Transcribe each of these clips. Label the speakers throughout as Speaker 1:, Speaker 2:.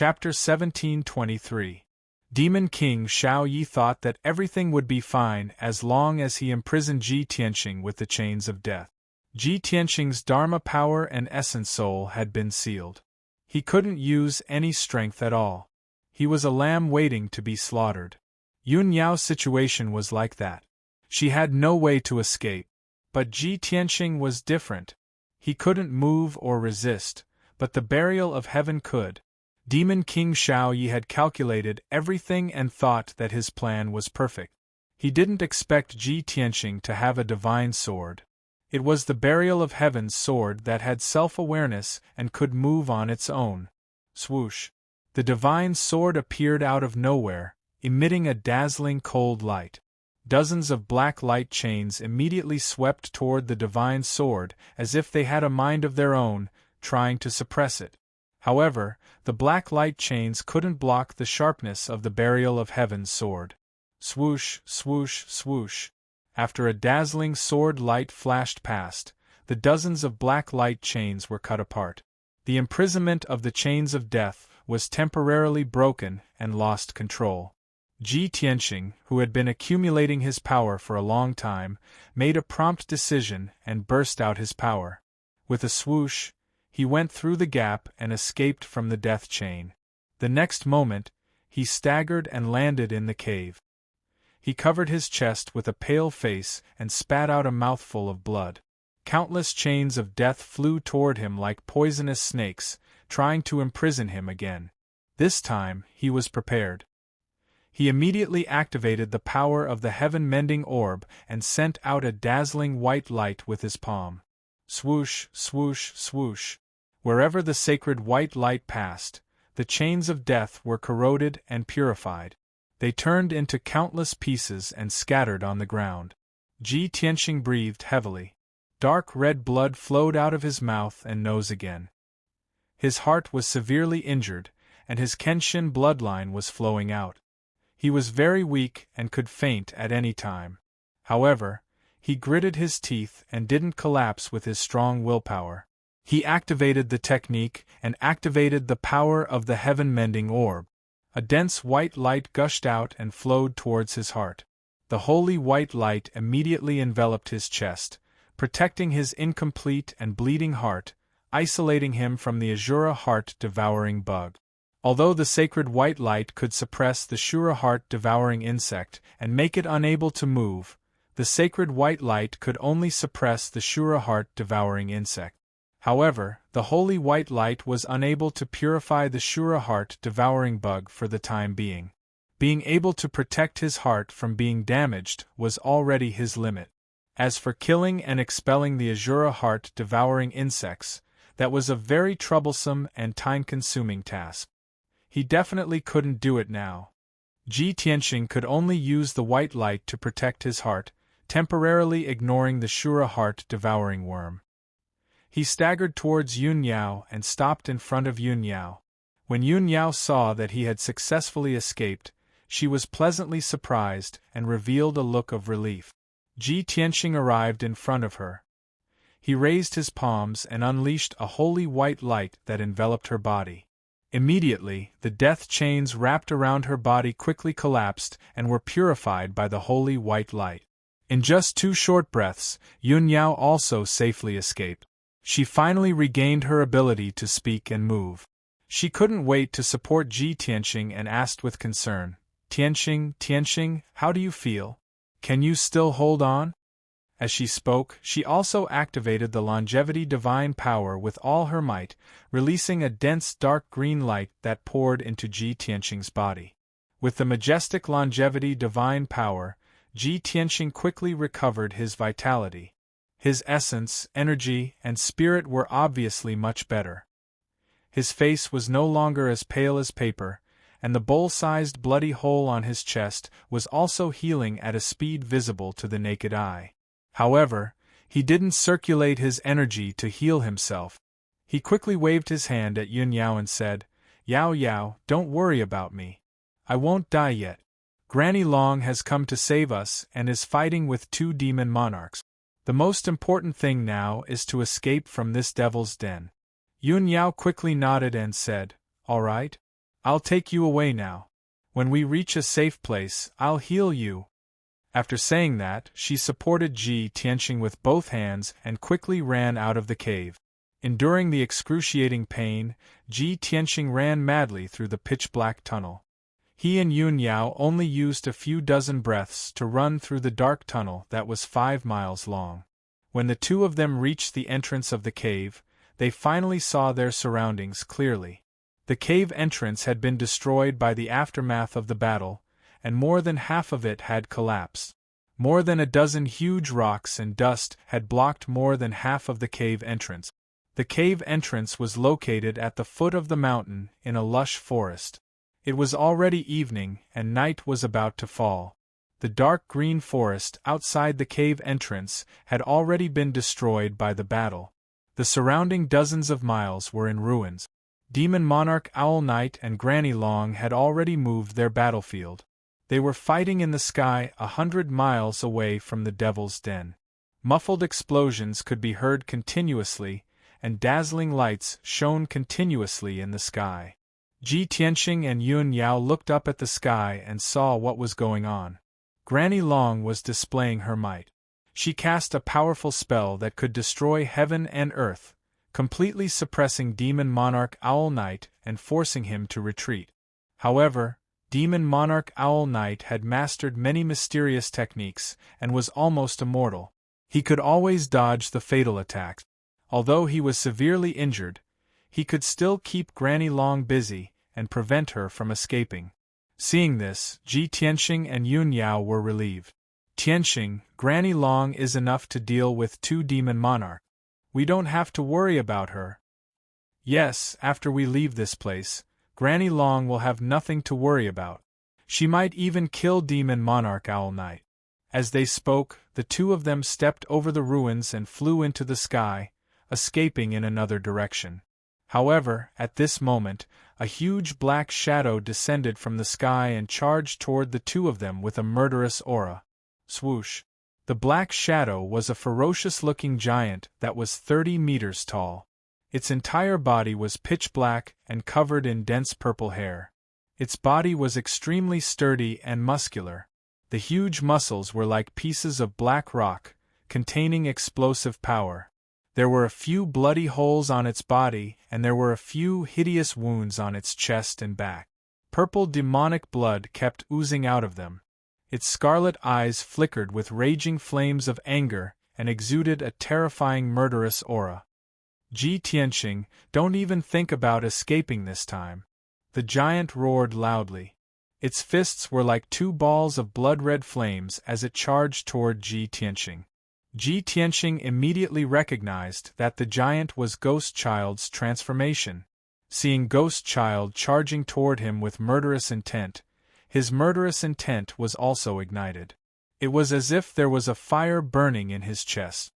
Speaker 1: Chapter 1723. Demon King Xiao Yi thought that everything would be fine as long as he imprisoned Ji Tianqing with the chains of death. Ji Tianqing's Dharma power and essence soul had been sealed. He couldn't use any strength at all. He was a lamb waiting to be slaughtered. Yun Yao's situation was like that. She had no way to escape. But Ji Tianqing was different. He couldn't move or resist, but the burial of heaven could. Demon King Xiao Yi had calculated everything and thought that his plan was perfect. He didn't expect Ji Tianqing to have a divine sword. It was the burial of heaven's sword that had self-awareness and could move on its own. Swoosh! The divine sword appeared out of nowhere, emitting a dazzling cold light. Dozens of black light chains immediately swept toward the divine sword as if they had a mind of their own, trying to suppress it. However, the black light chains couldn't block the sharpness of the burial of heaven's sword. Swoosh, swoosh, swoosh. After a dazzling sword light flashed past, the dozens of black light chains were cut apart. The imprisonment of the chains of death was temporarily broken and lost control. Ji Tianqing, who had been accumulating his power for a long time, made a prompt decision and burst out his power. With a swoosh, he went through the gap and escaped from the death chain. The next moment, he staggered and landed in the cave. He covered his chest with a pale face and spat out a mouthful of blood. Countless chains of death flew toward him like poisonous snakes, trying to imprison him again. This time, he was prepared. He immediately activated the power of the heaven-mending orb and sent out a dazzling white light with his palm. Swoosh, swoosh, swoosh. Wherever the sacred white light passed, the chains of death were corroded and purified. They turned into countless pieces and scattered on the ground. Ji Tianqing breathed heavily. Dark red blood flowed out of his mouth and nose again. His heart was severely injured, and his Kenshin bloodline was flowing out. He was very weak and could faint at any time. However, he gritted his teeth and didn't collapse with his strong willpower. He activated the technique and activated the power of the heaven-mending orb. A dense white light gushed out and flowed towards his heart. The holy white light immediately enveloped his chest, protecting his incomplete and bleeding heart, isolating him from the Azura heart-devouring bug. Although the sacred white light could suppress the Shura heart-devouring insect and make it unable to move, the sacred white light could only suppress the Shura heart-devouring insect. However, the holy white light was unable to purify the Shura heart-devouring bug for the time being. Being able to protect his heart from being damaged was already his limit. As for killing and expelling the Azura heart-devouring insects, that was a very troublesome and time-consuming task. He definitely couldn't do it now. Ji Tianqing could only use the white light to protect his heart, temporarily ignoring the Shura heart-devouring worm. He staggered towards Yun Yao and stopped in front of Yun Yao. When Yun Yao saw that he had successfully escaped, she was pleasantly surprised and revealed a look of relief. Ji Tianqing arrived in front of her. He raised his palms and unleashed a holy white light that enveloped her body. Immediately, the death chains wrapped around her body quickly collapsed and were purified by the holy white light. In just 2 short breaths, Yun Yao also safely escaped. She finally regained her ability to speak and move. She couldn't wait to support Ji Tianqing and asked with concern, "Tianqing, Tianqing, how do you feel? Can you still hold on?" As she spoke, she also activated the longevity divine power with all her might, releasing a dense dark green light that poured into Ji Tianqing's body. With the majestic longevity divine power, Ji Tianqing quickly recovered his vitality. His essence, energy, and spirit were obviously much better. His face was no longer as pale as paper, and the bowl-sized bloody hole on his chest was also healing at a speed visible to the naked eye. However, he didn't circulate his energy to heal himself. He quickly waved his hand at Yun Yao and said, "Yao Yao, don't worry about me. I won't die yet. Granny Long has come to save us and is fighting with 2 demon monarchs. The most important thing now is to escape from this devil's den." Yun Yao quickly nodded and said, "All right. I'll take you away now. When we reach a safe place, I'll heal you. After saying that, she supported Ji Tianqing with both hands and quickly ran out of the cave. Enduring the excruciating pain, Ji Tianqing ran madly through the pitch-black tunnel. He and Yun Yao only used a few dozen breaths to run through the dark tunnel that was 5 miles long. When the two of them reached the entrance of the cave, they finally saw their surroundings clearly. The cave entrance had been destroyed by the aftermath of the battle, and more than half of it had collapsed. More than a dozen huge rocks and dust had blocked more than half of the cave entrance. The cave entrance was located at the foot of the mountain in a lush forest. It was already evening and night was about to fall. The dark green forest outside the cave entrance had already been destroyed by the battle. The surrounding dozens of miles were in ruins. Demon Monarch Owl Knight and Granny Long had already moved their battlefield. They were fighting in the sky 100 miles away from the Devil's Den. Muffled explosions could be heard continuously, and dazzling lights shone continuously in the sky. Ji Tianqing and Yun Yao looked up at the sky and saw what was going on. Granny Long was displaying her might. She cast a powerful spell that could destroy heaven and earth, completely suppressing Demon Monarch Owl Knight and forcing him to retreat. However, Demon Monarch Owl Knight had mastered many mysterious techniques and was almost immortal. He could always dodge the fatal attacks. Although he was severely injured, he could still keep Granny Long busy and prevent her from escaping. Seeing this, Ji Tianqing and Yun Yao were relieved. Tianqing, Granny Long is enough to deal with 2 Demon Monarchs. We don't have to worry about her. Yes, after we leave this place, Granny Long will have nothing to worry about. She might even kill Demon Monarch Owl Knight. As they spoke, the two of them stepped over the ruins and flew into the sky, escaping in another direction. However, at this moment, a huge black shadow descended from the sky and charged toward the two of them with a murderous aura. Swoosh! The black shadow was a ferocious-looking giant that was 30 meters tall. Its entire body was pitch black and covered in dense purple hair. Its body was extremely sturdy and muscular. The huge muscles were like pieces of black rock, containing explosive power. There were a few bloody holes on its body, and there were a few hideous wounds on its chest and back. Purple demonic blood kept oozing out of them. Its scarlet eyes flickered with raging flames of anger and exuded a terrifying murderous aura. Ji Tianqing, don't even think about escaping this time. The giant roared loudly. Its fists were like 2 balls of blood-red flames as it charged toward Ji Tianqing. Ji Tianqing immediately recognized that the giant was Ghost Child's transformation. Seeing Ghost Child charging toward him with murderous intent, his murderous intent was also ignited. It was as if there was a fire burning in his chest.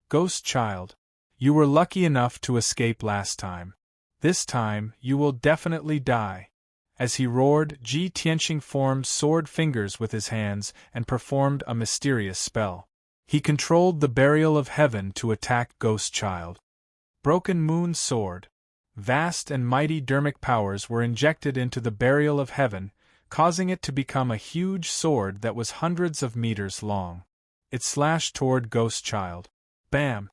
Speaker 1: Ghost Child, you were lucky enough to escape last time. This time, you will definitely die. As he roared, Ji Tianqing formed sword fingers with his hands and performed a mysterious spell. He controlled the Burial of Heaven to attack Ghost Child. Broken Moon Sword. Vast and mighty dermic powers were injected into the Burial of Heaven, causing it to become a huge sword that was hundreds of meters long. It slashed toward Ghost Child. Bam!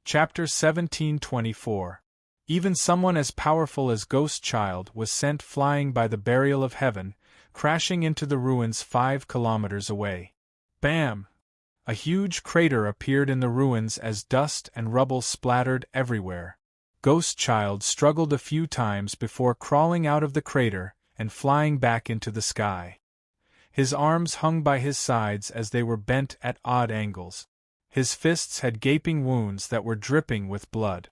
Speaker 1: Chapter 1724. Even someone as powerful as Ghost Child was sent flying by the Burial of Heaven, crashing into the ruins 5 kilometers away. Bam! A huge crater appeared in the ruins as dust and rubble splattered everywhere. Ghost Child struggled a few times before crawling out of the crater and flying back into the sky. His arms hung by his sides as they were bent at odd angles. His fists had gaping wounds that were dripping with blood.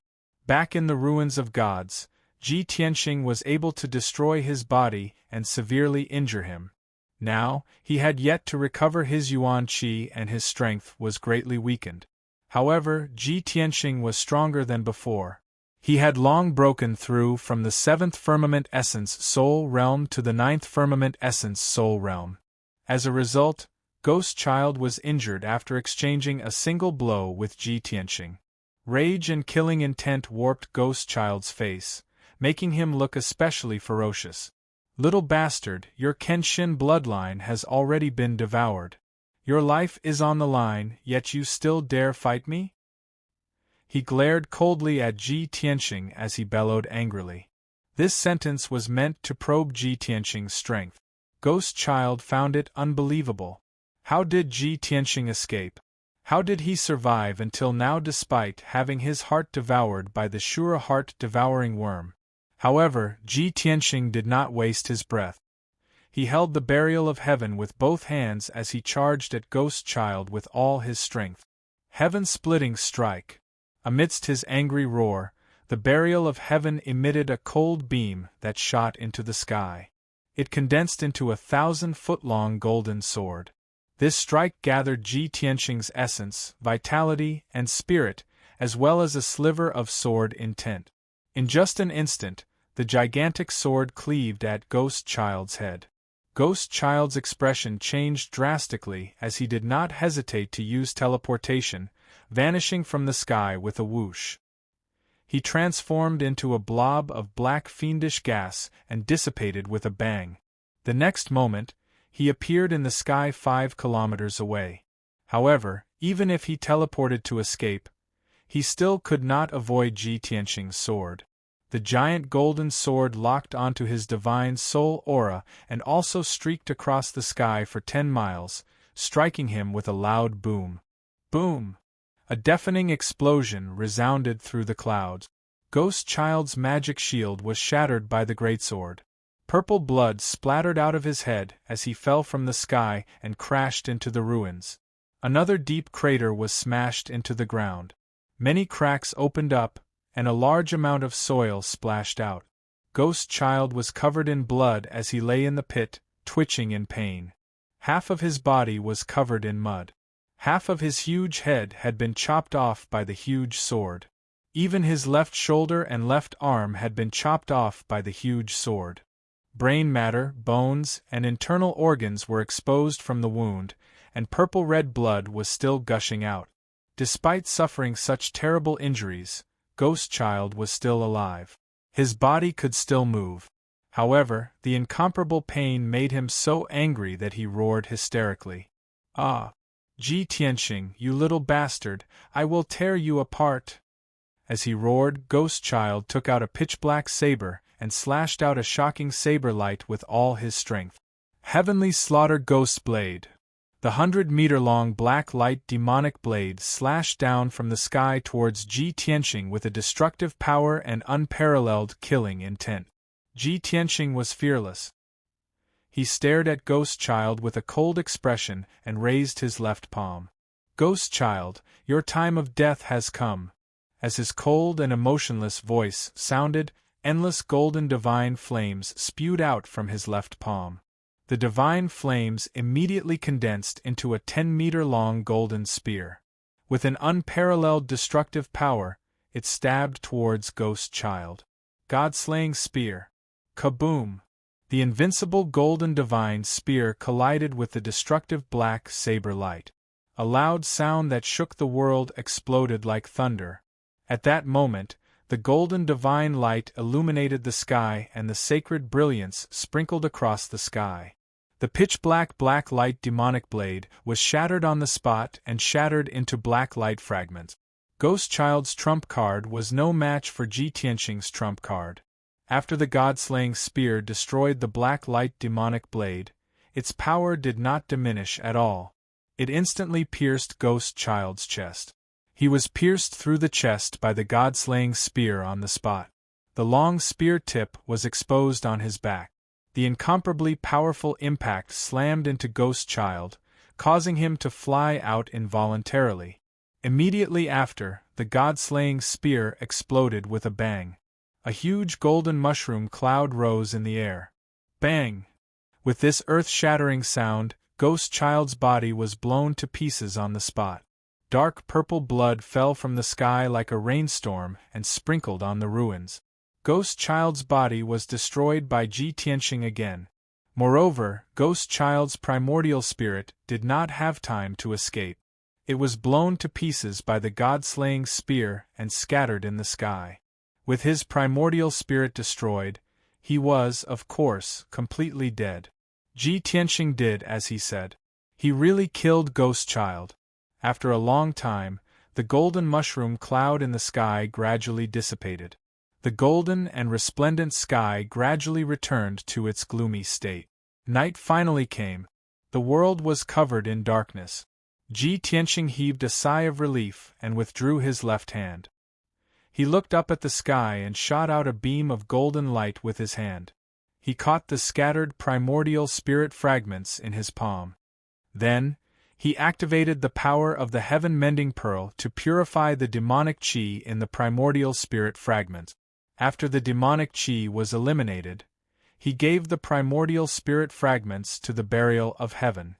Speaker 1: Back in the ruins of gods, Ji Tianqing was able to destroy his body and severely injure him. Now, he had yet to recover his yuan qi and his strength was greatly weakened. However, Ji Tianqing was stronger than before. He had long broken through from the 7th Firmament Essence Soul Realm to the 9th Firmament Essence Soul Realm. As a result, Ghost Child was injured after exchanging a single blow with Ji Tianqing. Rage and killing intent warped Ghost Child's face, making him look especially ferocious. Little bastard, your Kenshin bloodline has already been devoured. Your life is on the line, yet you still dare fight me? He glared coldly at Ji Tianqing as he bellowed angrily. This sentence was meant to probe Ji Tianqing's strength. Ghost Child found it unbelievable. How did Ji Tianqing escape? How did he survive until now despite having his heart devoured by the Shura heart-devouring worm? However, Ji Tianqing did not waste his breath. He held the Burial of Heaven with both hands as he charged at Ghost Child with all his strength. Heaven-splitting strike. Amidst his angry roar, the Burial of Heaven emitted a cold beam that shot into the sky. It condensed into a 1,000-foot-long golden sword. This strike gathered Ji Tianqing's essence, vitality, and spirit, as well as a sliver of sword intent. In just an instant, the gigantic sword cleaved at Ghost Child's head. Ghost Child's expression changed drastically as he did not hesitate to use teleportation, vanishing from the sky with a whoosh. He transformed into a blob of black fiendish gas and dissipated with a bang. The next moment, he appeared in the sky 5 kilometers away. However, even if he teleported to escape, he still could not avoid Ji Tianqing's sword. The giant golden sword locked onto his divine soul aura and also streaked across the sky for 10 miles, striking him with a loud boom. Boom! A deafening explosion resounded through the clouds. Ghost Child's magic shield was shattered by the greatsword. Purple blood splattered out of his head as he fell from the sky and crashed into the ruins. Another deep crater was smashed into the ground. Many cracks opened up, and a large amount of soil splashed out. Ghost Child was covered in blood as he lay in the pit, twitching in pain. Half of his body was covered in mud. Half of his huge head had been chopped off by the huge sword. Even his left shoulder and left arm had been chopped off by the huge sword. Brain matter, bones, and internal organs were exposed from the wound, and purple-red blood was still gushing out. Despite suffering such terrible injuries, Ghost Child was still alive. His body could still move. However, the incomparable pain made him so angry that he roared hysterically. "Ah! Ji Tianqing, you little bastard, I will tear you apart!" As he roared, Ghost Child took out a pitch-black saber and slashed out a shocking saber light with all his strength. Heavenly Slaughter Ghost Blade. The 100-meter-long black light demonic blade slashed down from the sky towards Ji Tianqing with a destructive power and unparalleled killing intent. Ji Tianqing was fearless. He stared at Ghost Child with a cold expression and raised his left palm. "Ghost Child, your time of death has come." As his cold and emotionless voice sounded, endless golden divine flames spewed out from his left palm. The divine flames immediately condensed into a 10-meter-long golden spear. With an unparalleled destructive power, it stabbed towards Ghost Child. God-slaying spear. Kaboom! The invincible golden divine spear collided with the destructive black saber light. A loud sound that shook the world exploded like thunder. At that moment, the golden divine light illuminated the sky and the sacred brilliance sprinkled across the sky. The pitch-black black light demonic blade was shattered on the spot and shattered into black light fragments. Ghost Child's trump card was no match for Ji Tianqing's trump card. After the god-slaying spear destroyed the black light demonic blade, its power did not diminish at all. It instantly pierced Ghost Child's chest. He was pierced through the chest by the god-slaying spear on the spot. The long spear tip was exposed on his back. The incomparably powerful impact slammed into Ghost Child, causing him to fly out involuntarily. Immediately after, the god-slaying spear exploded with a bang. A huge golden mushroom cloud rose in the air. Bang! With this earth-shattering sound, Ghost Child's body was blown to pieces on the spot. Dark purple blood fell from the sky like a rainstorm and sprinkled on the ruins. Ghost Child's body was destroyed by Ji Tianqing again. Moreover, Ghost Child's primordial spirit did not have time to escape. It was blown to pieces by the god-slaying spear and scattered in the sky. With his primordial spirit destroyed, He was, of course, completely dead. Ji Tianxing did as he said. He really killed Ghost Child. After a long time, the golden mushroom cloud in the sky gradually dissipated. The golden and resplendent sky gradually returned to its gloomy state. Night finally came. The world was covered in darkness. Ji Tianxing heaved a sigh of relief and withdrew his left hand. He looked up at the sky and shot out a beam of golden light with his hand. He caught the scattered primordial spirit fragments in his palm. Then, he activated the power of the heaven-mending pearl to purify the demonic chi in the primordial spirit fragment. After the demonic chi was eliminated, he gave the primordial spirit fragments to the burial of heaven.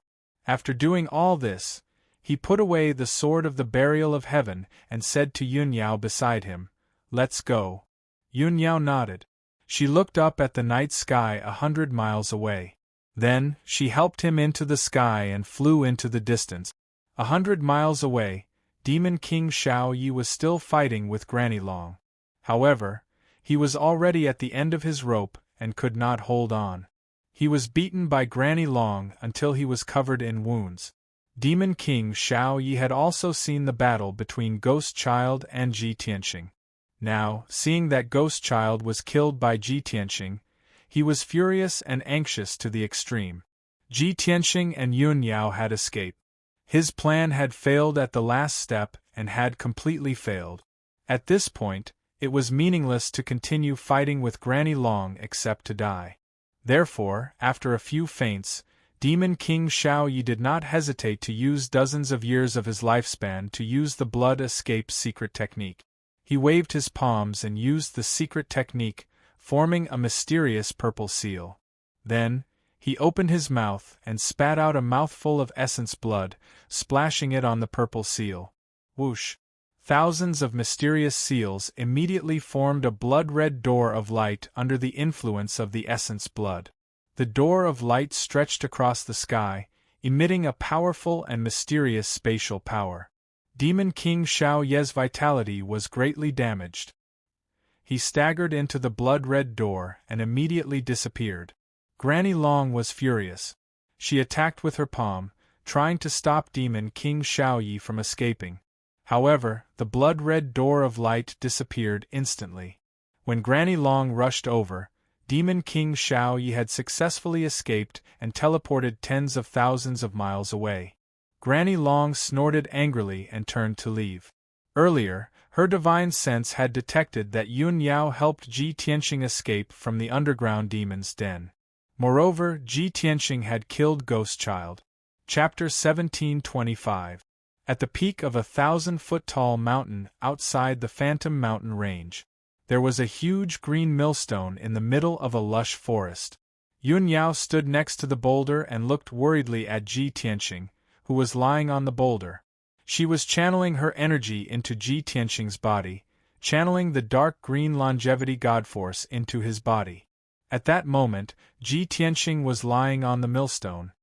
Speaker 1: After doing all this, he put away the sword of the burial of heaven and said to Yun Yao beside him, "Let's go." Yun Yao nodded. She looked up at the night sky 100 miles away. Then, she helped him into the sky and flew into the distance. 100 miles away, Demon King Shao Yi was still fighting with Granny Long. However, he was already at the end of his rope and could not hold on. He was beaten by Granny Long until he was covered in wounds. Demon King Shao Yi had also seen the battle between Ghost Child and Ji Tianxing. Now, seeing that Ghost Child was killed by Ji Tianxing, he was furious and anxious to the extreme. Ji Tianxing and Yun Yao had escaped. His plan had failed at the last step and had completely failed. At this point, it was meaningless to continue fighting with Granny Long except to die. Therefore, after a few feints, Demon King Shao Yi did not hesitate to use dozens of years of his lifespan to use the blood escape secret technique. He waved his palms and used the secret technique, forming a mysterious purple seal. Then, he opened his mouth and spat out a mouthful of essence blood, splashing it on the purple seal. Whoosh! Thousands of mysterious seals immediately formed a blood-red door of light under the influence of the essence blood. The door of light stretched across the sky, emitting a powerful and mysterious spatial power. Demon King Shao Ye's vitality was greatly damaged. He staggered into the blood-red door and immediately disappeared. Granny Long was furious. She attacked with her palm, trying to stop Demon King Shao Yi from escaping. However, the blood-red door of light disappeared instantly. When Granny Long rushed over, Demon King Shao Yi had successfully escaped and teleported tens of thousands of miles away. Granny Long snorted angrily and turned to leave. Earlier, her divine sense had detected that Yun Yao helped Ji Tianxing escape from the underground demon's den. Moreover, Ji Tianxing had killed Ghost Child. Chapter 1725. At the peak of a 1,000-foot-tall mountain outside the Phantom Mountain Range, there was a huge green millstone in the middle of a lush forest. Yun Yao stood next to the boulder and looked worriedly at Ji Tianxing, who was lying on the boulder. She was channeling her energy into Ji Tianxing's body, channeling the dark green longevity god force into his body. At that moment, Ji Tianxing was lying on the millstone.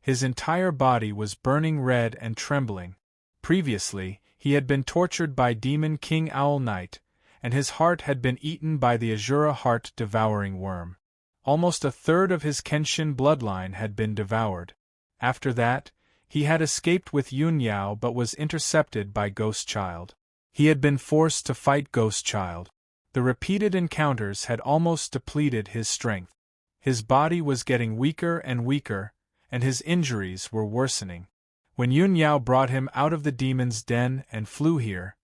Speaker 1: His entire body was burning red and trembling. Previously, he had been tortured by Demon King Owl Knight, and his heart had been eaten by the Azura heart-devouring worm. Almost a third of his Kenshin bloodline had been devoured. After that, he had escaped with Yun Yao but was intercepted by Ghost Child. He had been forced to fight Ghost Child. The repeated encounters had almost depleted his strength. His body was getting weaker and weaker, and his injuries were worsening. When Yun Yao brought him out of the demon's den and flew here,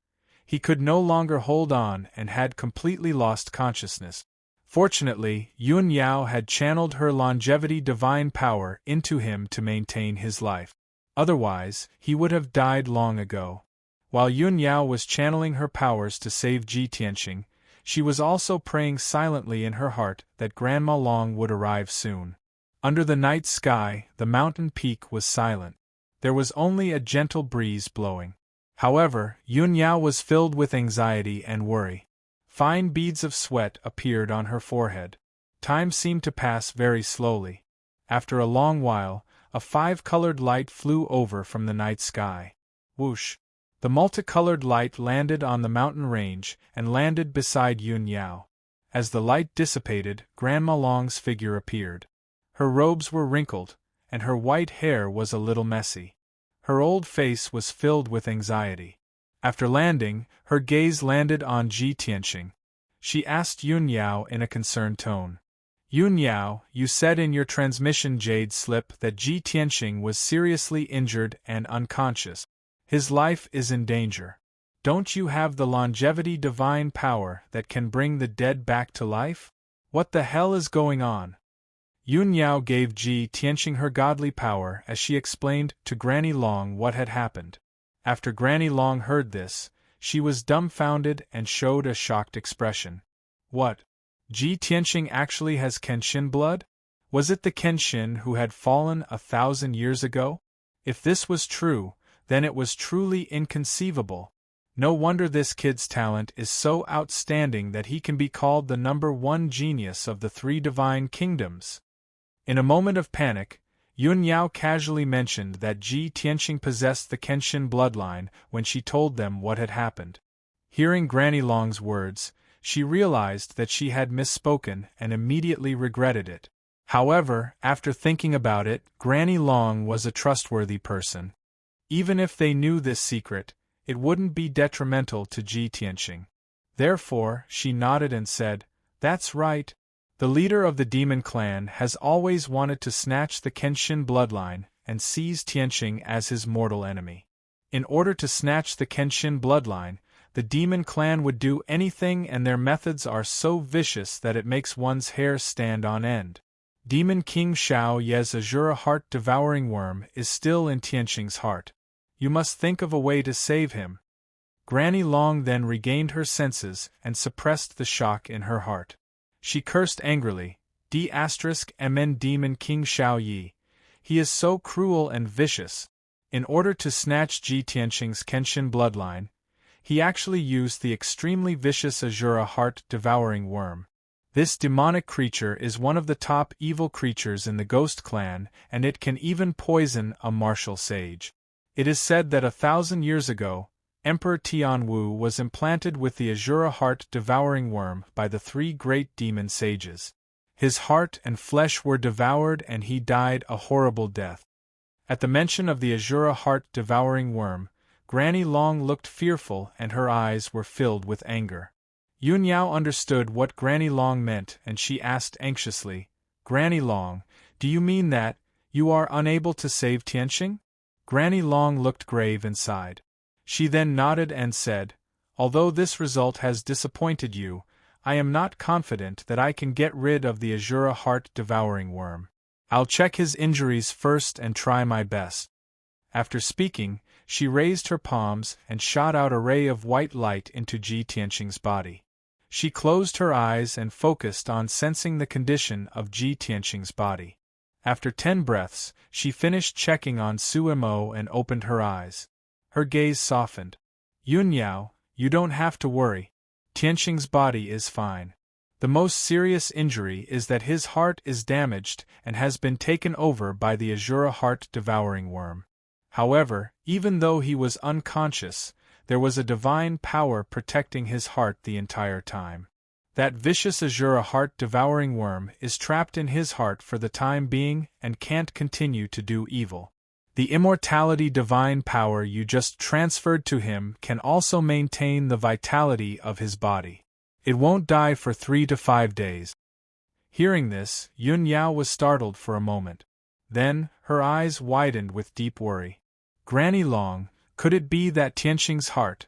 Speaker 1: he could no longer hold on and had completely lost consciousness. Fortunately, Yun Yao had channeled her longevity divine power into him to maintain his life. Otherwise, he would have died long ago. While Yun Yao was channeling her powers to save Ji Tianxing, she was also praying silently in her heart that Grandma Long would arrive soon. Under the night sky, the mountain peak was silent. There was only a gentle breeze blowing. However, Yun Yao was filled with anxiety and worry. Fine beads of sweat appeared on her forehead. Time seemed to pass very slowly. After a long while, a 5-colored light flew over from the night sky. Whoosh! The multicolored light landed on the mountain range and landed beside Yun Yao. As the light dissipated, Grandma Long's figure appeared. Her robes were wrinkled, and her white hair was a little messy. Her old face was filled with anxiety. After landing, her gaze landed on Ji Tianqing. She asked Yun Yao in a concerned tone. Yun Yao, you said in your transmission jade slip that Ji Tianqing was seriously injured and unconscious. His life is in danger. Don't you have the longevity divine power that can bring the dead back to life? What the hell is going on? Yun Yao gave Ji Tianqing her godly power as she explained to Granny Long what had happened. After Granny Long heard this, she was dumbfounded and showed a shocked expression. What? Ji Tianqing actually has Kenshin blood? Was it the Kenshin who had fallen 1,000 years ago? If this was true, then it was truly inconceivable. No wonder this kid's talent is so outstanding that he can be called the #1 genius of the 3 divine kingdoms. In a moment of panic, Yun Yao casually mentioned that Ji Tianqing possessed the Kenshin bloodline when she told them what had happened. Hearing Granny Long's words, she realized that she had misspoken and immediately regretted it. However, after thinking about it, Granny Long was a trustworthy person. Even if they knew this secret, it wouldn't be detrimental to Ji Tianqing. Therefore, she nodded and said, "That's right. The leader of the demon clan has always wanted to snatch the Kenshin bloodline and seize Tianqing as his mortal enemy. In order to snatch the Kenshin bloodline, the demon clan would do anything, and their methods are so vicious that it makes one's hair stand on end. Demon King Xiao Ye's Azura heart-devouring worm is still in Tianqing's heart. You must think of a way to save him." Granny Long then regained her senses and suppressed the shock in her heart. She cursed angrily, "Mn Demon King Xiao Yi. He is so cruel and vicious. In order to snatch Ji Tianqing's Kenshin bloodline, he actually used the extremely vicious Azura heart-devouring worm. This demonic creature is one of the top evil creatures in the Ghost Clan, and it can even poison a martial sage. It is said that 1,000 years ago, Emperor Tianwu was implanted with the Azura heart-devouring worm by the 3 great demon sages. His heart and flesh were devoured and he died a horrible death. At the mention of the Azura heart-devouring worm, Granny Long looked fearful and her eyes were filled with anger. Yun Yao understood what Granny Long meant and she asked anxiously, "Granny Long, do you mean that you are unable to save Tianqing?" Granny Long looked grave and sighed. She then nodded and said, "Although this result has disappointed you, I am not confident that I can get rid of the Azura heart-devouring worm. I'll check his injuries first and try my best." After speaking, she raised her palms and shot out a ray of white light into Ji Tianqing's body. She closed her eyes and focused on sensing the condition of Ji Tianqing's body. After 10 breaths, she finished checking on Su Mo and opened her eyes. Her gaze softened. "Yun Yao, you don't have to worry. Tianqing's body is fine. The most serious injury is that his heart is damaged and has been taken over by the Azura heart-devouring worm. However, even though he was unconscious, there was a divine power protecting his heart the entire time. That vicious Azura heart-devouring worm is trapped in his heart for the time being and can't continue to do evil. The immortality divine power you just transferred to him can also maintain the vitality of his body. It won't die for 3 to 5 days." Hearing this, Yun Yao was startled for a moment. Then, her eyes widened with deep worry. "Granny Long, could it be that Tianqing's heart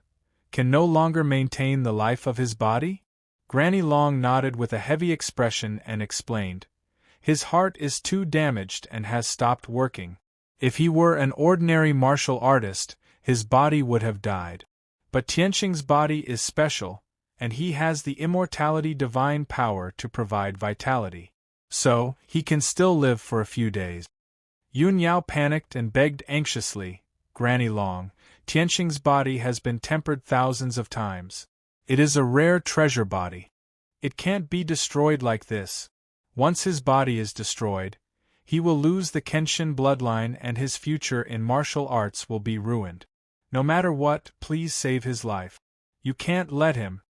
Speaker 1: can no longer maintain the life of his body?" Granny Long nodded with a heavy expression and explained, "His heart is too damaged and has stopped working. If he were an ordinary martial artist, his body would have died. But Tianqing's body is special, and he has the immortality divine power to provide vitality. So, he can still live for a few days." Yun Yao panicked and begged anxiously, "Granny Long, Tianqing's body has been tempered thousands of times. It is a rare treasure body. It can't be destroyed like this. Once his body is destroyed, he will lose the Kenshin bloodline and his future in martial arts will be ruined. No matter what, please save his life. You can't let him."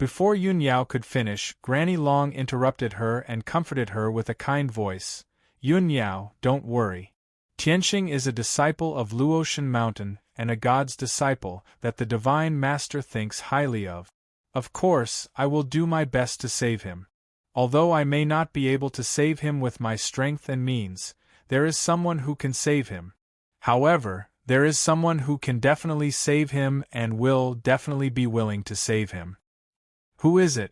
Speaker 1: Before Yun Yao could finish, Granny Long interrupted her and comforted her with a kind voice. Yun Yao, don't worry. Tianxing is a disciple of Luotian Mountain and a god's disciple that the Divine Master thinks highly of. Of course, I will do my best to save him. Although I may not be able to save him with my strength and means, there is someone who can save him. However, there is someone who can definitely save him and will definitely be willing to save him. Who is it?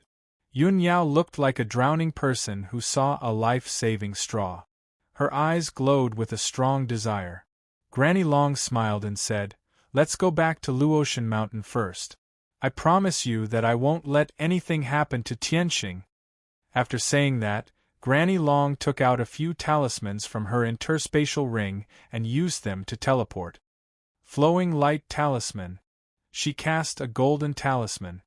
Speaker 1: Yun Yao looked like a drowning person who saw a life-saving straw. Her eyes glowed with a strong desire. Granny Long smiled and said, Let's go back to Luotian Mountain first. I promise you that I won't let anything happen to Tianxing. After saying that, Granny Long took out a few talismans from her interspatial ring and used them to teleport. Flowing light talisman. She cast a golden talisman.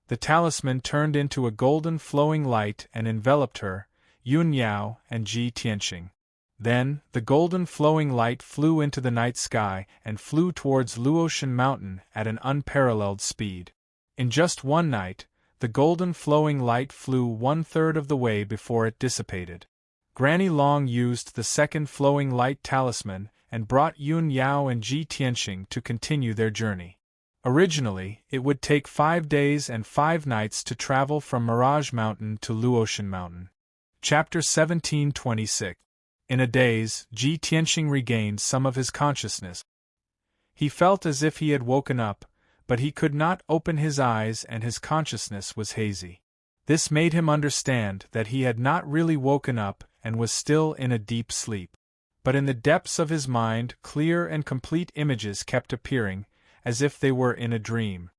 Speaker 1: The talisman turned into a golden flowing light and enveloped her, Yun Yao, and Ji Tianxing. Then, the golden flowing light flew into the night sky and flew towards Luotian Mountain at an unparalleled speed. In just one night, the golden flowing light flew 1/3 of the way before it dissipated. Granny Long used the second flowing light talisman and brought Yun Yao and Ji Tianxing to continue their journey. Originally, it would take 5 days and 5 nights to travel from Mirage Mountain to Luotian Mountain. Chapter 1726. In a daze, Ji Tianxing regained some of his consciousness. He felt as if he had woken up, but he could not open his eyes and his consciousness was hazy. This made him understand that he had not really woken up and was still in a deep sleep. But in the depths of his mind, clear and complete images kept appearing, as if they were in a dream.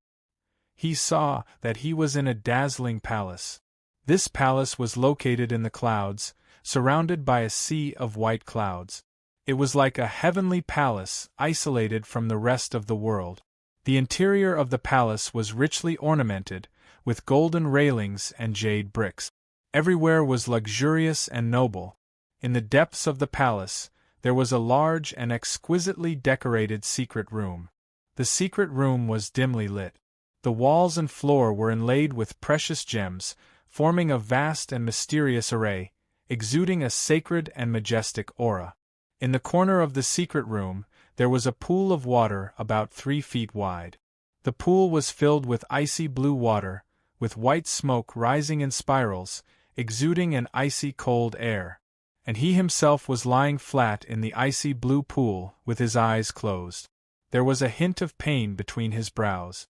Speaker 1: He saw that he was in a dazzling palace. This palace was located in the clouds, surrounded by a sea of white clouds. It was like a heavenly palace, isolated from the rest of the world. The interior of the palace was richly ornamented, with golden railings and jade bricks. Everywhere was luxurious and noble. In the depths of the palace, there was a large and exquisitely decorated secret room. The secret room was dimly lit. The walls and floor were inlaid with precious gems, forming a vast and mysterious array, exuding a sacred and majestic aura. In the corner of the secret room, there was a pool of water about 3 feet wide. The pool was filled with icy blue water, with white smoke rising in spirals, exuding an icy cold air. And he himself was lying flat in the icy blue pool, with his eyes closed. There was a hint of pain between his brows.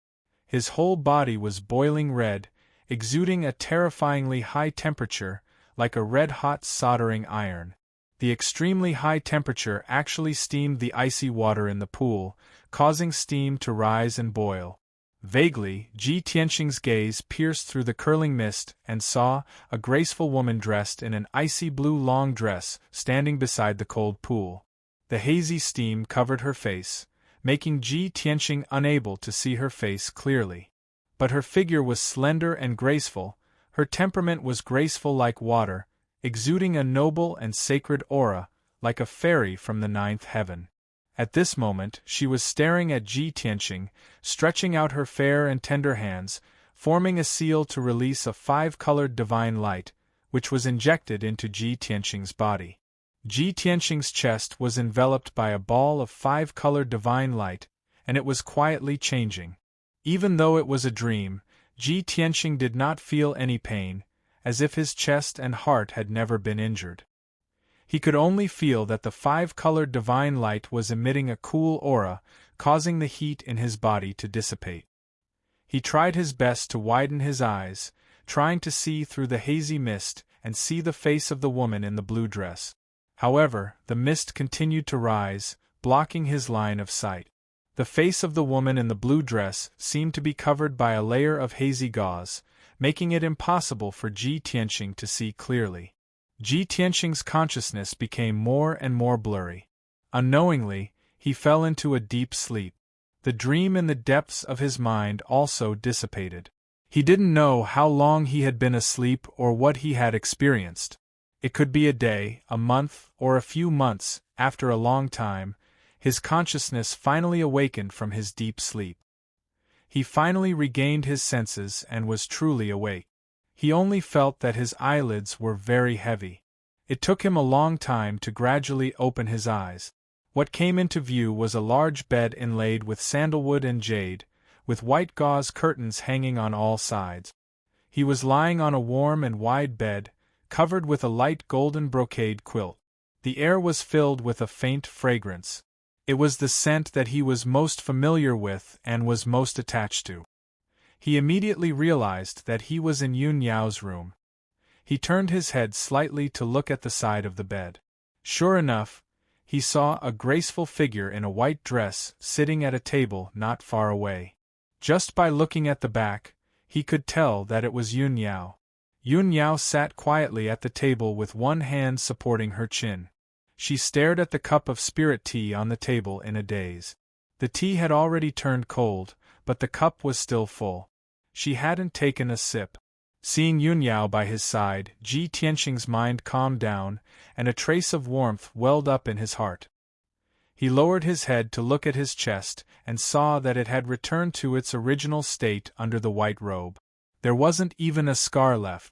Speaker 1: His whole body was boiling red, exuding a terrifyingly high temperature, like a red-hot soldering iron. The extremely high temperature actually steamed the icy water in the pool, causing steam to rise and boil. Vaguely, Ji Tianxing's gaze pierced through the curling mist and saw a graceful woman dressed in an icy blue long dress standing beside the cold pool. The hazy steam covered her face, making Ji Tianxing unable to see her face clearly. But her figure was slender and graceful, her temperament was graceful like water, exuding a noble and sacred aura, like a fairy from the 9th heaven. At this moment, she was staring at Ji Tianxing, stretching out her fair and tender hands, forming a seal to release a 5-colored divine light, which was injected into Ji Tianxing's body. Ji Tianxing's chest was enveloped by a ball of 5-colored divine light, and it was quietly changing. Even though it was a dream, Ji Tianxing did not feel any pain, as if his chest and heart had never been injured. He could only feel that the 5-colored divine light was emitting a cool aura, causing the heat in his body to dissipate. He tried his best to widen his eyes, trying to see through the hazy mist and see the face of the woman in the blue dress. However, the mist continued to rise, blocking his line of sight. The face of the woman in the blue dress seemed to be covered by a layer of hazy gauze, making it impossible for Ji Tianxing to see clearly. Ji Tianxing's consciousness became more and more blurry. Unknowingly, he fell into a deep sleep. The dream in the depths of his mind also dissipated. He didn't know how long he had been asleep or what he had experienced. It could be a day, a month, or a few months. After a long time, his consciousness finally awakened from his deep sleep. He finally regained his senses and was truly awake. He only felt that his eyelids were very heavy. It took him a long time to gradually open his eyes. What came into view was a large bed inlaid with sandalwood and jade, with white gauze curtains hanging on all sides. He was lying on a warm and wide bed, covered with a light golden brocade quilt. The air was filled with a faint fragrance. It was the scent that he was most familiar with and was most attached to. He immediately realized that he was in Yun Yao's room. He turned his head slightly to look at the side of the bed. Sure enough, he saw a graceful figure in a white dress sitting at a table not far away. Just by looking at the back, he could tell that it was Yun Yao. Yun Yao sat quietly at the table with one hand supporting her chin. She stared at the cup of spirit tea on the table in a daze. The tea had already turned cold, but the cup was still full. She hadn't taken a sip. Seeing Yun Yao by his side, Ji Tianxing's mind calmed down, and a trace of warmth welled up in his heart. He lowered his head to look at his chest, and saw that it had returned to its original state under the white robe. There wasn't even a scar left.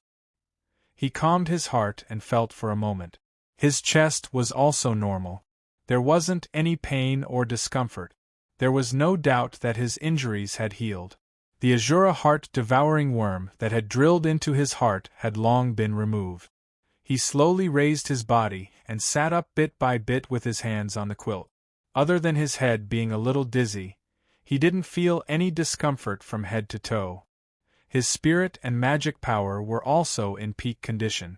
Speaker 1: He calmed his heart and felt for a moment. His chest was also normal. There wasn't any pain or discomfort. There was no doubt that his injuries had healed. The Azura heart-devouring worm that had drilled into his heart had long been removed. He slowly raised his body and sat up bit by bit with his hands on the quilt. Other than his head being a little dizzy, he didn't feel any discomfort from head to toe. His spirit and magic power were also in peak condition.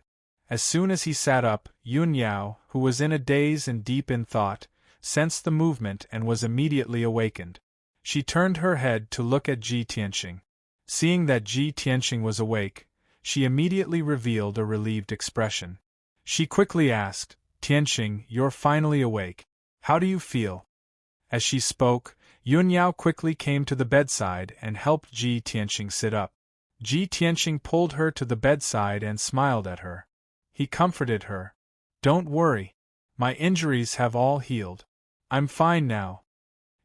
Speaker 1: As soon as he sat up, Yun Yao, who was in a daze and deep in thought, sensed the movement and was immediately awakened. She turned her head to look at Ji Tianxing. Seeing that Ji Tianxing was awake, she immediately revealed a relieved expression. She quickly asked, "Tianxing, you're finally awake. How do you feel?" As she spoke, Yun Yao quickly came to the bedside and helped Ji Tianxing sit up. Ji Tianxing pulled her to the bedside and smiled at her. He comforted her. "Don't worry. My injuries have all healed. I'm fine now."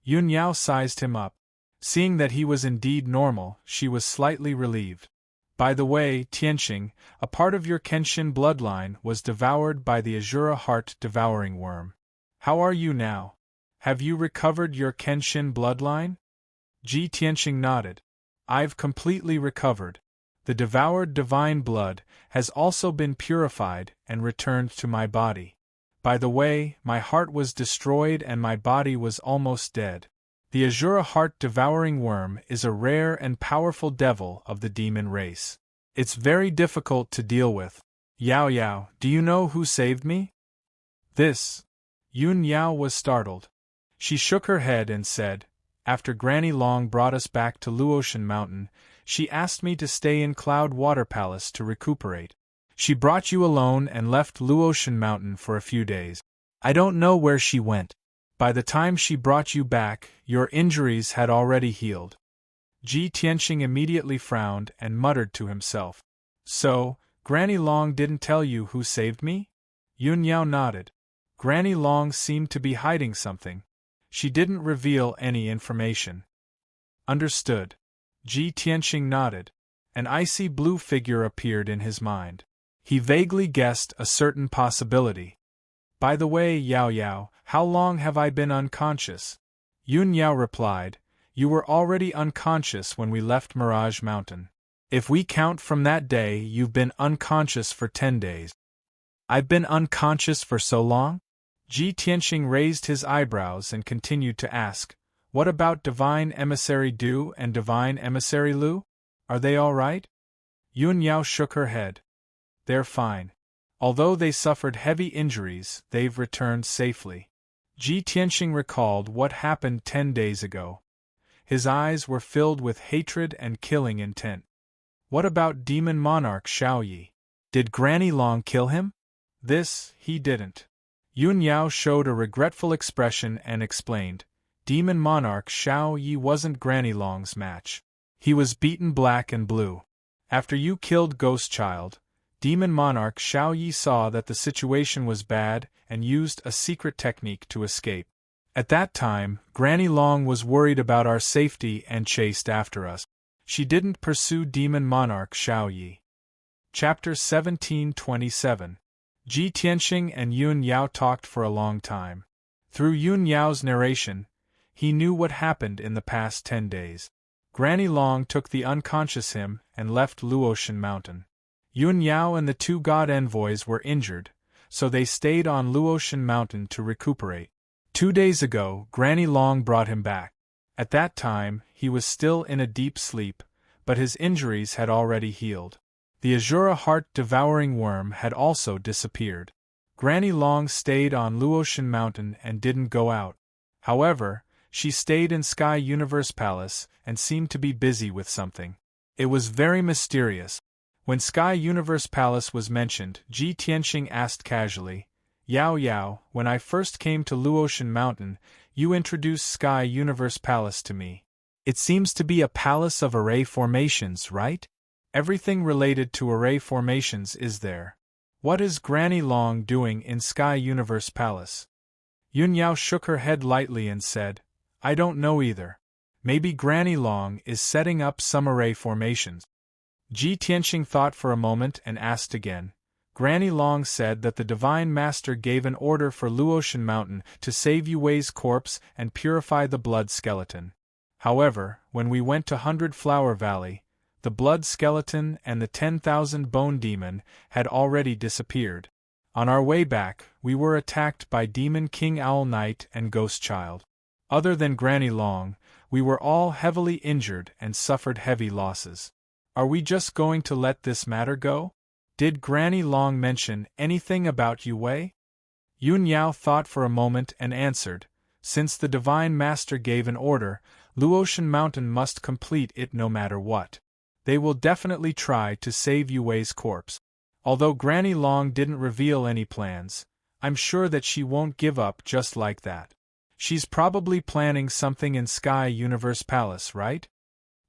Speaker 1: Yun Yao sized him up. Seeing that he was indeed normal, she was slightly relieved. "By the way, Tianxing, a part of your Kenshin bloodline was devoured by the Azura heart-devouring worm. How are you now? Have you recovered your Kenshin bloodline?" Ji Tianxing nodded. "I've completely recovered. The devoured divine blood has also been purified and returned to my body. By the way, my heart was destroyed and my body was almost dead. The Azura heart-devouring worm is a rare and powerful devil of the demon race. It's very difficult to deal with. Yao Yao, do you know who saved me?" "This." Yun Yao was startled. She shook her head and said, "After Granny Long brought us back to Luotian Mountain, she asked me to stay in Cloud Water Palace to recuperate. She brought you alone and left Luotian Mountain for a few days. I don't know where she went. By the time she brought you back, your injuries had already healed." Ji Tianxing immediately frowned and muttered to himself. "So, Granny Long didn't tell you who saved me?" Yun Yao nodded. Granny Long seemed to be hiding something. She didn't reveal any information. "Understood." Ji Tianxing nodded. An icy blue figure appeared in his mind. He vaguely guessed a certain possibility. "By the way, Yao Yao, how long have I been unconscious?" Yun Yao replied, "You were already unconscious when we left Mirage Mountain. If we count from that day, you've been unconscious for 10 days. "I've been unconscious for so long?" Ji Tianxing raised his eyebrows and continued to ask, "What about Divine Emissary Du and Divine Emissary Lu? Are they all right?" Yun Yao shook her head. "They're fine. Although they suffered heavy injuries, they've returned safely." Ji Tianxing recalled what happened 10 days ago. His eyes were filled with hatred and killing intent. "What about Demon Monarch Shao Yi? Did Granny Long kill him?" "This, he didn't." Yun Yao showed a regretful expression and explained, "Demon Monarch Shao Yi wasn't Granny Long's match. He was beaten black and blue. After you killed Ghost Child, Demon Monarch Shao Yi saw that the situation was bad and used a secret technique to escape. At that time, Granny Long was worried about our safety and chased after us. She didn't pursue Demon Monarch Xiao Yi. Chapter 1727. Ji Tianxing and Yun Yao talked for a long time. Through Yun Yao's narration, he knew what happened in the past 10 days. Granny Long took the unconscious him and left Luotian Mountain. Yun Yao and the 2 god envoys were injured, so they stayed on Luotian Mountain to recuperate. 2 days ago, Granny Long brought him back. At that time, he was still in a deep sleep, but his injuries had already healed. The Azura heart-devouring worm had also disappeared. Granny Long stayed on Luotian Mountain and didn't go out. However, she stayed in Sky Universe Palace and seemed to be busy with something. It was very mysterious. When Sky Universe Palace was mentioned, Ji Tianxing asked casually, "Yao Yao, when I first came to Luotian Mountain, you introduced Sky Universe Palace to me. It seems to be a palace of array formations, right? Everything related to array formations is there. What is Granny Long doing in Sky Universe Palace?" Yun Yao shook her head lightly and said, "I don't know either. Maybe Granny Long is setting up some array formations." Ji Tianxing thought for a moment and asked again. Granny Long said that the Divine Master gave an order for Luotian Mountain to save Yu Wei's corpse and purify the blood skeleton. However, when we went to 100 Flower Valley, the blood skeleton and the 10,000 bone demon had already disappeared. On our way back, we were attacked by Demon King Owl Knight and Ghost Child. Other than Granny Long, we were all heavily injured and suffered heavy losses. Are we just going to let this matter go? Did Granny Long mention anything about Yu Wei? Yun Yao thought for a moment and answered, "Since the Divine Master gave an order, Luotian Mountain must complete it no matter what. They will definitely try to save Yu Wei's corpse. Although Granny Long didn't reveal any plans, I'm sure that she won't give up just like that. She's probably planning something in Sky Universe Palace, right?"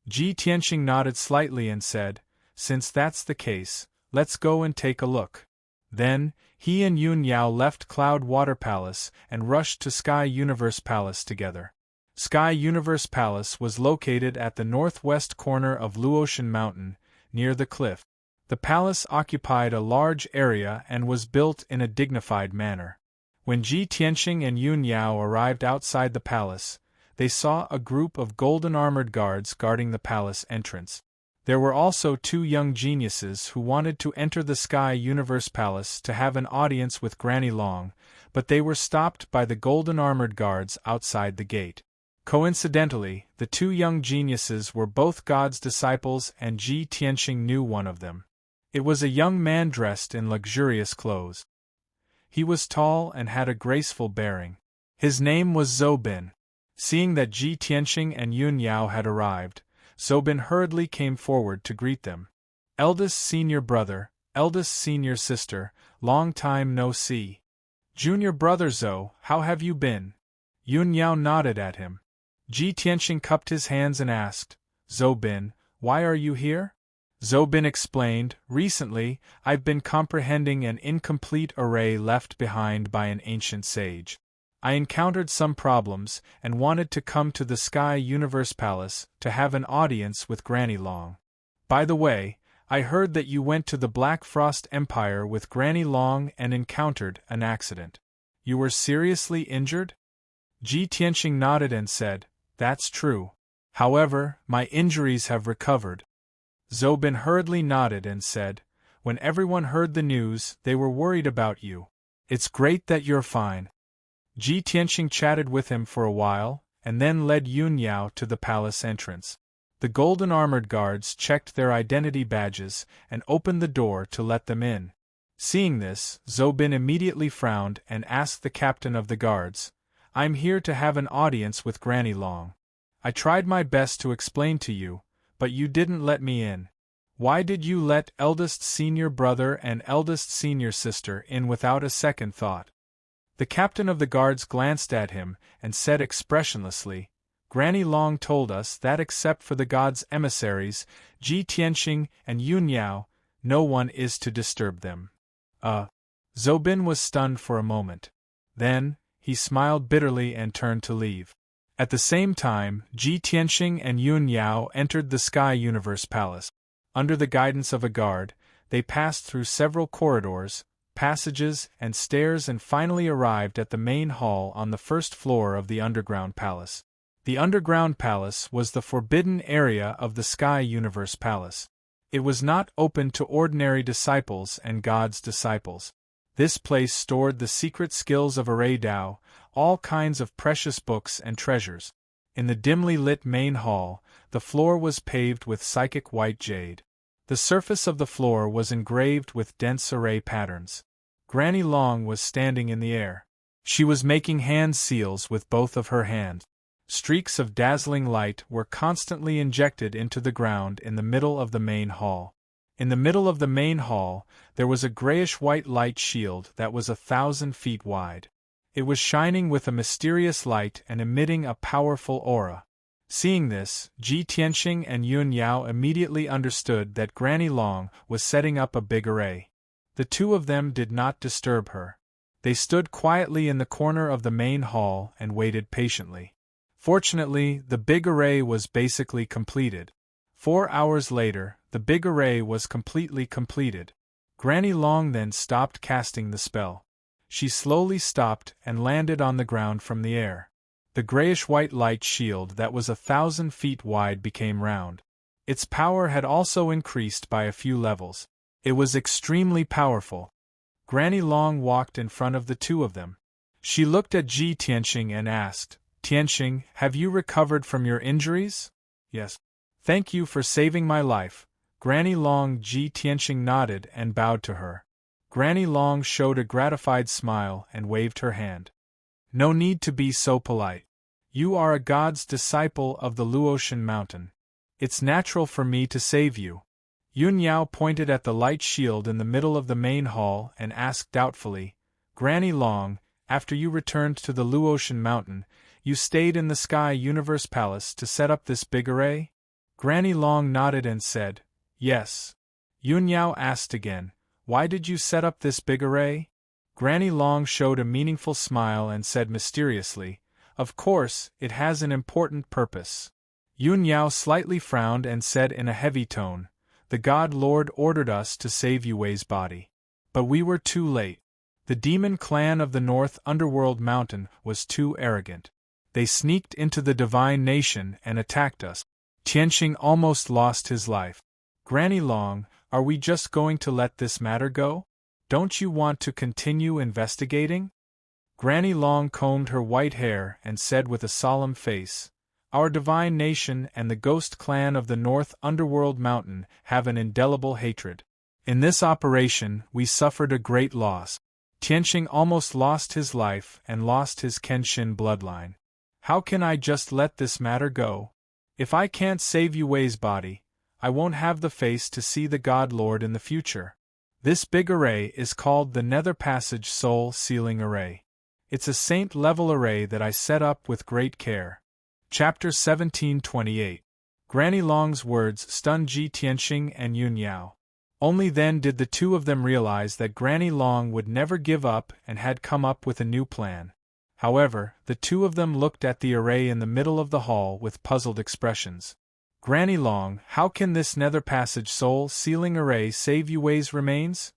Speaker 1: Ji Tianxing nodded slightly and said, "Since that's the case, let's go and take a look." Then, he and Yun Yao left Cloud Water Palace and rushed to Sky Universe Palace together. Sky Universe Palace was located at the northwest corner of Luotian Mountain, near the cliff. The palace occupied a large area and was built in a dignified manner. When Ji Tianxing and Yun Yao arrived outside the palace, they saw a group of golden-armored guards guarding the palace entrance. There were also 2 young geniuses who wanted to enter the Sky Universe Palace to have an audience with Granny Long, but they were stopped by the golden-armored guards outside the gate. Coincidentally, the 2 young geniuses were both God's disciples and Ji Tianxing knew one of them. It was a young man dressed in luxurious clothes. He was tall and had a graceful bearing. His name was Zobin. Seeing that Ji Tianxing and Yun Yao had arrived, Zobin hurriedly came forward to greet them. "Eldest senior brother, eldest senior sister, long time no see. Junior brother Zo, how have you been?" Yun Yao nodded at him. Ji Tianxing cupped his hands and asked, "Zobin, why are you here?" Zobin explained, "Recently, I've been comprehending an incomplete array left behind by an ancient sage. I encountered some problems and wanted to come to the Sky Universe Palace to have an audience with Granny Long. By the way, I heard that you went to the Black Frost Empire with Granny Long and encountered an accident. You were seriously injured?" Ji Tianxing nodded and said, "That's true. However, my injuries have recovered." Zobin hurriedly nodded and said, "When everyone heard the news, they were worried about you. It's great that you're fine." Ji Tianxing chatted with him for a while, and then led Yun Yao to the palace entrance. The golden-armored guards checked their identity badges and opened the door to let them in. Seeing this, Zobin immediately frowned and asked the captain of the guards, "I'm here to have an audience with Granny Long. I tried my best to explain to you, but you didn't let me in. Why did you let eldest senior brother and eldest senior sister in without a second thought?" The captain of the guards glanced at him and said expressionlessly, "Granny Long told us that except for the god's emissaries, Ji Tianxing and Yun Yao, no one is to disturb them." Zobin was stunned for a moment. Then, He smiled bitterly and turned to leave. At the same time, Ji Tianxing and Yun Yao entered the Sky Universe Palace. Under the guidance of a guard, they passed through several corridors, passages, and stairs and finally arrived at the main hall on the first floor of the underground palace. The underground palace was the forbidden area of the Sky Universe Palace. It was not open to ordinary disciples and God's disciples. This place stored the secret skills of Array Dao, all kinds of precious books and treasures. In the dimly lit main hall, the floor was paved with psychic white jade. The surface of the floor was engraved with dense array patterns. Granny Long was standing in the air. She was making hand seals with both of her hands. Streaks of dazzling light were constantly injected into the ground in the middle of the main hall. In the middle of the main hall, there was a grayish-white light shield that was 1,000 feet wide. It was shining with a mysterious light and emitting a powerful aura. Seeing this, Ji Tianxing and Yun Yao immediately understood that Granny Long was setting up a big array. The two of them did not disturb her. They stood quietly in the corner of the main hall and waited patiently. Fortunately, the big array was basically completed. 4 hours later, the big array was completely completed. Granny Long then stopped casting the spell. She slowly stopped and landed on the ground from the air. The grayish-white light shield that was 1,000 feet wide became round. Its power had also increased by a few levels. It was extremely powerful. Granny Long walked in front of the two of them. She looked at Ji Tianxing and asked, "Tianxing, have you recovered from your injuries?" "Yes. Thank you for saving my life." Granny Long. Ji Tianxing nodded and bowed to her. Granny Long showed a gratified smile and waved her hand. "No need to be so polite. You are a God's disciple of the Luotian Mountain. It's natural for me to save you." Yun Yao pointed at the light shield in the middle of the main hall and asked doubtfully, "Granny Long, after you returned to the Luotian Mountain, you stayed in the Sky Universe Palace to set up this big array?" Granny Long nodded and said, "Yes." Yun Yao asked again, "Why did you set up this big array?" Granny Long showed a meaningful smile and said mysteriously, "Of course, it has an important purpose." Yun Yao slightly frowned and said in a heavy tone, "The God Lord ordered us to save Yue Wei's body. But we were too late. The demon clan of the North Underworld Mountain was too arrogant. They sneaked into the divine nation and attacked us." Tianxing almost lost his life. "Granny Long, are we just going to let this matter go? Don't you want to continue investigating?" Granny Long combed her white hair and said with a solemn face, "Our divine nation and the ghost clan of the North Underworld Mountain have an indelible hatred. In this operation, we suffered a great loss. Tianxing almost lost his life and lost his Kenshin bloodline. How can I just let this matter go? If I can't save Yue Wei's body, I won't have the face to see the God Lord in the future. This big array is called the Nether Passage Soul Sealing Array. It's a saint-level array that I set up with great care." Chapter 1728. Granny Long's words stunned Ji Tianxing and Yun Yao. Only then did the two of them realize that Granny Long would never give up and had come up with a new plan. However, the two of them looked at the array in the middle of the hall with puzzled expressions. "Granny Long, how can this Nether Passage Soul Sealing Array save Yue Wei's remains?"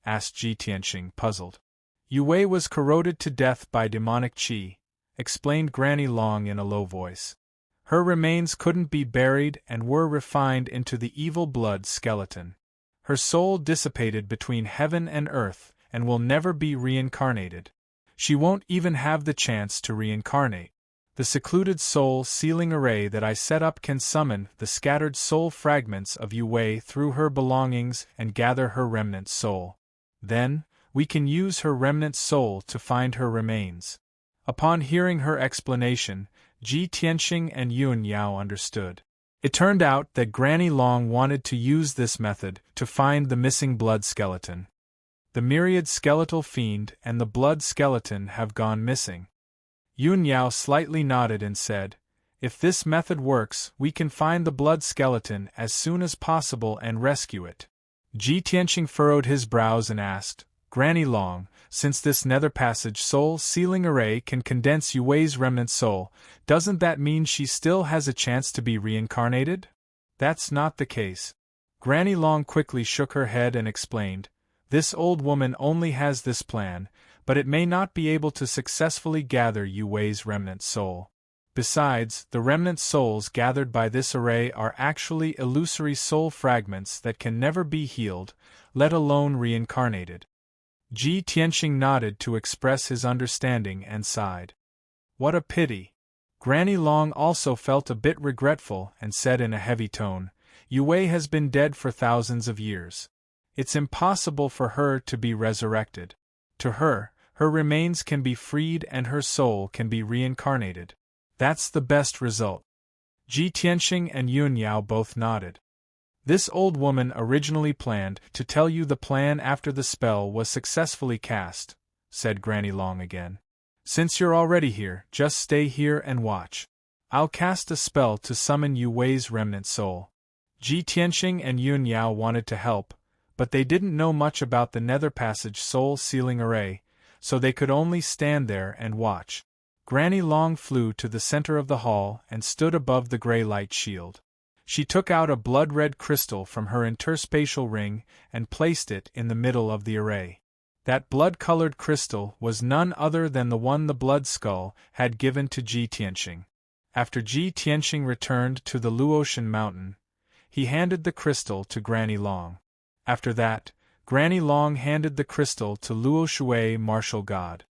Speaker 1: asked Ji Tianxing, puzzled. "Yue Wei was corroded to death by demonic qi," explained Granny Long in a low voice. "Her remains couldn't be buried and were refined into the evil blood skeleton. Her soul dissipated between heaven and earth and will never be reincarnated. She won't even have the chance to reincarnate. The secluded soul sealing array that I set up can summon the scattered soul fragments of Yue Wei through her belongings and gather her remnant soul. Then, we can use her remnant soul to find her remains." Upon hearing her explanation, Ji Tianxing and Yun Yao understood. It turned out that Granny Long wanted to use this method to find the missing blood skeleton. The myriad skeletal fiend and the blood skeleton have gone missing. Yun Yao slightly nodded and said, "If this method works, we can find the blood skeleton as soon as possible and rescue it." Ji Tianxing furrowed his brows and asked, "Granny Long, Since this nether passage soul sealing array can condense Yui's remnant soul, doesn't that mean she still has a chance to be reincarnated? That's not the case. Granny Long quickly shook her head and explained, this old woman only has this plan, but it may not be able to successfully gather Yui's remnant soul. Besides, the remnant souls gathered by this array are actually illusory soul fragments that can never be healed, let alone reincarnated. Ji Tianxing nodded to express his understanding and sighed. What a pity. Granny Long also felt a bit regretful and said in a heavy tone, Yue has been dead for thousands of years. It's impossible for her to be resurrected. To her, her remains can be freed and her soul can be reincarnated. That's the best result. Ji Tianxing and Yun Yao both nodded. This old woman originally planned to tell you the plan after the spell was successfully cast, said Granny Long again. Since you're already here, just stay here and watch. I'll cast a spell to summon Yui's remnant soul. Ji Tianxing and Yun Yao wanted to help, but they didn't know much about the nether passage soul sealing array, so they could only stand there and watch. Granny Long flew to the center of the hall and stood above the gray light shield. She took out a blood-red crystal from her interspatial ring and placed it in the middle of the array. That blood-colored crystal was none other than the one the blood skull had given to Ji Tianxing. After Ji Tianxing returned to the Luotian mountain, he handed the crystal to Granny Long. After that, Granny Long handed the crystal to Luo Shui martial god.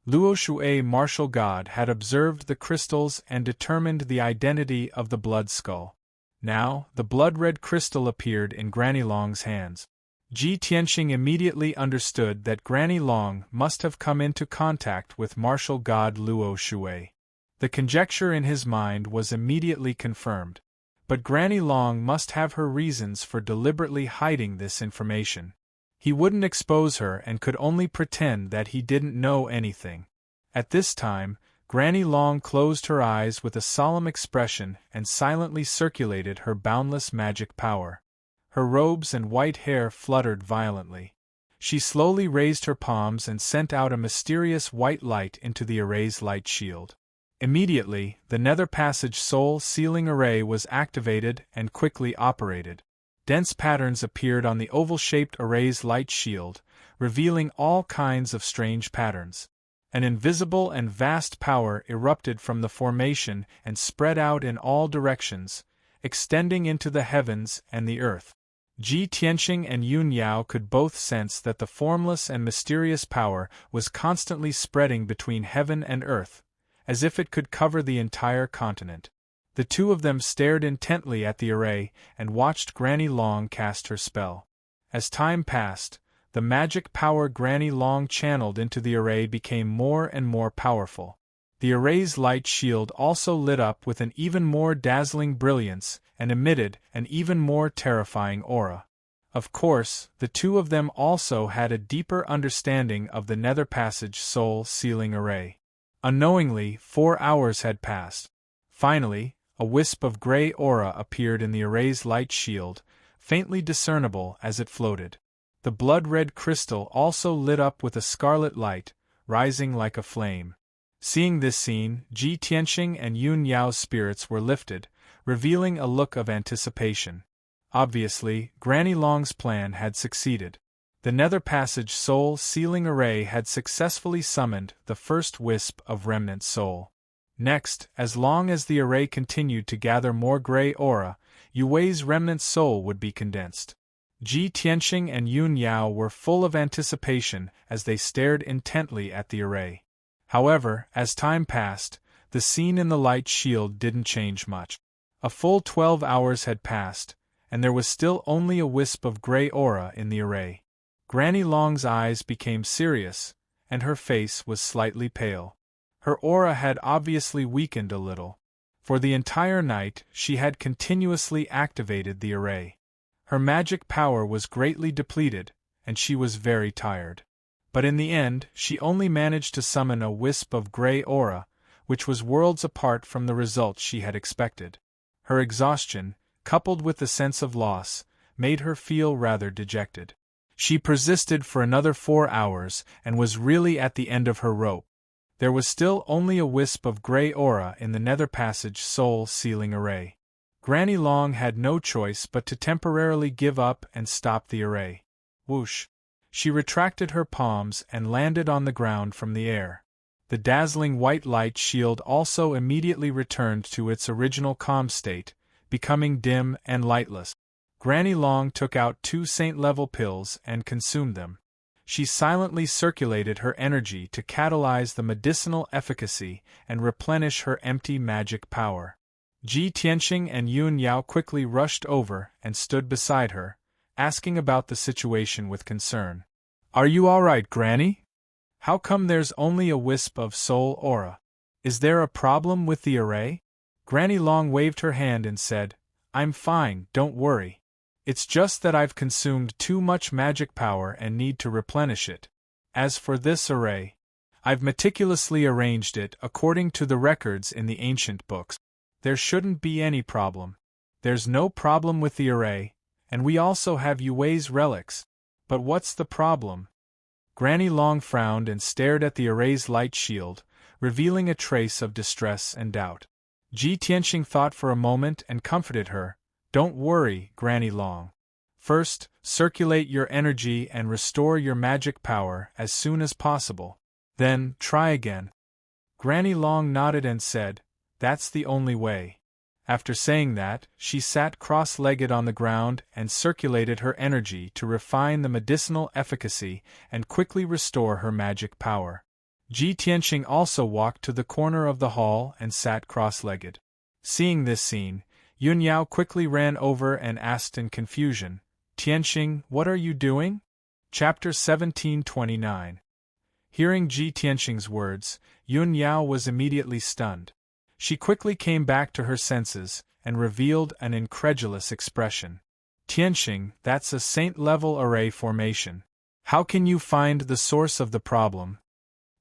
Speaker 1: Luo Shui martial god had observed the crystals and determined the identity of the blood skull. Now, the blood-red crystal appeared in Granny Long's hands. Ji Tianxing immediately understood that Granny Long must have come into contact with martial god Luo Shui. The conjecture in his mind was immediately confirmed. But Granny Long must have her reasons for deliberately hiding this information. He wouldn't expose her and could only pretend that he didn't know anything. At this time, Granny Long closed her eyes with a solemn expression and silently circulated her boundless magic power. Her robes and white hair fluttered violently. She slowly raised her palms and sent out a mysterious white light into the array's light shield. Immediately, the nether passage soul sealing array was activated and quickly operated. Dense patterns appeared on the oval-shaped array's light shield, revealing all kinds of strange patterns. An invisible and vast power erupted from the formation and spread out in all directions, extending into the heavens and the earth. Ji Tianxing and Yun Yao could both sense that the formless and mysterious power was constantly spreading between heaven and earth, as if it could cover the entire continent. The two of them stared intently at the array and watched Granny Long cast her spell. As time passed, the magic power Granny Long channeled into the array became more and more powerful. The array's light shield also lit up with an even more dazzling brilliance and emitted an even more terrifying aura. Of course, the two of them also had a deeper understanding of the nether passage soul sealing array. Unknowingly, 4 hours had passed. Finally, a wisp of gray aura appeared in the array's light shield, faintly discernible as it floated. The blood-red crystal also lit up with a scarlet light, rising like a flame. Seeing this scene, Ji Tianxing and Yun Yao's spirits were lifted, revealing a look of anticipation. Obviously, Granny Long's plan had succeeded. The nether passage soul sealing array had successfully summoned the first wisp of remnant soul. Next, as long as the array continued to gather more gray aura, Yui's remnant soul would be condensed. Ji Tianxing and Yun Yao were full of anticipation as they stared intently at the array. However, as time passed, the scene in the light shield didn't change much. A full 12 hours had passed, and there was still only a wisp of gray aura in the array. Granny Long's eyes became serious, and her face was slightly pale. Her aura had obviously weakened a little. For the entire night, she had continuously activated the array. Her magic power was greatly depleted, and she was very tired. But in the end, she only managed to summon a wisp of gray aura, which was worlds apart from the results she had expected. Her exhaustion, coupled with the sense of loss, made her feel rather dejected. She persisted for another 4 hours and was really at the end of her rope. There was still only a wisp of gray aura in the nether passage soul sealing array. Granny Long had no choice but to temporarily give up and stop the array. Whoosh! She retracted her palms and landed on the ground from the air. The dazzling white light shield also immediately returned to its original calm state, becoming dim and lightless. Granny Long took out 2 saint-level pills and consumed them. She silently circulated her energy to catalyze the medicinal efficacy and replenish her empty magic power. Ji Tianqing and Yun Yao quickly rushed over and stood beside her, asking about the situation with concern. "Are you all right, Granny? How come there's only a wisp of soul aura? Is there a problem with the array?" Granny Long waved her hand and said, "I'm fine, don't worry. It's just that I've consumed too much magic power and need to replenish it. As for this array, I've meticulously arranged it according to the records in the ancient books. There shouldn't be any problem. There's no problem with the array, and we also have Yue's relics. But what's the problem?" Granny Long frowned and stared at the array's light shield, revealing a trace of distress and doubt. Ji Tianqing thought for a moment and comforted her. "Don't worry, Granny Long. First, circulate your energy and restore your magic power as soon as possible. Then, try again." Granny Long nodded and said, "That's the only way." After saying that, she sat cross-legged on the ground and circulated her energy to refine the medicinal efficacy and quickly restore her magic power. Ji Tianqing also walked to the corner of the hall and sat cross-legged. Seeing this scene, Yun Yao quickly ran over and asked in confusion, "Tianqing, what are you doing?" Chapter 1729. Hearing Ji Tianqing's words, Yun Yao was immediately stunned. She quickly came back to her senses and revealed an incredulous expression. "Tianqing, that's a saint-level array formation. How can you find the source of the problem?"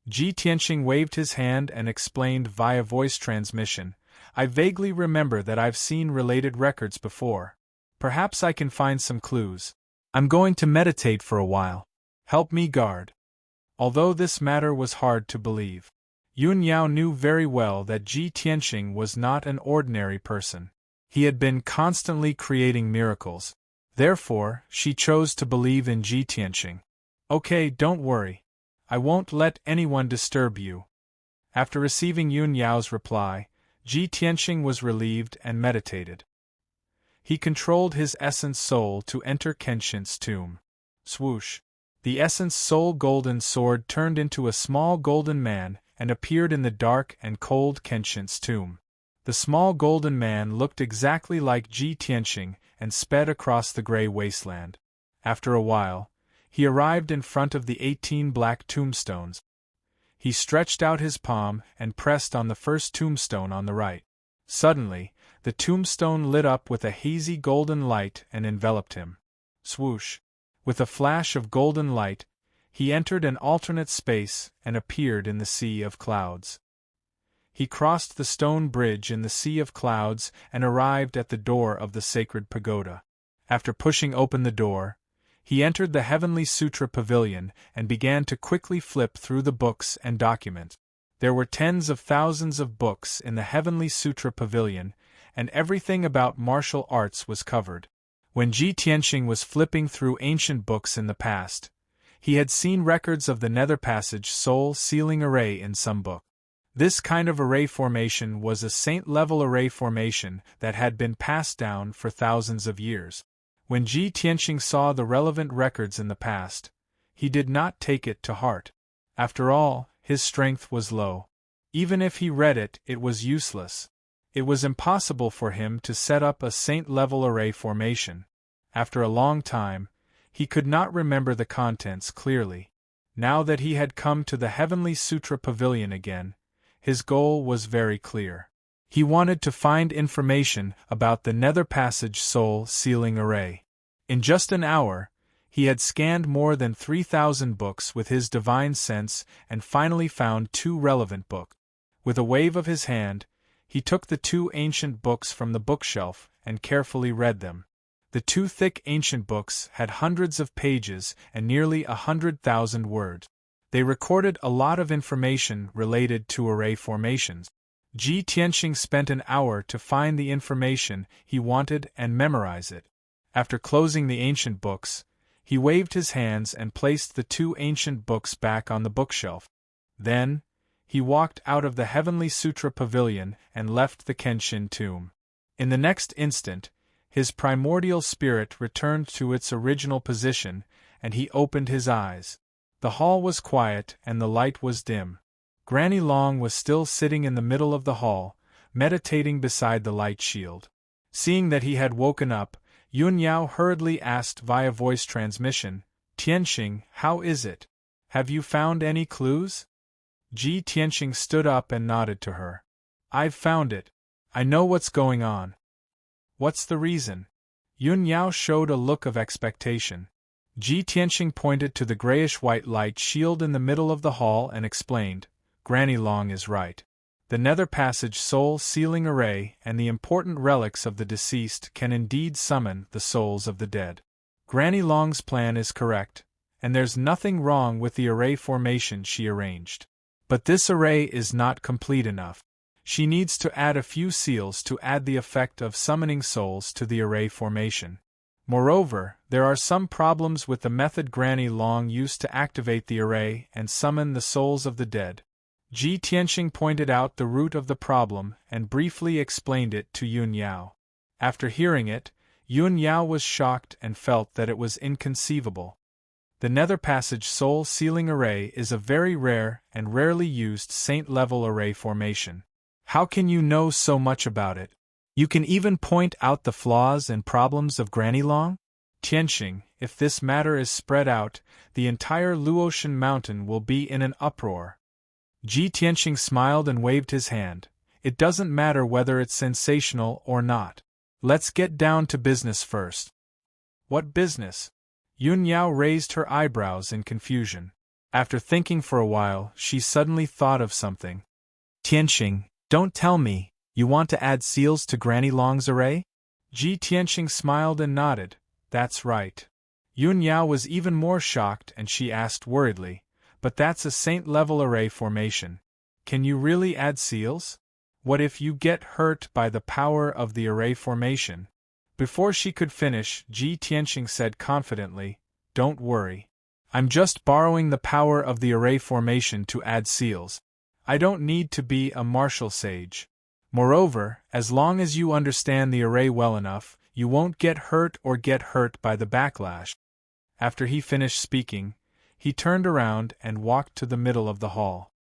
Speaker 1: Ji Tianqing waved his hand and explained via voice transmission, "I vaguely remember that I've seen related records before. Perhaps I can find some clues. I'm going to meditate for a while. Help me guard." Although this matter was hard to believe, Yun Yao knew very well that Ji Tianqing was not an ordinary person. He had been constantly creating miracles. Therefore, she chose to believe in Ji Tianqing. "Okay, don't worry. I won't let anyone disturb you." After receiving Yun Yao's reply, Ji Tianqing was relieved and meditated. He controlled his essence soul to enter Kenshin's tomb. Swoosh! The essence soul golden sword turned into a small golden man and appeared in the dark and cold Kenshin's tomb. The small golden man looked exactly like Ji Tianqing and sped across the gray wasteland. After a while, he arrived in front of the 18 black tombstones. He stretched out his palm and pressed on the first tombstone on the right. Suddenly, the tombstone lit up with a hazy golden light and enveloped him. Swoosh! With a flash of golden light, he entered an alternate space and appeared in the sea of clouds. He crossed the stone bridge in the sea of clouds and arrived at the door of the sacred pagoda. After pushing open the door, he entered the Heavenly Sutra Pavilion and began to quickly flip through the books and documents. There were tens of thousands of books in the Heavenly Sutra Pavilion, and everything about martial arts was covered. When Ji Tianqing was flipping through ancient books in the past, he had seen records of the Nether Passage soul sealing array in some book. This kind of array formation was a saint-level array formation that had been passed down for thousands of years. When Ji Tianqing saw the relevant records in the past, he did not take it to heart. After all, his strength was low. Even if he read it, it was useless. It was impossible for him to set up a saint-level array formation. After a long time, he could not remember the contents clearly. Now that he had come to the Heavenly Sutra Pavilion again, his goal was very clear. He wanted to find information about the Nether Passage soul sealing array. In just an hour, he had scanned more than 3,000 books with his divine sense and finally found 2 relevant books. With a wave of his hand, he took the 2 ancient books from the bookshelf and carefully read them. The two thick ancient books had hundreds of pages and nearly 100,000 words. They recorded a lot of information related to array formations. Ji Tianxing spent an hour to find the information he wanted and memorize it. After closing the ancient books, he waved his hands and placed the two ancient books back on the bookshelf. Then, he walked out of the Heavenly Sutra Pavilion and left the Kenshin tomb. In the next instant, his primordial spirit returned to its original position, and he opened his eyes. The hall was quiet and the light was dim. Granny Long was still sitting in the middle of the hall, meditating beside the light shield. Seeing that he had woken up, Yun Yao hurriedly asked via voice transmission, "Tianxing, how is it? Have you found any clues?" Ji Tianxing stood up and nodded to her. "I've found it. I know what's going on." "What's the reason?" Yun Yao showed a look of expectation. Ji Tianxing pointed to the grayish-white light shield in the middle of the hall and explained, "Granny Long is right. The Nether Passage soul sealing array and the important relics of the deceased can indeed summon the souls of the dead. Granny Long's plan is correct, and there's nothing wrong with the array formation she arranged. But this array is not complete enough. She needs to add a few seals to add the effect of summoning souls to the array formation. Moreover, there are some problems with the method Granny Long used to activate the array and summon the souls of the dead." Ji Tianxing pointed out the root of the problem and briefly explained it to Yun Yao. After hearing it, Yun Yao was shocked and felt that it was inconceivable. The Nether Passage soul sealing array is a very rare and rarely used saint-level array formation. How can you know so much about it? You can even point out the flaws and problems of Granny Long? Tianxing, if this matter is spread out, the entire Luotian mountain will be in an uproar. Ji Tianxing smiled and waved his hand. "It doesn't matter whether it's sensational or not. Let's get down to business first." "What business?" Yun Yao raised her eyebrows in confusion. After thinking for a while, she suddenly thought of something. "Tianxing, don't tell me, you want to add seals to Granny Long's array?" Ji Tianxing smiled and nodded. "That's right." Yun Yao was even more shocked and she asked worriedly, "But that's a saint-level array formation. Can you really add seals? What if you get hurt by the power of the array formation?" Before she could finish, Ji Tianxing said confidently, "Don't worry. I'm just borrowing the power of the array formation to add seals. I don't need to be a martial sage. Moreover, as long as you understand the array well enough, you won't get hurt by the backlash." After he finished speaking, he turned around and walked to the middle of the hall.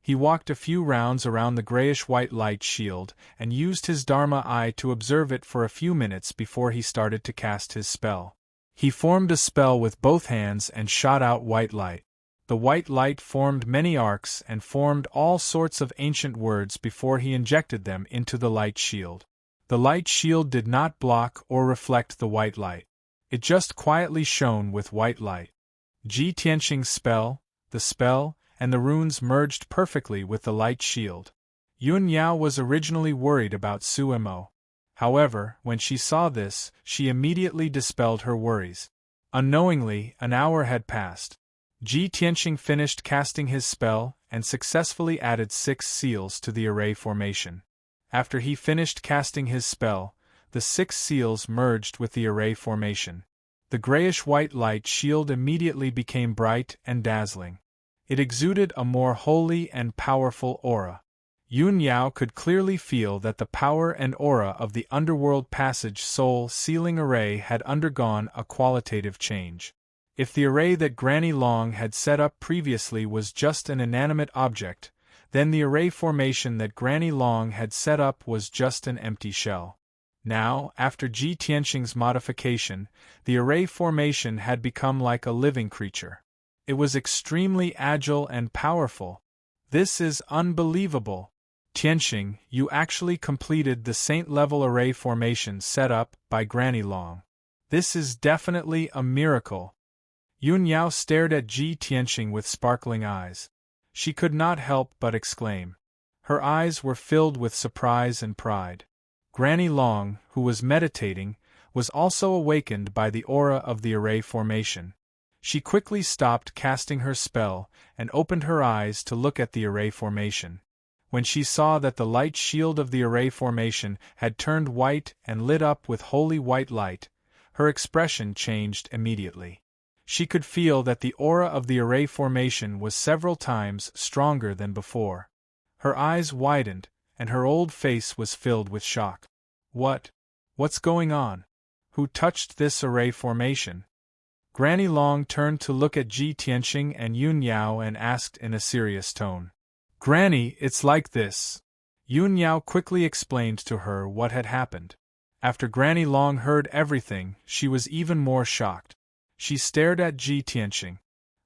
Speaker 1: He walked a few rounds around the grayish-white light shield and used his Dharma eye to observe it for a few minutes before he started to cast his spell. He formed a spell with both hands and shot out white light. The white light formed many arcs and formed all sorts of ancient words before he injected them into the light shield. The light shield did not block or reflect the white light. It just quietly shone with white light. Ji Tianxing's spell, the spell, and the runes merged perfectly with the light shield. Yun Yao was originally worried about Su Mo. However, when she saw this, she immediately dispelled her worries. Unknowingly, an hour had passed. Ji Tianxing finished casting his spell and successfully added 6 seals to the array formation. After he finished casting his spell, the 6 seals merged with the array formation. The grayish-white light shield immediately became bright and dazzling. It exuded a more holy and powerful aura. Yun Yao could clearly feel that the power and aura of the Underworld Passage soul sealing array had undergone a qualitative change. If the array that Granny Long had set up previously was just an inanimate object, then the array formation that Granny Long had set up was just an empty shell. Now, after Ji Tianxing's modification, the array formation had become like a living creature. It was extremely agile and powerful. "This is unbelievable. Tianxing, you actually completed the saint-level array formation set up by Granny Long. This is definitely a miracle." Yun Yao stared at Ji Tianxing with sparkling eyes. She could not help but exclaim. Her eyes were filled with surprise and pride. Granny Long, who was meditating, was also awakened by the aura of the array formation. She quickly stopped casting her spell and opened her eyes to look at the array formation. When she saw that the light shield of the array formation had turned white and lit up with holy white light, her expression changed immediately. She could feel that the aura of the array formation was several times stronger than before. Her eyes widened, and her old face was filled with shock. What's going on? Who touched this array formation? Granny Long turned to look at Ji Tianqing and Yun Yao and asked in a serious tone. Granny, it's like this. Yun Yao quickly explained to her what had happened. After Granny Long heard everything, she was even more shocked. She stared at Ji Tianqing.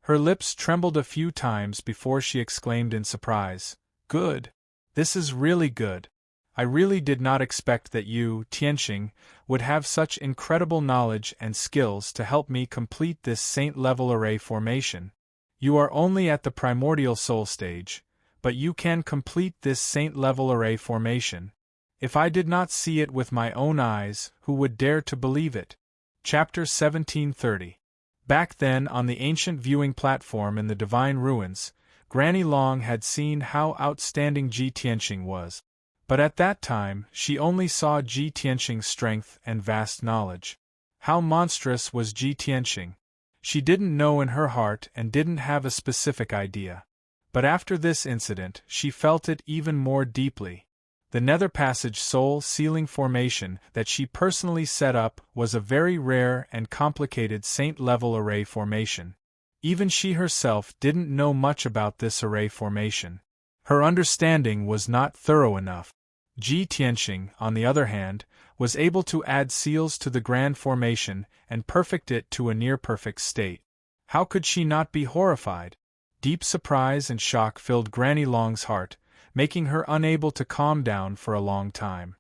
Speaker 1: Her lips trembled a few times before she exclaimed in surprise, Good! This is really good. I really did not expect that you, Tianqing, would have such incredible knowledge and skills to help me complete this saint-level array formation. You are only at the primordial soul stage, but you can complete this saint-level array formation. If I did not see it with my own eyes, who would dare to believe it? Chapter 1730. Back then on the ancient viewing platform in the Divine Ruins, Granny Long had seen how outstanding Ji Tianqing was. But at that time, she only saw Ji Tianqing's strength and vast knowledge. How monstrous was Ji Tianqing? She didn't know in her heart and didn't have a specific idea. But after this incident, she felt it even more deeply. The Nether Passage Soul Sealing formation that she personally set up was a very rare and complicated saint-level array formation. Even she herself didn't know much about this array formation. Her understanding was not thorough enough. Ji Tianqing, on the other hand, was able to add seals to the grand formation and perfect it to a near-perfect state. How could she not be horrified? Deep surprise and shock filled Granny Long's heart, making her unable to calm down for a long time.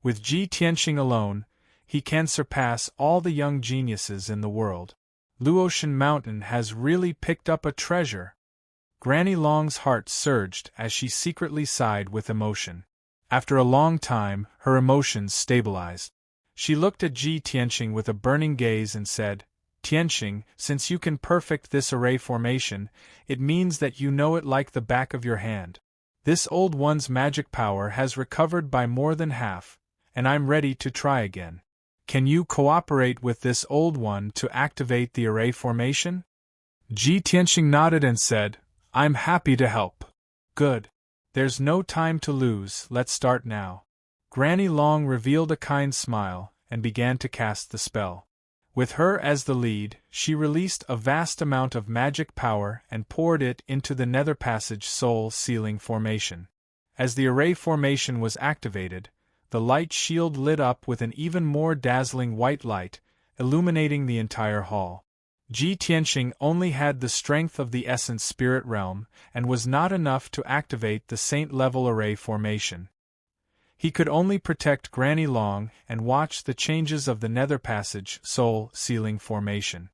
Speaker 1: With Ji Tianqing alone, he can surpass all the young geniuses in the world. Luotian Mountain has really picked up a treasure. Granny Long's heart surged as she secretly sighed with emotion. After a long time, her emotions stabilized. She looked at Ji Tianqing with a burning gaze and said, Tianqing, since you can perfect this array formation, it means that you know it like the back of your hand. This old one's magic power has recovered by more than half, and I'm ready to try again. Can you cooperate with this old one to activate the array formation? Ji Tianqing nodded and said, I'm happy to help. Good. There's no time to lose, let's start now. Granny Long revealed a kind smile and began to cast the spell. With her as the lead, she released a vast amount of magic power and poured it into the Nether Passage Soul Sealing formation. As the array formation was activated, the light shield lit up with an even more dazzling white light, illuminating the entire hall. Ji Tianqing only had the strength of the Essence Spirit Realm and was not enough to activate the Saint-level array formation. He could only protect Granny Long and watch the changes of the Nether Passage Soul Sealing formation.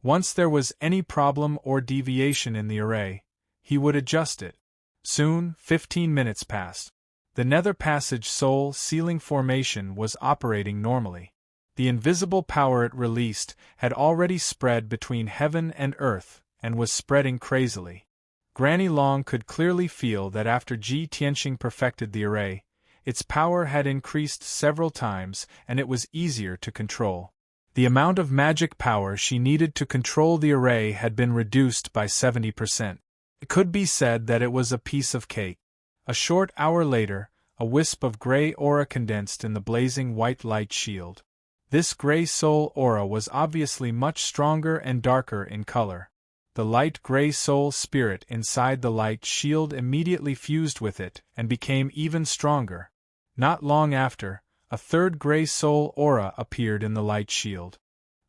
Speaker 1: Once there was any problem or deviation in the array, he would adjust it. Soon, 15 minutes passed. The Nether Passage Soul Sealing formation was operating normally. The invisible power it released had already spread between heaven and earth and was spreading crazily. Granny Long could clearly feel that after Ji Tianqing perfected the array, its power had increased several times and it was easier to control. The amount of magic power she needed to control the array had been reduced by 70%. It could be said that it was a piece of cake. A short hour later, a wisp of gray aura condensed in the blazing white light shield. This gray soul aura was obviously much stronger and darker in color. The light gray soul spirit inside the light shield immediately fused with it and became even stronger. Not long after, a third gray soul aura appeared in the light shield.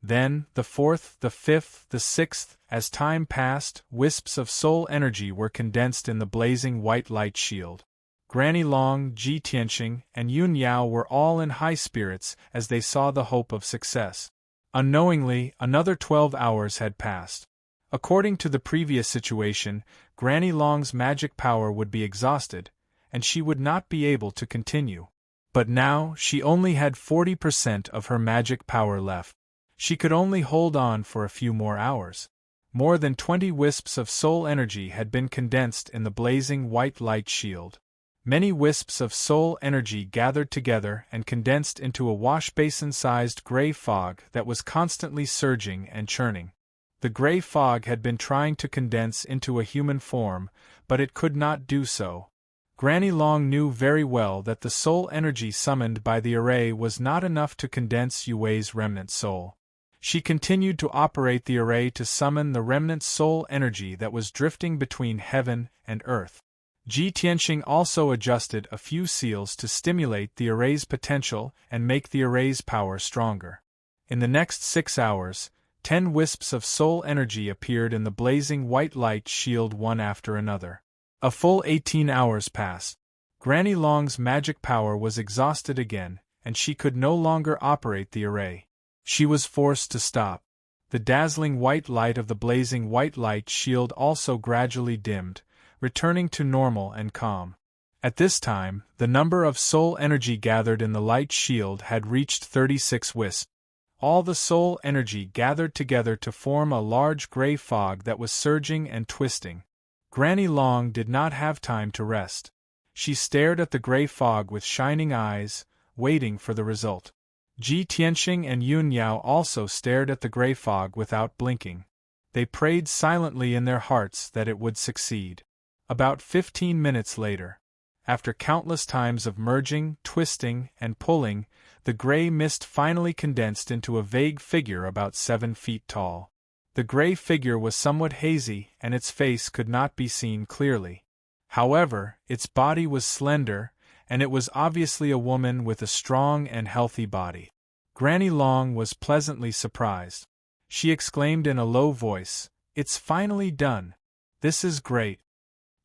Speaker 1: Then, the fourth, the fifth, the sixth, as time passed, wisps of soul energy were condensed in the blazing white light shield. Granny Long, Ji Tianqing, and Yun Yao were all in high spirits as they saw the hope of success. Unknowingly, another 12 hours had passed. According to the previous situation, Granny Long's magic power would be exhausted, and she would not be able to continue. But now, she only had 40% of her magic power left. She could only hold on for a few more hours. More than 20 wisps of soul energy had been condensed in the blazing white light shield. Many wisps of soul energy gathered together and condensed into a wash-basin-sized gray fog that was constantly surging and churning. The gray fog had been trying to condense into a human form, but it could not do so. Granny Long knew very well that the soul energy summoned by the array was not enough to condense Yue's remnant soul. She continued to operate the array to summon the remnant soul energy that was drifting between heaven and earth. Ji Tianqing also adjusted a few seals to stimulate the array's potential and make the array's power stronger. In the next 6 hours, 10 wisps of soul energy appeared in the blazing white light shield one after another. A full 18 hours passed. Granny Long's magic power was exhausted again, and she could no longer operate the array. She was forced to stop. The dazzling white light of the blazing white light shield also gradually dimmed, returning to normal and calm. At this time, the number of soul energy gathered in the light shield had reached 36 wisps. All the soul energy gathered together to form a large gray fog that was surging and twisting. Granny Long did not have time to rest. She stared at the gray fog with shining eyes, waiting for the result. Ji Tianqing and Yun Yao also stared at the gray fog without blinking. They prayed silently in their hearts that it would succeed. About 15 minutes later, after countless times of merging, twisting, and pulling, the gray mist finally condensed into a vague figure about 7 feet tall. The gray figure was somewhat hazy and its face could not be seen clearly. However, its body was slender, and it was obviously a woman with a strong and healthy body. Granny Long was pleasantly surprised. She exclaimed in a low voice, "It's finally done. This is great."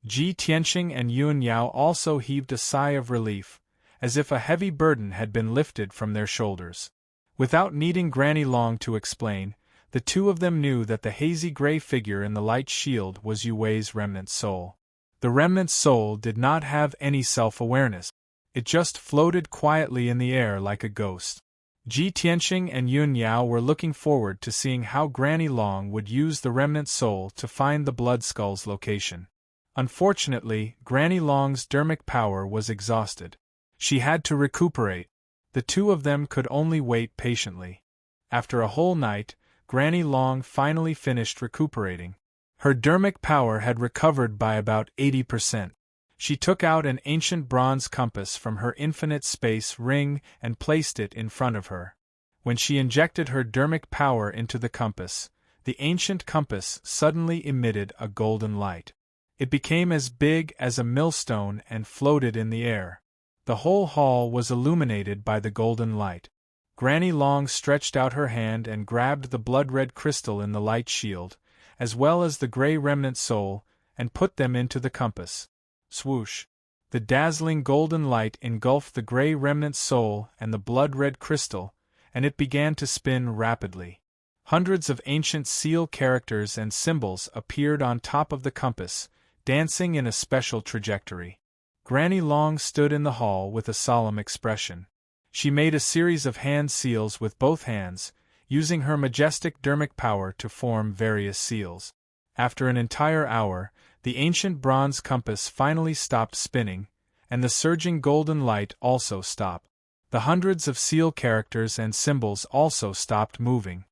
Speaker 1: Ji Tianqing and Yun Yao also heaved a sigh of relief, as if a heavy burden had been lifted from their shoulders. Without needing Granny Long to explain, the two of them knew that the hazy gray figure in the light shield was Yue's remnant soul. The remnant soul did not have any self-awareness. It just floated quietly in the air like a ghost. Ji Tianqing and Yun Yao were looking forward to seeing how Granny Long would use the remnant soul to find the blood skull's location. Unfortunately, Granny Long's dermic power was exhausted. She had to recuperate. The two of them could only wait patiently. After a whole night, Granny Long finally finished recuperating. Her dermic power had recovered by about 80%. She took out an ancient bronze compass from her infinite space ring and placed it in front of her. When she injected her dermic power into the compass, the ancient compass suddenly emitted a golden light. It became as big as a millstone and floated in the air. The whole hall was illuminated by the golden light. Granny Long stretched out her hand and grabbed the blood-red crystal in the light shield, as well as the gray remnant soul, and put them into the compass. Swoosh! The dazzling golden light engulfed the gray remnant soul and the blood-red crystal, and it began to spin rapidly. Hundreds of ancient seal characters and symbols appeared on top of the compass, dancing in a special trajectory. Granny Long stood in the hall with a solemn expression. She made a series of hand seals with both hands, using her majestic dermic power to form various seals. After an entire hour, the ancient bronze compass finally stopped spinning, and the surging golden light also stopped. The hundreds of seal characters and symbols also stopped moving.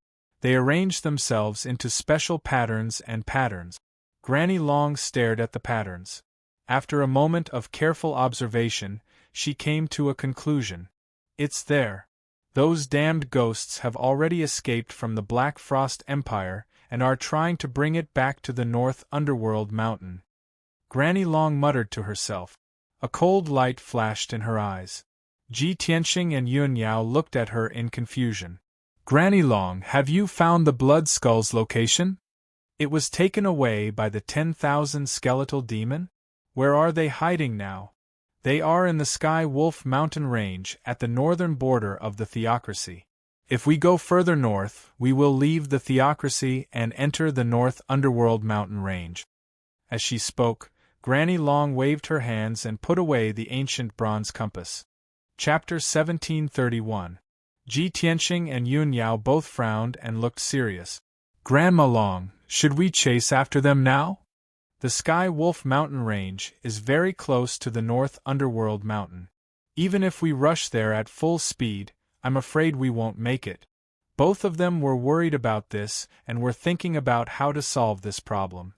Speaker 1: They arranged themselves into special patterns and patterns. Granny Long stared at the patterns. After a moment of careful observation, she came to a conclusion. It's there. Those damned ghosts have already escaped from the Black Frost Empire and are trying to bring it back to the North Underworld Mountain. Granny Long muttered to herself. A cold light flashed in her eyes. Ji Tianqing and Yun Yao looked at her in confusion. Granny Long, have you found the blood skull's location? It was taken away by the 10,000 skeletal demon? Where are they hiding now? They are in the Sky Wolf Mountain Range at the northern border of the Theocracy. If we go further north, we will leave the Theocracy and enter the North Underworld Mountain Range. As she spoke, Granny Long waved her hands and put away the ancient bronze compass. Chapter 1731. Ji Tianxing and Yun Yao both frowned and looked serious. Grandma Long, should we chase after them now? The Sky Wolf mountain range is very close to the North Underworld mountain. Even if we rush there at full speed, I'm afraid we won't make it. Both of them were worried about this and were thinking about how to solve this problem.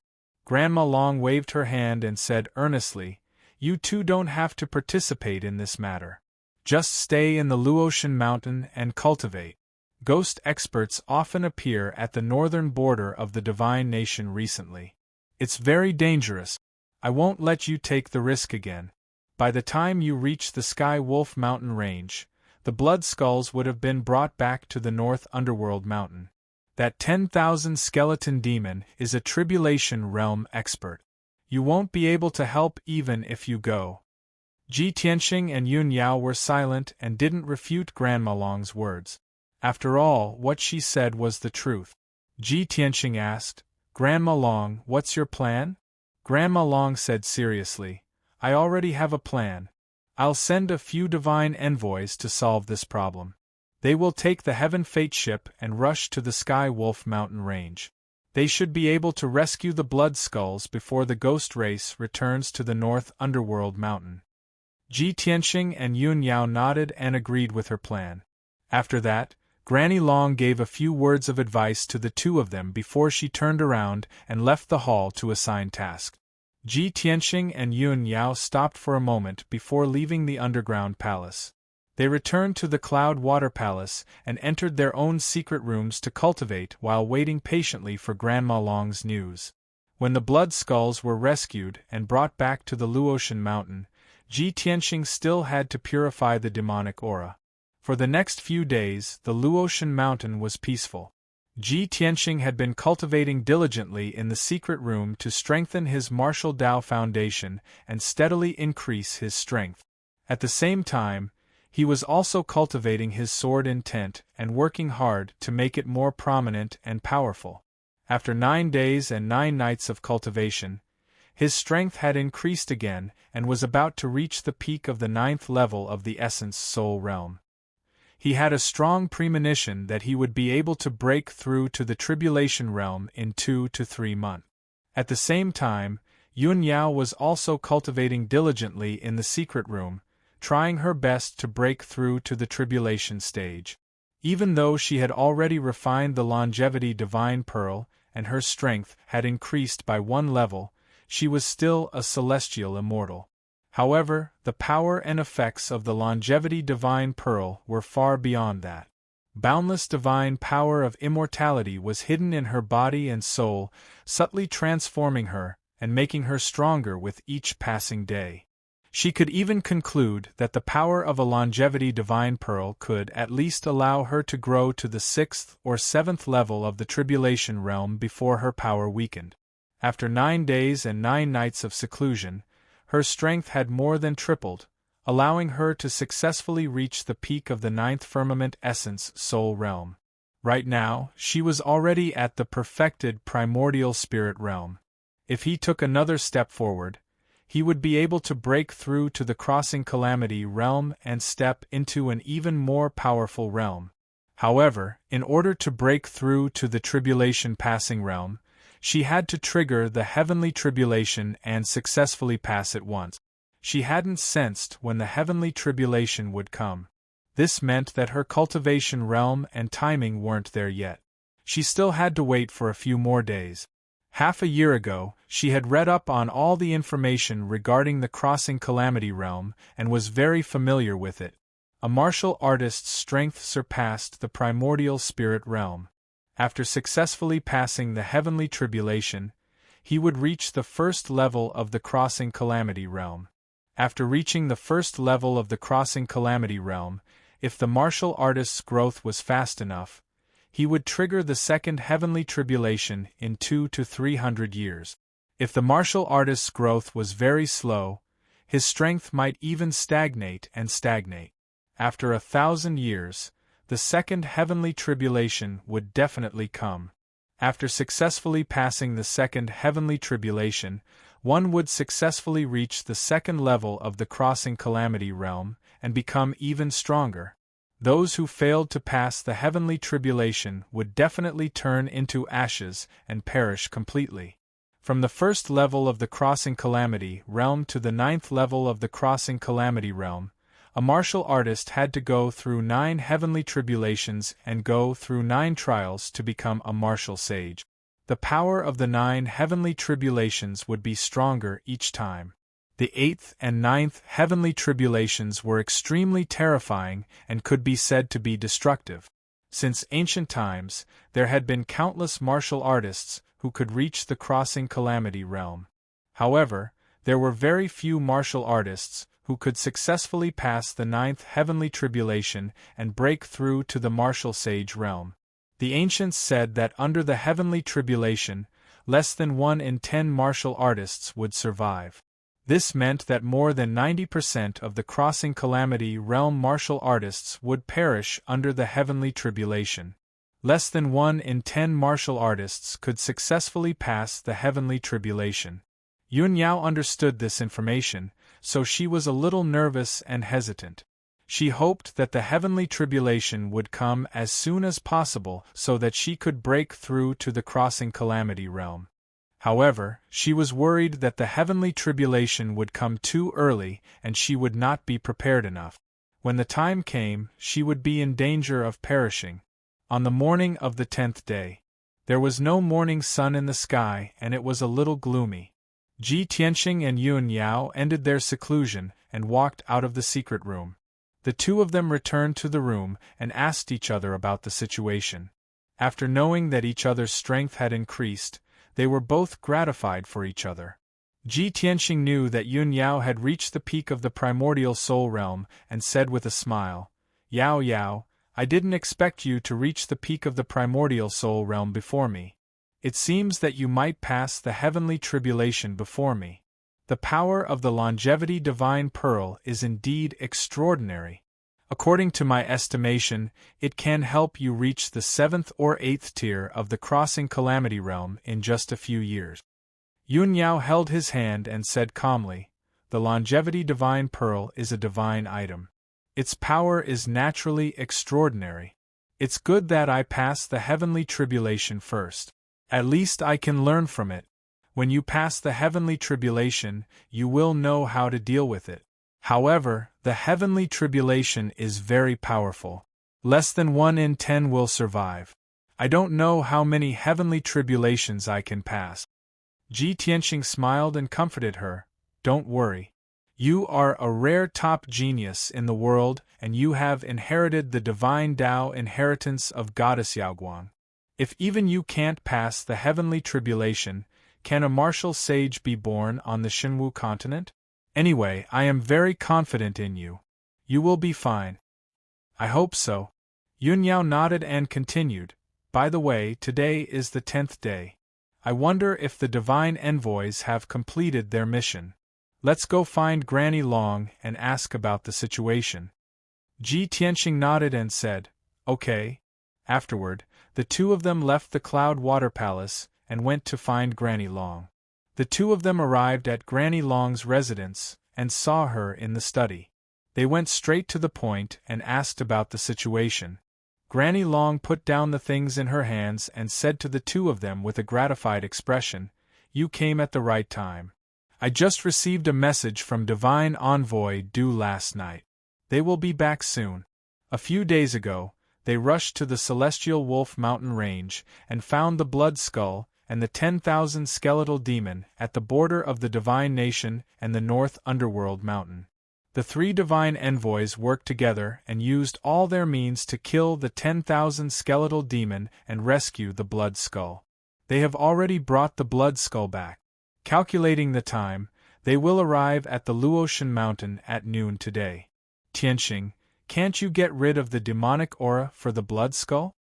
Speaker 1: Grandma Long waved her hand and said earnestly, "You two don't have to participate in this matter. Just stay in the Luotian mountain and cultivate. Ghost experts often appear at the northern border of the Divine Nation recently. It's very dangerous. I won't let you take the risk again. By the time you reach the Sky Wolf mountain range, the blood skulls would have been brought back to the North Underworld mountain. That 10,000 skeleton demon is a Tribulation Realm expert. You won't be able to help even if you go." Ji Tianxing and Yun Yao were silent and didn't refute Grandma Long's words. After all, what she said was the truth. Ji Tianxing asked, "Grandma Long, what's your plan?" Grandma Long said seriously, "I already have a plan. I'll send a few divine envoys to solve this problem. They will take the Heaven Fate ship and rush to the Sky Wolf mountain range. They should be able to rescue the blood skulls before the ghost race returns to the North Underworld mountain." Ji Tianxing and Yun Yao nodded and agreed with her plan. After that, Granny Long gave a few words of advice to the two of them before she turned around and left the hall to assign tasks. Ji Tianxing and Yun Yao stopped for a moment before leaving the underground palace. They returned to the Cloud Water Palace and entered their own secret rooms to cultivate while waiting patiently for Grandma Long's news. When the blood skulls were rescued and brought back to the Luotian mountain, Ji Tianxing still had to purify the demonic aura. For the next few days, the Luotian mountain was peaceful. Ji Tianxing had been cultivating diligently in the secret room to strengthen his martial Dao foundation and steadily increase his strength. At the same time, he was also cultivating his sword intent and working hard to make it more prominent and powerful. After 9 days and 9 nights of cultivation, his strength had increased again and was about to reach the peak of the 9th level of the Essence Soul Realm. He had a strong premonition that he would be able to break through to the Tribulation Realm in 2 to 3 months. At the same time, Yun Yao was also cultivating diligently in the secret room, trying her best to break through to the Tribulation stage. Even though she had already refined the Longevity Divine Pearl and her strength had increased by 1 level, she was still a celestial immortal. However, the power and effects of the Longevity Divine Pearl were far beyond that. Boundless divine power of immortality was hidden in her body and soul, subtly transforming her and making her stronger with each passing day. She could even conclude that the power of a Longevity Divine Pearl could at least allow her to grow to the 6th or 7th level of the Tribulation Realm before her power weakened. After 9 days and 9 nights of seclusion, her strength had more than tripled, allowing her to successfully reach the peak of the 9th Firmament Essence Soul Realm. Right now, she was already at the perfected Primordial Spirit Realm. If he took another step forward, he would be able to break through to the Crossing Calamity Realm and step into an even more powerful realm. However, in order to break through to the Tribulation Passing Realm, she had to trigger the Heavenly Tribulation and successfully pass it once. She hadn't sensed when the Heavenly Tribulation would come. This meant that her cultivation realm and timing weren't there yet. She still had to wait for a few more days. Half a year ago, she had read up on all the information regarding the Crossing Calamity Realm and was very familiar with it. A martial artist's strength surpassed the Primordial Spirit Realm. After successfully passing the Heavenly Tribulation, he would reach the 1st level of the Crossing Calamity Realm. After reaching the 1st level of the Crossing Calamity Realm, if the martial artist's growth was fast enough, he would trigger the 2nd Heavenly Tribulation in 2 to 300 years. If the martial artist's growth was very slow, his strength might even stagnate. After 1,000 years, the 2nd Heavenly Tribulation would definitely come. After successfully passing the 2nd Heavenly Tribulation, one would successfully reach the 2nd level of the Crossing Calamity Realm and become even stronger. Those who failed to pass the heavenly tribulation would definitely turn into ashes and perish completely. From the first level of the crossing calamity realm to the 9th level of the crossing calamity realm, a martial artist had to go through 9 heavenly tribulations and go through 9 trials to become a martial sage. The power of the 9 heavenly tribulations would be stronger each time. The 8th and 9th heavenly tribulations were extremely terrifying and could be said to be destructive. Since ancient times, there had been countless martial artists who could reach the crossing calamity realm. However, there were very few martial artists who could successfully pass the 9th heavenly tribulation and break through to the martial sage realm. The ancients said that under the heavenly tribulation, less than 1 in 10 martial artists would survive. This meant that more than 90% of the crossing calamity realm martial artists would perish under the heavenly tribulation. Less than 1 in 10 martial artists could successfully pass the heavenly tribulation. Yun Yao understood this information, so she was a little nervous and hesitant. She hoped that the heavenly tribulation would come as soon as possible so that she could break through to the crossing calamity realm. However, she was worried that the heavenly tribulation would come too early and she would not be prepared enough. When the time came, she would be in danger of perishing. On the morning of the 10th day, there was no morning sun in the sky and it was a little gloomy. Ji Tianqing and Yun Yao ended their seclusion and walked out of the secret room. The two of them returned to the room and asked each other about the situation. After knowing that each other's strength had increased, they were both gratified for each other. Ji Tianqing knew that Yun Yao had reached the peak of the primordial soul realm and said with a smile, "Yao Yao, I didn't expect you to reach the peak of the primordial soul realm before me. It seems that you might pass the heavenly tribulation before me. The power of the longevity divine pearl is indeed extraordinary. According to my estimation, it can help you reach the 7th or 8th tier of the crossing calamity realm in just a few years." Yun Yao held his hand and said calmly, "The longevity divine pearl is a divine item. Its power is naturally extraordinary. It's good that I pass the heavenly tribulation first. At least I can learn from it. When you pass the heavenly tribulation, you will know how to deal with it. However, the heavenly tribulation is very powerful. Less than 1 in 10 will survive. I don't know how many heavenly tribulations I can pass." Ji Tianqing smiled and comforted her. "Don't worry. You are a rare top genius in the world and you have inherited the divine Tao inheritance of Goddess Yaoguang. If even you can't pass the heavenly tribulation, can a martial sage be born on the Xinwu continent? Anyway, I am very confident in you. You will be fine." "I hope so." Yun Yao nodded and continued, "By the way, today is the 10th day. I wonder if the divine envoys have completed their mission. Let's go find Granny Long and ask about the situation." Ji Tianqing nodded and said, "Okay." Afterward, the two of them left the Cloud Water Palace and went to find Granny Long. The two of them arrived at Granny Long's residence and saw her in the study. They went straight to the point and asked about the situation. Granny Long put down the things in her hands and said to the two of them with a gratified expression, "You came at the right time. I just received a message from Divine Envoy due last night. They will be back soon. A few days ago, they rushed to the Celestial Wolf Mountain Range and found the Blood Skull and the 10,000 skeletal demon at the border of the Divine Nation and the North Underworld Mountain. The 3 divine envoys worked together and used all their means to kill the 10,000 skeletal demon and rescue the Blood Skull. They have already brought the Blood Skull back. Calculating the time, they will arrive at the Luotian Mountain at noon today. Tianqing, can't you get rid of the demonic aura for the Blood Skull?"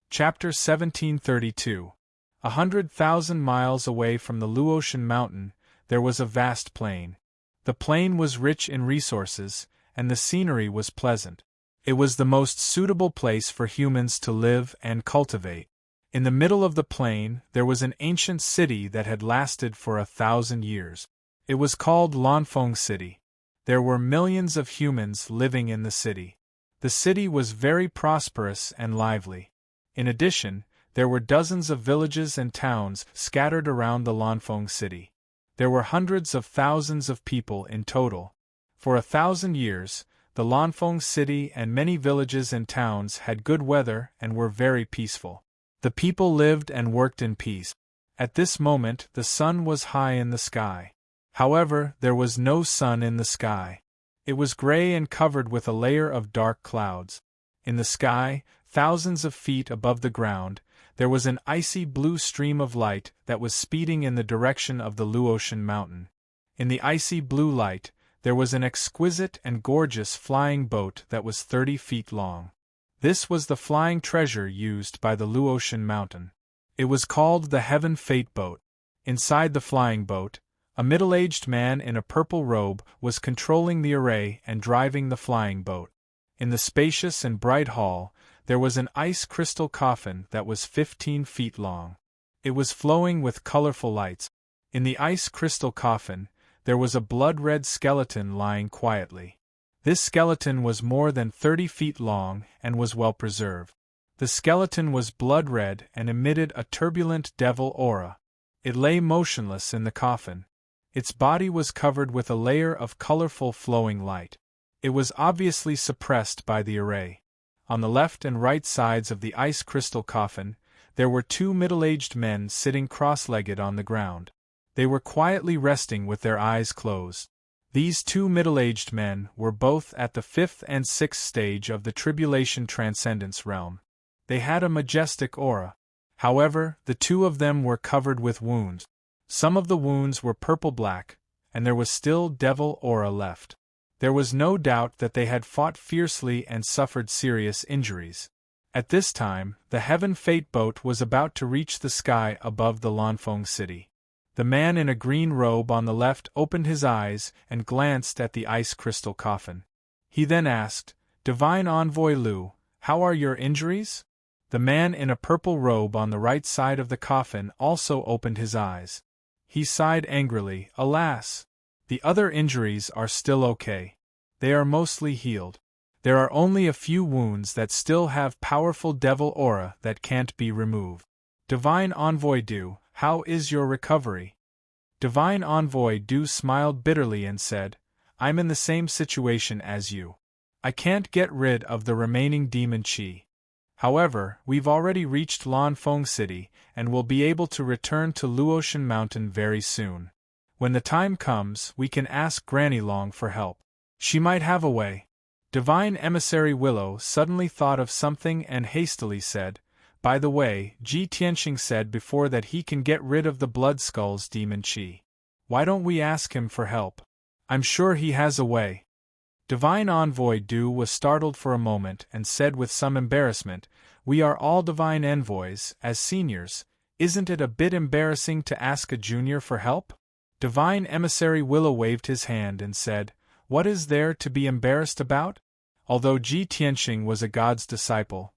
Speaker 1: Chapter 1732. 100,000 miles away from the Luotian Mountain, there was a vast plain. The plain was rich in resources, and the scenery was pleasant. It was the most suitable place for humans to live and cultivate. In the middle of the plain, there was an ancient city that had lasted for 1,000 years. It was called Lanfeng City. There were millions of humans living in the city. The city was very prosperous and lively. In addition, there were dozens of villages and towns scattered around the Lanfeng city. There were hundreds of thousands of people in total. For 1,000 years, the Lanfeng city and many villages and towns had good weather and were very peaceful. The people lived and worked in peace. At this moment, the sun was high in the sky. However, there was no sun in the sky. It was gray and covered with a layer of dark clouds. In the sky, thousands of feet above the ground, there was an icy blue stream of light that was speeding in the direction of the Luotian mountain. In the icy blue light, there was an exquisite and gorgeous flying boat that was 30 feet long. This was the flying treasure used by the Luotian mountain. It was called the Heaven Fate Boat. Inside the flying boat, a middle-aged man in a purple robe was controlling the array and driving the flying boat. In the spacious and bright hall, there was an ice crystal coffin that was 15 feet long. It was flowing with colorful lights. In the ice crystal coffin, there was a blood-red skeleton lying quietly. This skeleton was more than 30 feet long and was well preserved. The skeleton was blood-red and emitted a turbulent devil aura. It lay motionless in the coffin. Its body was covered with a layer of colorful flowing light. It was obviously suppressed by the array. On the left and right sides of the ice crystal coffin, there were two middle-aged men sitting cross-legged on the ground. They were quietly resting with their eyes closed. These two middle-aged men were both at the 5th and 6th stage of the Tribulation Transcendence realm. They had a majestic aura. However, the two of them were covered with wounds. Some of the wounds were purple-black, and there was still devil aura left. There was no doubt that they had fought fiercely and suffered serious injuries. At this time, the Heaven Fate boat was about to reach the sky above the Lanfeng city. The man in a green robe on the left opened his eyes and glanced at the ice crystal coffin. He then asked, "Divine Envoy Lu, how are your injuries?" The man in a purple robe on the right side of the coffin also opened his eyes. He sighed angrily, "Alas! The other injuries are still okay. They are mostly healed. There are only a few wounds that still have powerful devil aura that can't be removed. Divine Envoy Du, how is your recovery?" Divine Envoy Du smiled bitterly and said, "I'm in the same situation as you. I can't get rid of the remaining demon chi. However, we've already reached Lanfeng City and will be able to return to Luotian Mountain very soon. When the time comes, we can ask Granny Long for help. She might have a way." Divine Emissary Willow suddenly thought of something and hastily said, "By the way, Ji Tianxing said before that he can get rid of the Blood Skull's demon chi. Why don't we ask him for help? I'm sure he has a way." Divine Envoy Du was startled for a moment and said with some embarrassment, "We are all divine envoys, as seniors. Isn't it a bit embarrassing to ask a junior for help?" Divine Emissary Willow waved his hand and said, "What is there to be embarrassed about?" Although Ji Tianxing was a god's disciple,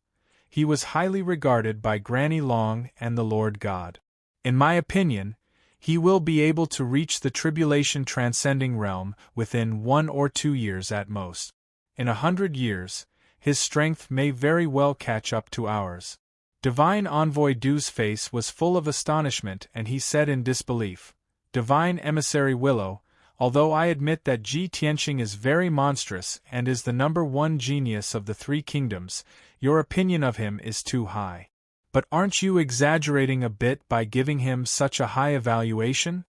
Speaker 1: he was highly regarded by Granny Long and the Lord God. In my opinion, he will be able to reach the tribulation transcending realm within 1 or 2 years at most. In 100 years, his strength may very well catch up to ours. Divine Envoy Du's face was full of astonishment and he said in disbelief, "Divine Emissary Willow, although I admit that Ji Tianxing is very monstrous and is the #1 genius of the 3 kingdoms, your opinion of him is too high. But aren't you exaggerating a bit by giving him such a high evaluation?"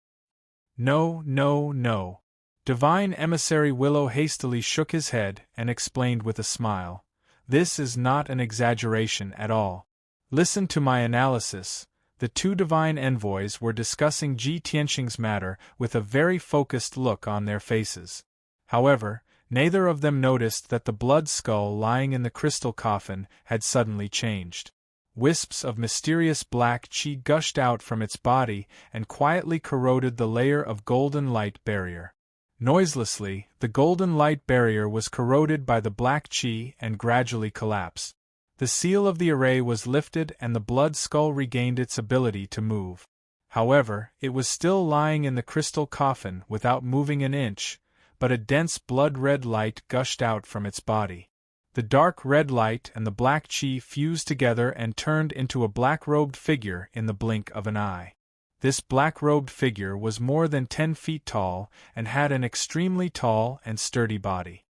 Speaker 1: "No, no, no." Divine Emissary Willow hastily shook his head and explained with a smile, "This is not an exaggeration at all. Listen to my analysis." The 2 divine envoys were discussing Ji Tianxing's matter with a very focused look on their faces. However, neither of them noticed that the blood skull lying in the crystal coffin had suddenly changed. Wisps of mysterious black chi gushed out from its body and quietly corroded the layer of golden light barrier. Noiselessly, the golden light barrier was corroded by the black chi and gradually collapsed. The seal of the array was lifted and the blood skull regained its ability to move. However, it was still lying in the crystal coffin without moving an inch, but a dense blood-red light gushed out from its body. The dark red light and the black chi fused together and turned into a black-robed figure in the blink of an eye. This black-robed figure was more than 10 feet tall and had an extremely tall and sturdy body.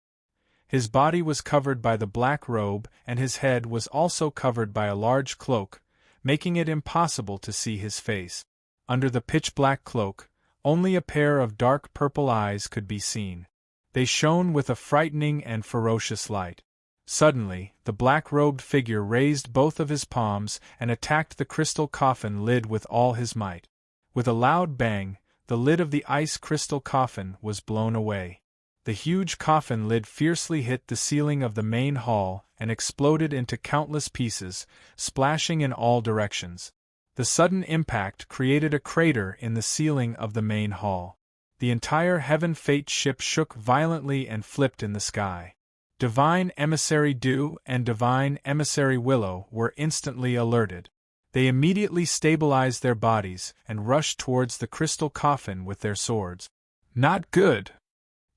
Speaker 1: His body was covered by the black robe and his head was also covered by a large cloak, making it impossible to see his face. Under the pitch-black cloak, only a pair of dark purple eyes could be seen. They shone with a frightening and ferocious light. Suddenly, the black-robed figure raised both of his palms and attacked the crystal coffin lid with all his might. With a loud bang, the lid of the ice crystal coffin was blown away. The huge coffin lid fiercely hit the ceiling of the main hall and exploded into countless pieces, splashing in all directions. The sudden impact created a crater in the ceiling of the main hall. The entire Heaven Fate ship shook violently and flipped in the sky. Divine Emissary Dew and Divine Emissary Willow were instantly alerted. They immediately stabilized their bodies and rushed towards the crystal coffin with their swords. "Not good!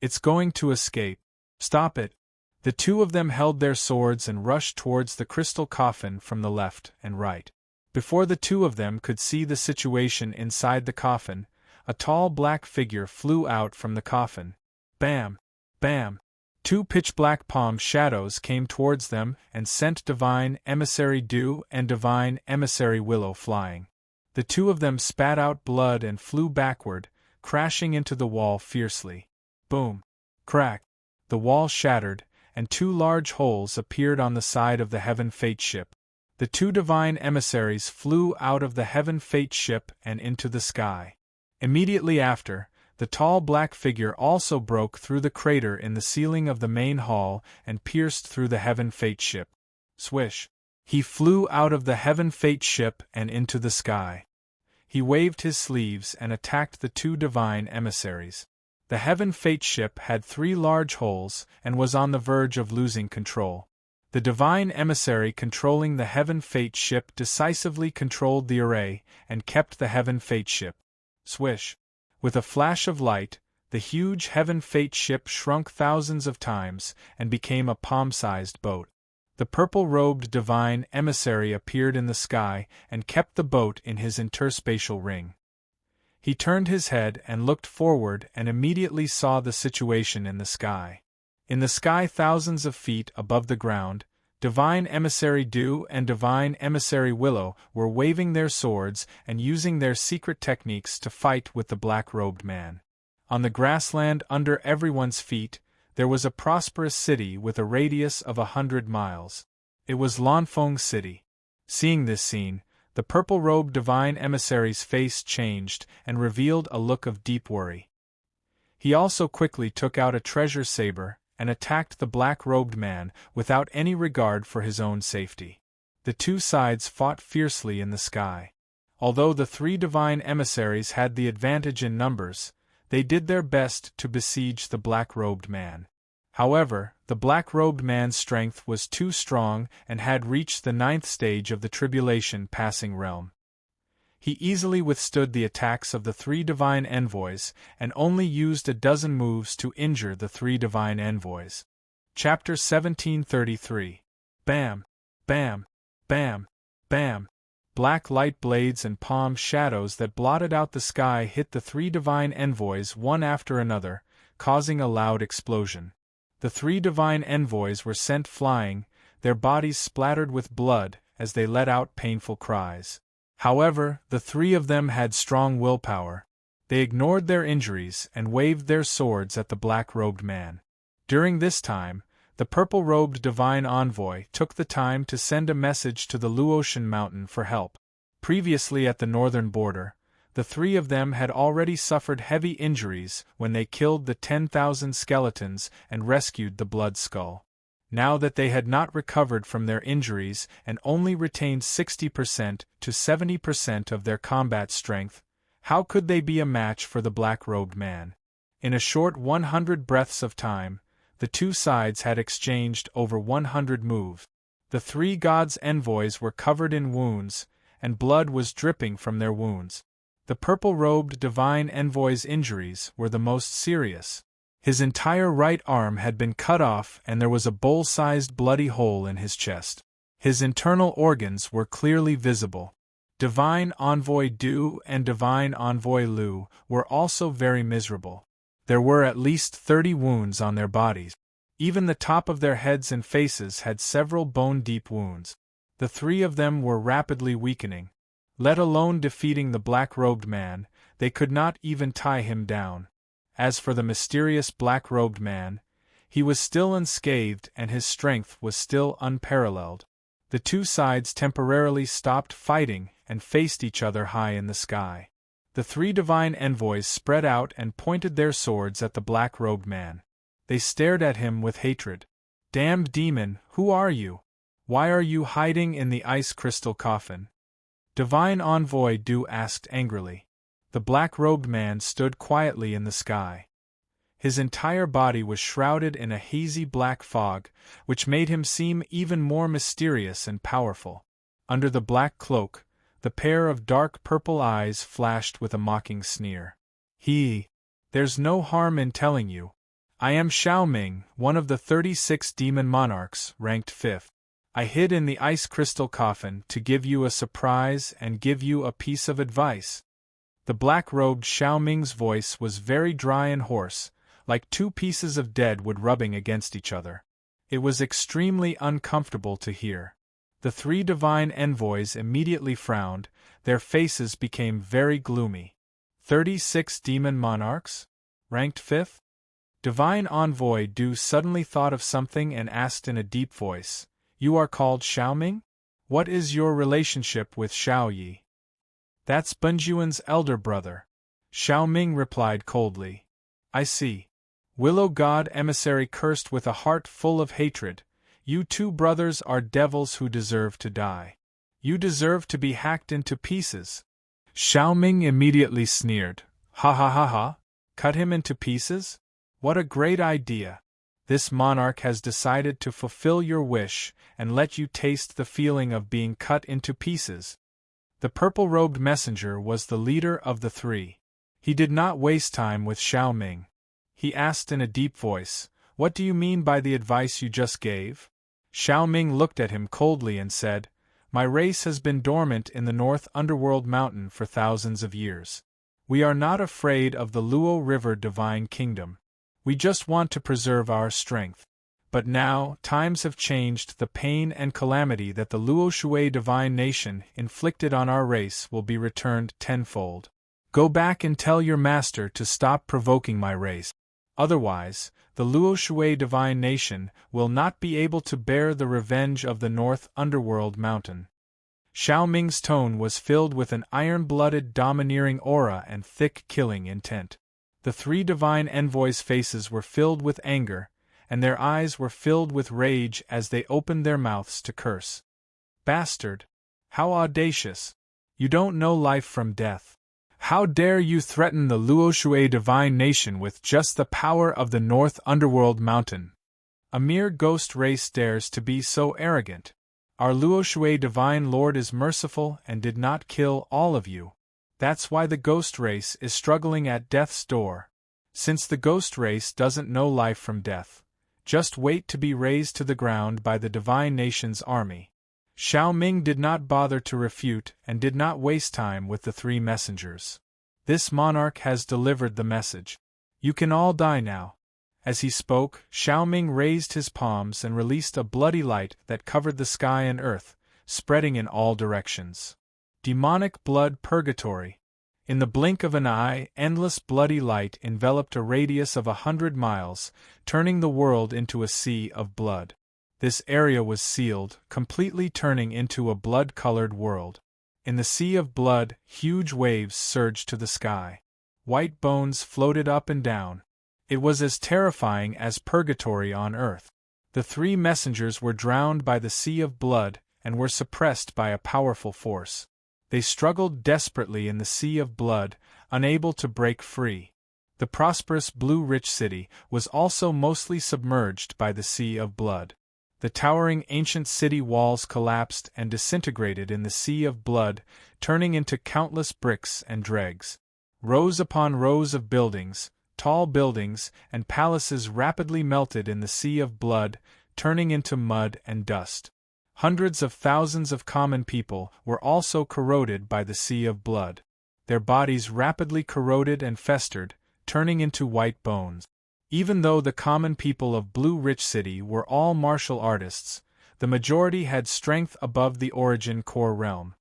Speaker 1: It's going to escape. Stop it!" The two of them held their swords and rushed towards the crystal coffin from the left and right. Before the two of them could see the situation inside the coffin, a tall black figure flew out from the coffin. Bam! Bam! Two pitch-black palm shadows came towards them and sent Divine Emissary Dew and Divine Emissary Willow flying. The two of them spat out blood and flew backward, crashing into the wall fiercely. Boom! Crack! The wall shattered, and two large holes appeared on the side of the Heaven Fate ship. The two divine emissaries flew out of the Heaven Fate ship and into the sky. Immediately after, the tall black figure also broke through the crater in the ceiling of the main hall and pierced through the Heaven Fate ship. Swish! He flew out of the Heaven Fate ship and into the sky. He waved his sleeves and attacked the two divine emissaries. The Heaven Fate ship had 3 large holes and was on the verge of losing control. The divine emissary controlling the Heaven Fate ship decisively controlled the array and kept the Heaven Fate ship. Swish! With a flash of light, the huge Heaven Fate ship shrunk thousands of times and became a palm-sized boat. The purple-robed divine emissary appeared in the sky and kept the boat in his interspatial ring. He turned his head and looked forward and immediately saw the situation in the sky. In the sky thousands of feet above the ground, Divine Emissary Dew and Divine Emissary Willow were waving their swords and using their secret techniques to fight with the black-robed man. On the grassland under everyone's feet, there was a prosperous city with a radius of 100 miles. It was Lanfeng City. Seeing this scene, the purple-robed divine emissary's face changed and revealed a look of deep worry. He also quickly took out a treasure saber and attacked the black-robed man without any regard for his own safety. The two sides fought fiercely in the sky. Although the 3 divine emissaries had the advantage in numbers, they did their best to besiege the black-robed man. However, the black-robed man's strength was too strong and had reached the 9th stage of the tribulation passing realm. He easily withstood the attacks of the 3 divine envoys and only used a dozen moves to injure the 3 divine envoys. Chapter 1733. Bam! Bam! Bam! Bam! Black light blades and palm shadows that blotted out the sky hit the 3 divine envoys one after another, causing a loud explosion. The 3 divine envoys were sent flying, their bodies splattered with blood as they let out painful cries. However, the 3 of them had strong willpower. They ignored their injuries and waved their swords at the black-robed man. During this time, the purple-robed divine envoy took the time to send a message to the Luotian mountain for help. Previously at the northern border, the 3 of them had already suffered heavy injuries when they killed the 10,000 skeletons and rescued the Blood Skull. Now that they had not recovered from their injuries and only retained 60% to 70% of their combat strength, how could they be a match for the black-robed man? In a short 100 breaths of time, the two sides had exchanged over 100 moves. The 3 gods' envoys were covered in wounds, and blood was dripping from their wounds. The purple-robed divine envoy's injuries were the most serious. His entire right arm had been cut off and there was a bowl-sized bloody hole in his chest. His internal organs were clearly visible. Divine Envoy Du and Divine Envoy Lu were also very miserable. There were at least 30 wounds on their bodies. Even the top of their heads and faces had several bone-deep wounds. The three of them were rapidly weakening. Let alone defeating the black-robed man, they could not even tie him down. As for the mysterious black-robed man, he was still unscathed and his strength was still unparalleled. The two sides temporarily stopped fighting and faced each other high in the sky. The three divine envoys spread out and pointed their swords at the black-robed man. They stared at him with hatred. "Damned demon, who are you? Why are you hiding in the ice crystal coffin?" Divine Envoy Du asked angrily. The black-robed man stood quietly in the sky. His entire body was shrouded in a hazy black fog, which made him seem even more mysterious and powerful. Under the black cloak, the pair of dark purple eyes flashed with a mocking sneer. "There's no harm in telling you. I am Xiao Ming, one of the 36 demon monarchs, ranked 5th. I hid in the ice crystal coffin to give you a surprise and give you a piece of advice." The black-robed Xiao Ming's voice was very dry and hoarse, like two pieces of dead wood rubbing against each other. It was extremely uncomfortable to hear. The three divine envoys immediately frowned, their faces became very gloomy. 36 demon monarchs? Ranked 5th? Divine Envoy Du suddenly thought of something and asked in a deep voice, "You are called Xiao Ming? What is your relationship with Xiao Yi?" "That's Bunjuan's elder brother," Xiao Ming replied coldly. "I see. Willow God emissary cursed with a heart full of hatred, you two brothers are devils who deserve to die. You deserve to be hacked into pieces." Xiao Ming immediately sneered. "Ha ha ha ha! Cut him into pieces? What a great idea! This monarch has decided to fulfill your wish and let you taste the feeling of being cut into pieces." The purple-robed messenger was the leader of the three. He did not waste time with Xiao Ming. He asked in a deep voice, "What do you mean by the advice you just gave?" Xiao Ming looked at him coldly and said, "My race has been dormant in the North Underworld Mountain for thousands of years. We are not afraid of the Luo River Divine Kingdom. We just want to preserve our strength. But now, times have changed. The pain and calamity that the Luo Shui Divine Nation inflicted on our race will be returned tenfold. Go back and tell your master to stop provoking my race. Otherwise, the Luo Shui Divine Nation will not be able to bear the revenge of the North Underworld Mountain." Xiao Ming's tone was filled with an iron-blooded domineering aura and thick killing intent. The three divine envoys' faces were filled with anger, and their eyes were filled with rage as they opened their mouths to curse. "Bastard! How audacious! You don't know life from death. How dare you threaten the Luo Shui Divine Nation with just the power of the North Underworld Mountain? A mere ghost race dares to be so arrogant. Our Luo Shui Divine Lord is merciful and did not kill all of you. That's why the ghost race is struggling at death's door. Since the ghost race doesn't know life from death, just wait to be razed to the ground by the Divine Nation's army." Xiao Ming did not bother to refute and did not waste time with the three messengers. This monarch has delivered the message. You can all die now. As he spoke, Xiao Ming raised his palms and released a bloody light that covered the sky and earth, spreading in all directions. Demonic blood purgatory. In the blink of an eye, endless bloody light enveloped a radius of 100 miles, turning the world into a sea of blood. This area was sealed, completely turning into a blood-colored world. In the sea of blood, huge waves surged to the sky. White bones floated up and down. It was as terrifying as purgatory on earth. The three messengers were drowned by the sea of blood and were suppressed by a powerful force. They struggled desperately in the sea of blood, unable to break free. The prosperous blue-rich city was also mostly submerged by the sea of blood. The towering ancient city walls collapsed and disintegrated in the sea of blood, turning into countless bricks and dregs. Rows upon rows of buildings, tall buildings and palaces rapidly melted in the sea of blood, turning into mud and dust. Hundreds of thousands of common people were also corroded by the sea of blood. Their bodies rapidly corroded and festered, turning into white bones. Even though the common people of Blue Rich City were all martial artists, the majority had strength above the origin core realm.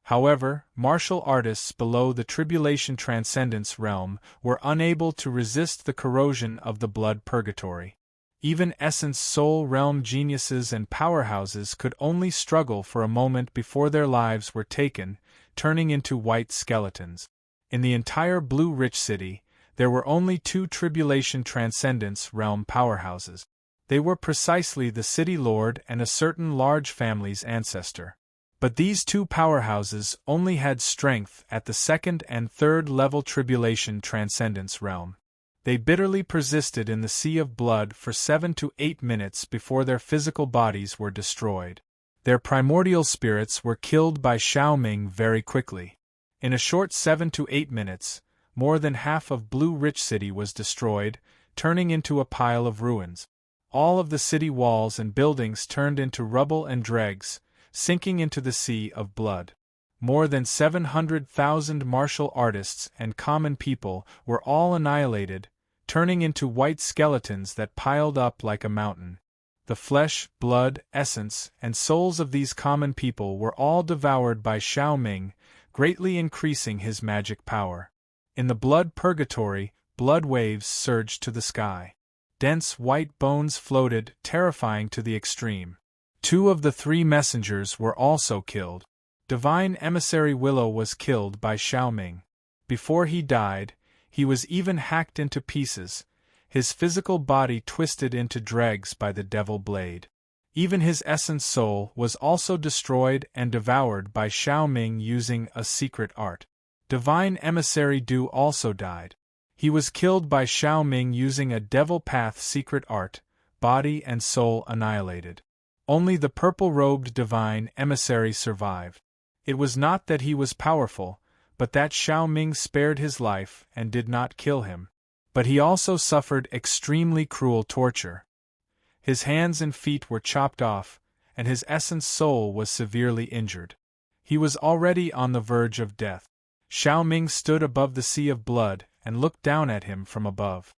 Speaker 1: However, martial artists below the Tribulation Transcendence realm were unable to resist the corrosion of the blood purgatory. Even Essence Soul realm geniuses and powerhouses could only struggle for a moment before their lives were taken, turning into white skeletons. In the entire Blue Rich City, there were only 2 Tribulation Transcendence realm powerhouses. They were precisely the City Lord and a certain large family's ancestor. But these 2 powerhouses only had strength at the 2nd and 3rd level Tribulation Transcendence realm. They bitterly persisted in the sea of blood for 7 to 8 minutes before their physical bodies were destroyed. Their primordial spirits were killed by Xiaoming very quickly. In a short 7 to 8 minutes, more than half of Blue Rich City was destroyed, turning into a pile of ruins. All of the city walls and buildings turned into rubble and dregs, sinking into the sea of blood. More than 700,000 martial artists and common people were all annihilated, turning into white skeletons that piled up like a mountain. The flesh, blood, essence, and souls of these common people were all devoured by Xiaoming, greatly increasing his magic power. In the blood purgatory, blood waves surged to the sky. Dense white bones floated, terrifying to the extreme. 2 of the 3 messengers were also killed. Divine Emissary Willow was killed by Xiaoming. Before he died, he was even hacked into pieces, his physical body twisted into dregs by the devil blade. Even his essence soul was also destroyed and devoured by Xiaoming using a secret art. Divine Emissary Du also died. He was killed by Xiaoming using a devil path secret art, body and soul annihilated. Only the purple-robed Divine Emissary survived. It was not that he was powerful, but that Xiaoming spared his life and did not kill him. But he also suffered extremely cruel torture. His hands and feet were chopped off, and his essence soul was severely injured. He was already on the verge of death. Xiaoming stood above the sea of blood and looked down at him from above.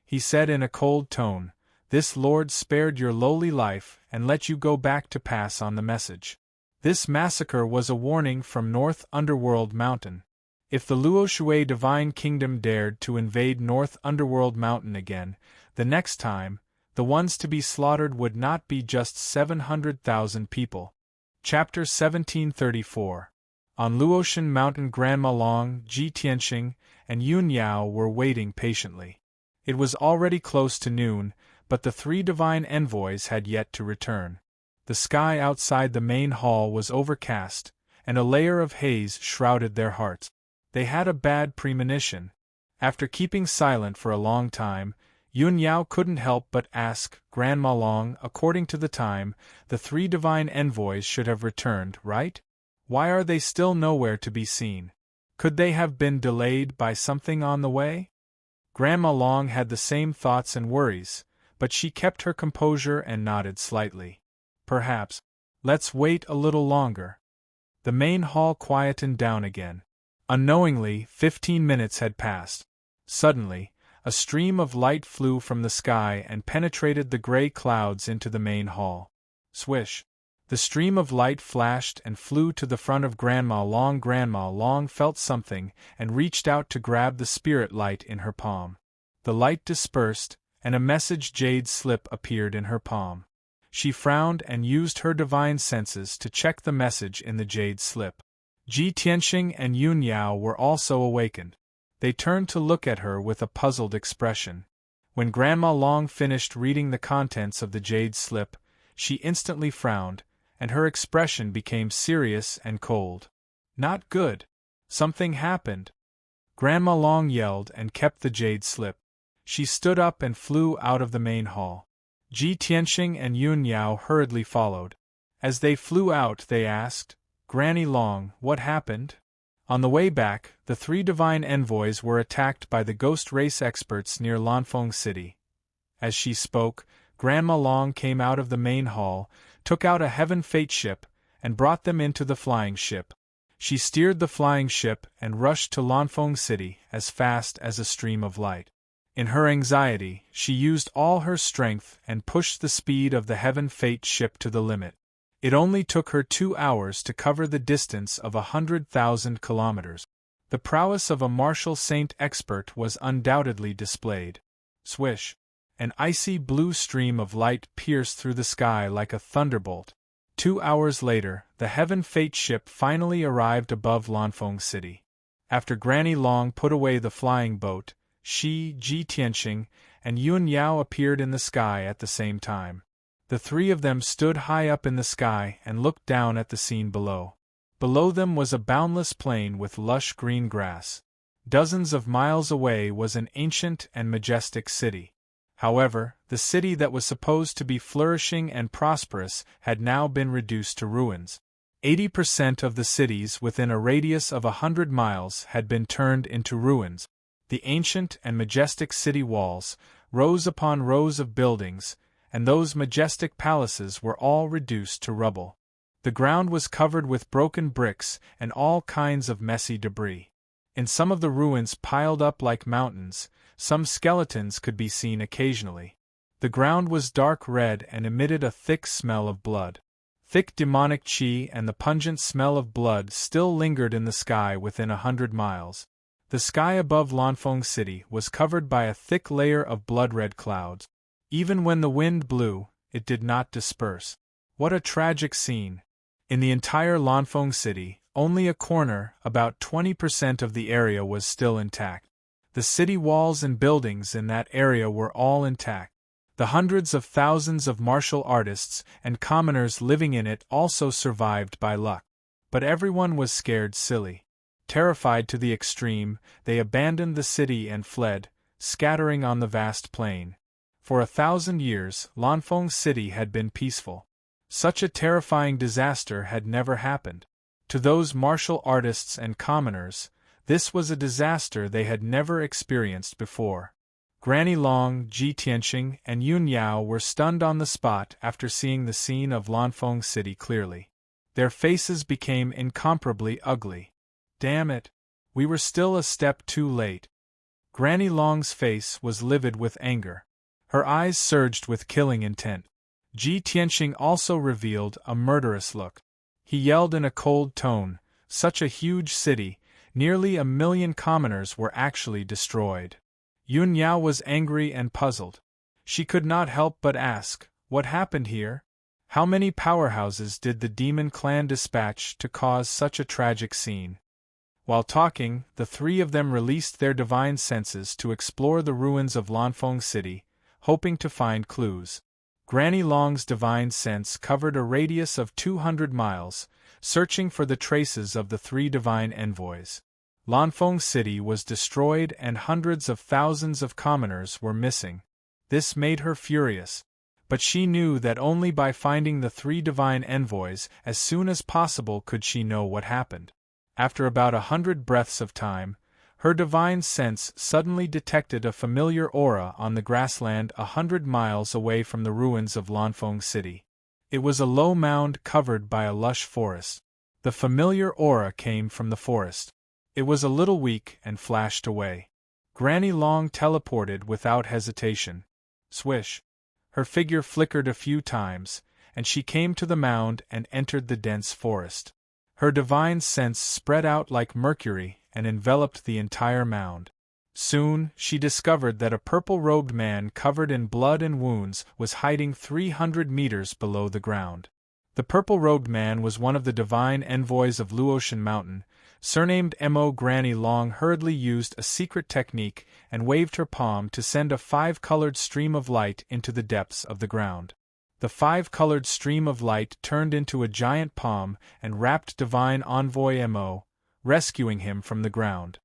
Speaker 1: He said in a cold tone, "This Lord spared your lowly life and let you go back to pass on the message. This massacre was a warning from North Underworld Mountain. If the Luo Shui Divine Kingdom dared to invade North Underworld Mountain again, the next time, the ones to be slaughtered would not be just 700,000 people." Chapter 1734. On Luotian Mountain, Grandma Long, Ji Tianxing, and Yun Yao were waiting patiently. It was already close to noon, but the 3 divine envoys had yet to return. The sky outside the main hall was overcast, and a layer of haze shrouded their hearts. They had a bad premonition. After keeping silent for a long time, Yun Yao couldn't help but ask, "Grandma Long, according to the time, the 3 divine envoys should have returned, right? Why are they still nowhere to be seen? Could they have been delayed by something on the way?" Grandma Long had the same thoughts and worries, but she kept her composure and nodded slightly. "Perhaps. Let's wait a little longer." The main hall quietened down again. Unknowingly, 15 minutes had passed. Suddenly, a stream of light flew from the sky and penetrated the gray clouds into the main hall. Swish! The stream of light flashed and flew to the front of Grandma Long. Grandma Long felt something and reached out to grab the spirit light in her palm. The light dispersed, and a message jade slip appeared in her palm. She frowned and used her divine senses to check the message in the jade slip. Ji Tianxing and Yun Yao were also awakened. They turned to look at her with a puzzled expression. When Grandma Long finished reading the contents of the jade slip, she instantly frowned, and her expression became serious and cold. "Not good. Something happened." Grandma Long yelled and kept the jade slip. She stood up and flew out of the main hall. Ji Tianxing and Yun Yao hurriedly followed. As they flew out, they asked, "Granny Long, what happened?" On the way back, the three divine envoys were attacked by the ghost race experts near Lanfeng City. As she spoke, Grandma Long came out of the main hall, took out a heaven fate ship, and brought them into the flying ship. She steered the flying ship and rushed to Lanfeng City as fast as a stream of light. In her anxiety, she used all her strength and pushed the speed of the heaven fate ship to the limit. It only took her 2 hours to cover the distance of 100,000 kilometers. The prowess of a martial saint expert was undoubtedly displayed. Swish! An icy blue stream of light pierced through the sky like a thunderbolt. 2 hours later, the heaven fate ship finally arrived above Lanfeng City. After Granny Long put away the flying boat, she, Ji Tianqing, and Yun Yao appeared in the sky at the same time. The three of them stood high up in the sky and looked down at the scene below. Below them was a boundless plain with lush green grass. Dozens of miles away was an ancient and majestic city. However, the city that was supposed to be flourishing and prosperous had now been reduced to ruins. 80% of the cities within a radius of 100 miles had been turned into ruins. The ancient and majestic city walls, rows upon rows of buildings, and those majestic palaces were all reduced to rubble. The ground was covered with broken bricks and all kinds of messy debris. In some of the ruins piled up like mountains, some skeletons could be seen occasionally. The ground was dark red and emitted a thick smell of blood. Thick demonic qi and the pungent smell of blood still lingered in the sky within 100 miles. The sky above Lanfeng City was covered by a thick layer of blood-red clouds. Even when the wind blew, it did not disperse. What a tragic scene! In the entire Lanfeng City, only a corner, about 20% of the area was still intact. The city walls and buildings in that area were all intact. The hundreds of thousands of martial artists and commoners living in it also survived by luck. But everyone was scared silly. Terrified to the extreme, they abandoned the city and fled, scattering on the vast plain. For 1,000 years, Lanfeng City had been peaceful. Such a terrifying disaster had never happened. To those martial artists and commoners, this was a disaster they had never experienced before. Granny Long, Ji Tianqing, and Yun Yao were stunned on the spot after seeing the scene of Lanfeng City clearly. Their faces became incomparably ugly. Damn it! We were still a step too late. Granny Long's face was livid with anger. Her eyes surged with killing intent. Ji Tianqing also revealed a murderous look. He yelled in a cold tone, "Such a huge city, nearly 1 million commoners were actually destroyed." Yun Yao was angry and puzzled. She could not help but ask, what happened here? How many powerhouses did the demon clan dispatch to cause such a tragic scene? While talking, the three of them released their divine senses to explore the ruins of Lanfeng City, hoping to find clues. Granny Long's divine sense covered a radius of 200 miles, searching for the traces of the three divine envoys. Lanfeng City was destroyed and hundreds of thousands of commoners were missing. This made her furious. But she knew that only by finding the three divine envoys as soon as possible could she know what happened. After about 100 breaths of time, her divine sense suddenly detected a familiar aura on the grassland 100 miles away from the ruins of Lanfeng City. It was a low mound covered by a lush forest. The familiar aura came from the forest. It was a little weak and flashed away. Granny Long teleported without hesitation. Swish! Her figure flickered a few times, and she came to the mound and entered the dense forest. Her divine sense spread out like mercury and enveloped the entire mound. Soon, she discovered that a purple-robed man covered in blood and wounds was hiding 300 meters below the ground. The purple-robed man was one of the divine envoys of Luotian Mountain. Surnamed Mo. Granny Long hurriedly used a secret technique and waved her palm to send a 5-colored stream of light into the depths of the ground. The 5-colored stream of light turned into a giant palm and wrapped divine envoy Mo, rescuing him from the ground.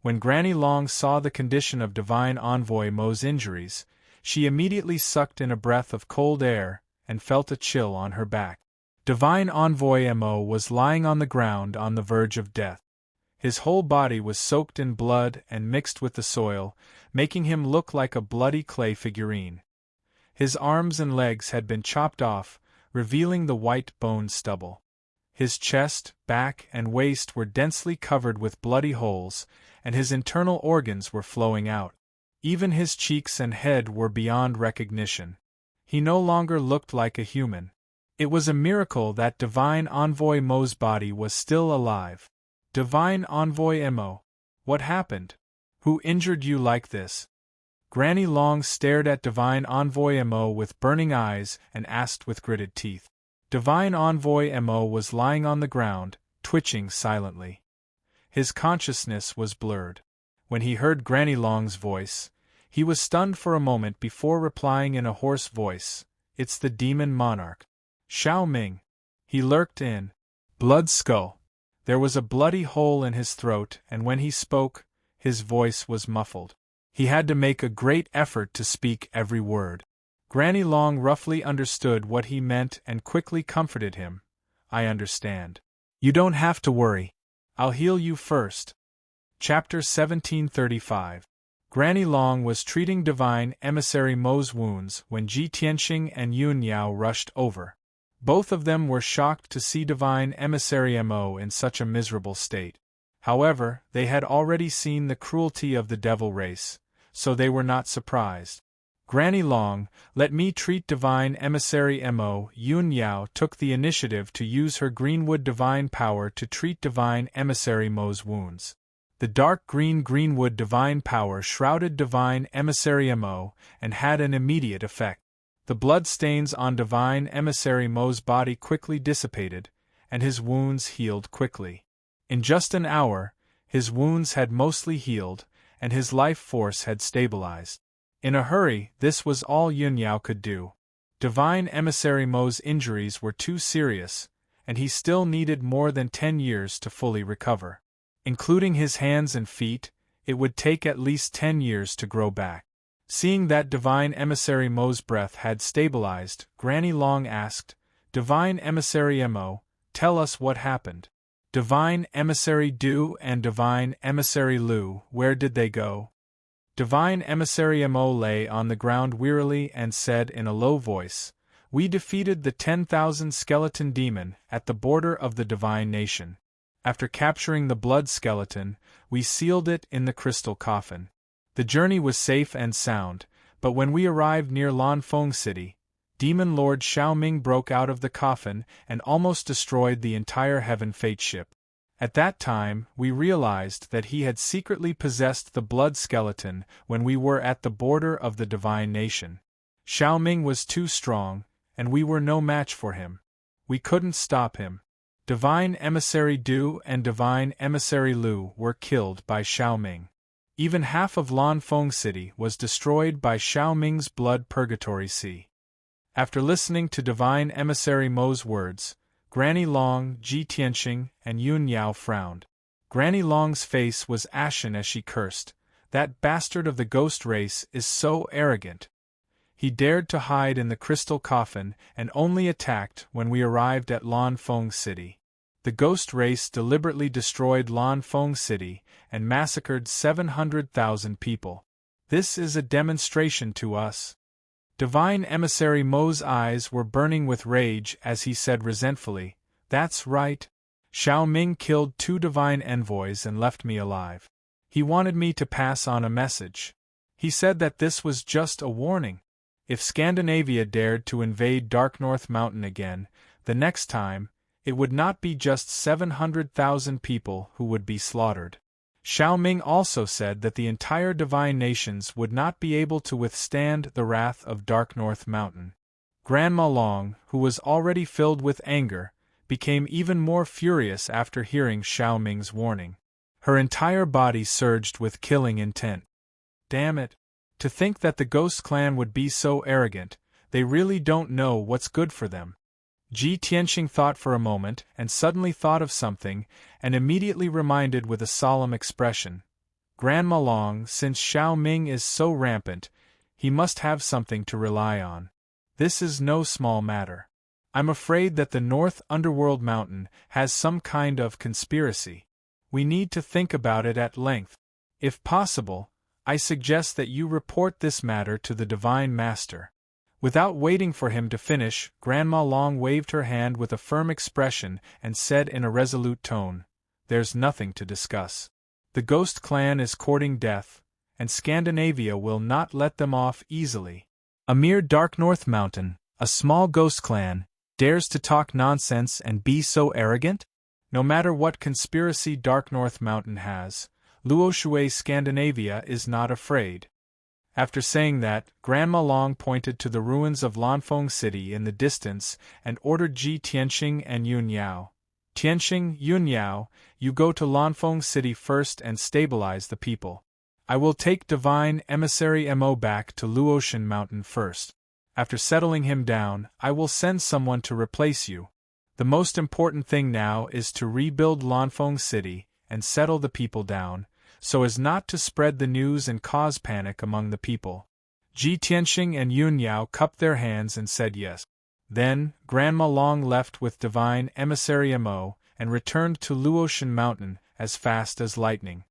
Speaker 1: When Granny Long saw the condition of divine envoy Mo's injuries, she immediately sucked in a breath of cold air and felt a chill on her back. Divine envoy Mo was lying on the ground on the verge of death. His whole body was soaked in blood and mixed with the soil, making him look like a bloody clay figurine. His arms and legs had been chopped off, revealing the white bone stubble. His chest, back, and waist were densely covered with bloody holes, and his internal organs were flowing out. Even his cheeks and head were beyond recognition. He no longer looked like a human. It was a miracle that Divine Envoy Mo's body was still alive. Divine Envoy Mo, what happened? Who injured you like this? Granny Long stared at Divine Envoy Mo with burning eyes and asked with gritted teeth. Divine Envoy Mo was lying on the ground, twitching silently. His consciousness was blurred. When he heard Granny Long's voice, he was stunned for a moment before replying in a hoarse voice, "It's the demon monarch. Xiao Ming." He lurked in Blood Skull. There was a bloody hole in his throat, and when he spoke, his voice was muffled. He had to make a great effort to speak every word. Granny Long roughly understood what he meant and quickly comforted him. "I understand. You don't have to worry. I'll heal you first." Chapter 1735. Granny Long was treating Divine Emissary Mo's wounds when Ji Tianxing and Yun Yao rushed over. Both of them were shocked to see Divine Emissary Mo in such a miserable state. However, they had already seen the cruelty of the devil race, so they were not surprised. "Granny Long, let me treat Divine Emissary Mo." Yun Yao took the initiative to use her Greenwood divine power to treat Divine Emissary Mo's wounds. The dark green Greenwood divine power shrouded Divine Emissary Mo and had an immediate effect. The blood stains on Divine Emissary Mo's body quickly dissipated, and his wounds healed quickly. In just an hour, his wounds had mostly healed, and his life force had stabilized. In a hurry, this was all Yun Yao could do. Divine Emissary Mo's injuries were too serious, and he still needed more than 10 years to fully recover. Including his hands and feet, it would take at least 10 years to grow back. Seeing that Divine Emissary Mo's breath had stabilized, Granny Long asked, "Divine Emissary Mo, tell us what happened. Divine Emissary Du and Divine Emissary Lu, where did they go?" Divine Emissary Mo lay on the ground wearily and said in a low voice, "We defeated the 10,000 skeleton demon at the border of the Divine Nation. After capturing the blood skeleton, we sealed it in the crystal coffin. The journey was safe and sound, but when we arrived near Lanfeng City, Demon Lord Xiao Ming broke out of the coffin and almost destroyed the entire Heaven Fate ship. At that time, we realized that he had secretly possessed the blood skeleton when we were at the border of the Divine Nation. Xiao Ming was too strong, and we were no match for him. We couldn't stop him. Divine Emissary Du and Divine Emissary Lu were killed by Xiao Ming. Even half of Lanfeng City was destroyed by Xiao Ming's blood purgatory sea." After listening to Divine Emissary Mo's words, Granny Long, Ji Tianxing, and Yun Yao frowned. Granny Long's face was ashen as she cursed, "That bastard of the ghost race is so arrogant. He dared to hide in the crystal coffin and only attacked when we arrived at Lanfeng City. The ghost race deliberately destroyed Lanfeng City and massacred 700,000 people. This is a demonstration to us." Divine Emissary Mo's eyes were burning with rage as he said resentfully, "That's right. Xiao Ming killed 2 divine envoys and left me alive. He wanted me to pass on a message. He said that this was just a warning. If Scandinavia dared to invade Dark North Mountain again, the next time, it would not be just 700,000 people who would be slaughtered. Xiao Ming also said that the entire divine nations would not be able to withstand the wrath of Dark North Mountain." Grandma Long, who was already filled with anger, became even more furious after hearing Xiao Ming's warning. Her entire body surged with killing intent. Damn it! To think that the Ghost Clan would be so arrogant, they really don't know what's good for them. Ji Tianxing thought for a moment and suddenly thought of something and immediately reminded with a solemn expression, "Grandma Long, since Xiao Ming is so rampant, he must have something to rely on. This is no small matter. I'm afraid that the North Underworld Mountain has some kind of conspiracy. we need to think about it at length. If possible, I suggest that you report this matter to the Divine Master." Without waiting for him to finish, Grandma Long waved her hand with a firm expression and said in a resolute tone, "There's nothing to discuss. The Ghost Clan is courting death, and Scandinavia will not let them off easily. A mere Dark North Mountain, a small ghost clan, dares to talk nonsense and be so arrogant? No matter what conspiracy Dark North Mountain has, Luoshui Scandinavia is not afraid." After saying that, Grandma Long pointed to the ruins of Lanfeng City in the distance and ordered Ji Tianqing and Yun Yao. "Tianqing, Yun Yao, you go to Lanfeng City first and stabilize the people. I will take Divine Emissary Mo back to Luotian Mountain first. After settling him down, I will send someone to replace you. The most important thing now is to rebuild Lanfeng City and settle the people down, so as not to spread the news and cause panic among the people." Ji Tianqing and Yun Yao cupped their hands and said yes. Then, Grandma Long left with Divine Emissary Mo and returned to Luotian Mountain as fast as lightning.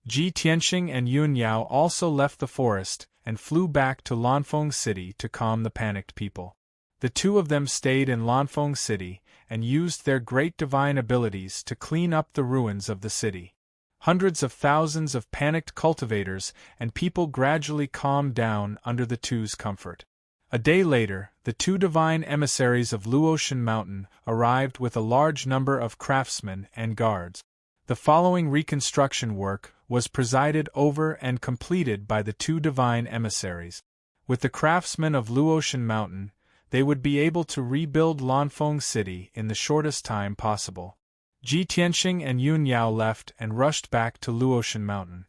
Speaker 1: Ji Tianqing and Yun Yao also left the forest and flew back to Lanfeng City to calm the panicked people. The two of them stayed in Lanfeng City and used their great divine abilities to clean up the ruins of the city. Hundreds of thousands of panicked cultivators and people gradually calmed down under the two's comfort. A day later, the two divine emissaries of Luotian Mountain arrived with a large number of craftsmen and guards. The following reconstruction work was presided over and completed by the two divine emissaries. With the craftsmen of Luotian Mountain, they would be able to rebuild Lanfeng City in the shortest time possible. Ji Tianqing and Yun Yao left and rushed back to Luotian Mountain.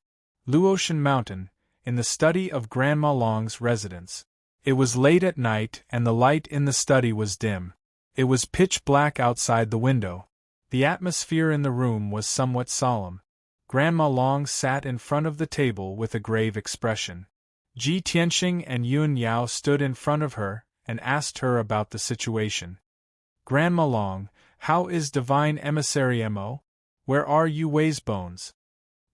Speaker 1: Luotian Mountain, in the study of Grandma Long's residence. It was late at night and the light in the study was dim. It was pitch black outside the window. The atmosphere in the room was somewhat solemn. Grandma Long sat in front of the table with a grave expression. Ji Tianqing and Yun Yao stood in front of her and asked her about the situation. "Grandma Long, how is Divine Emissary Mo? Where are Yu Wei's bones?"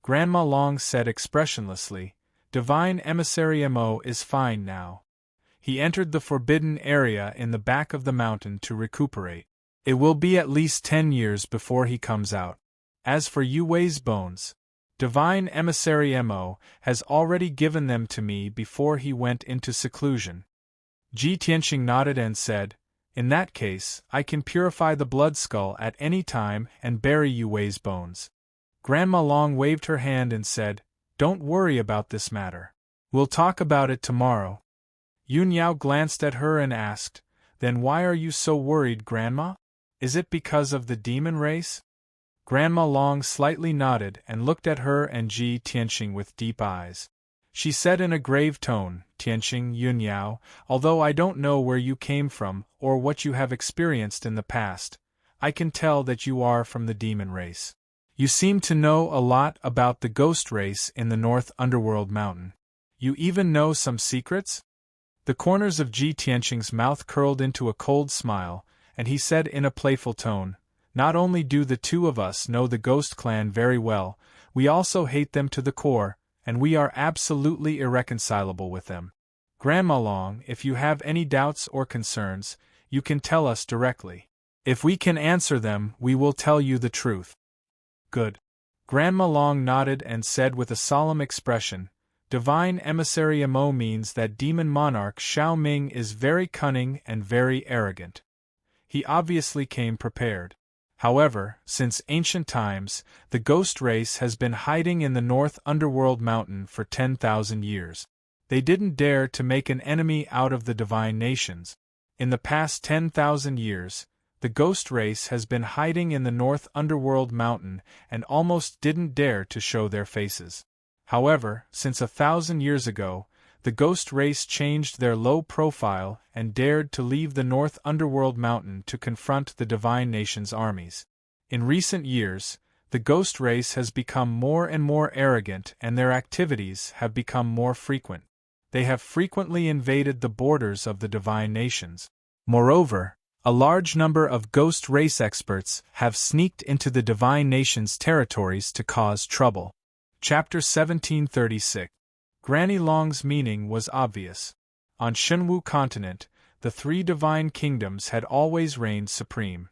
Speaker 1: Grandma Long said expressionlessly, "Divine Emissary Mo is fine now. He entered the forbidden area in the back of the mountain to recuperate. It will be at least 10 years before he comes out. As for Yu Wei's bones, Divine Emissary Mo has already given them to me before he went into seclusion." Ji Tianqing nodded and said, "In that case, I can purify the blood skull at any time and bury Yu Wei's bones." Grandma Long waved her hand and said, "Don't worry about this matter. We'll talk about it tomorrow." Yun Yao glanced at her and asked, "Then why are you so worried, Grandma? Is it because of the demon race?" Grandma Long slightly nodded and looked at her and Ji Tianqing with deep eyes. She said in a grave tone, "Tianqing, Yun Yao, although I don't know where you came from or what you have experienced in the past, I can tell that you are from the demon race. You seem to know a lot about the ghost race in the North Underworld Mountain. You even know some secrets?" The corners of Ji Tianqing's mouth curled into a cold smile, and he said in a playful tone, "Not only do the two of us know the Ghost Clan very well, we also hate them to the core, and we are absolutely irreconcilable with them. Grandma Long, if you have any doubts or concerns, you can tell us directly. If we can answer them, we will tell you the truth." "Good." Grandma Long nodded and said with a solemn expression, "Divine Emissary Mo means that Demon Monarch Xiao Ming is very cunning and very arrogant. He obviously came prepared. However, since ancient times, the ghost race has been hiding in the North Underworld Mountain for 10,000 years. They didn't dare to make an enemy out of the divine nations. In the past 10,000 years, the ghost race has been hiding in the North Underworld Mountain and almost didn't dare to show their faces. However, since 1,000 years ago, the ghost race changed their low profile and dared to leave the North Underworld Mountain to confront the divine nation's armies. In recent years, the ghost race has become more and more arrogant and their activities have become more frequent. They have frequently invaded the borders of the divine nations. Moreover, A large number of ghost race experts have sneaked into the Divine Nation's territories to cause trouble. Chapter 1736. Granny Long's meaning was obvious. On Shenwu continent, the three divine kingdoms had always reigned supreme.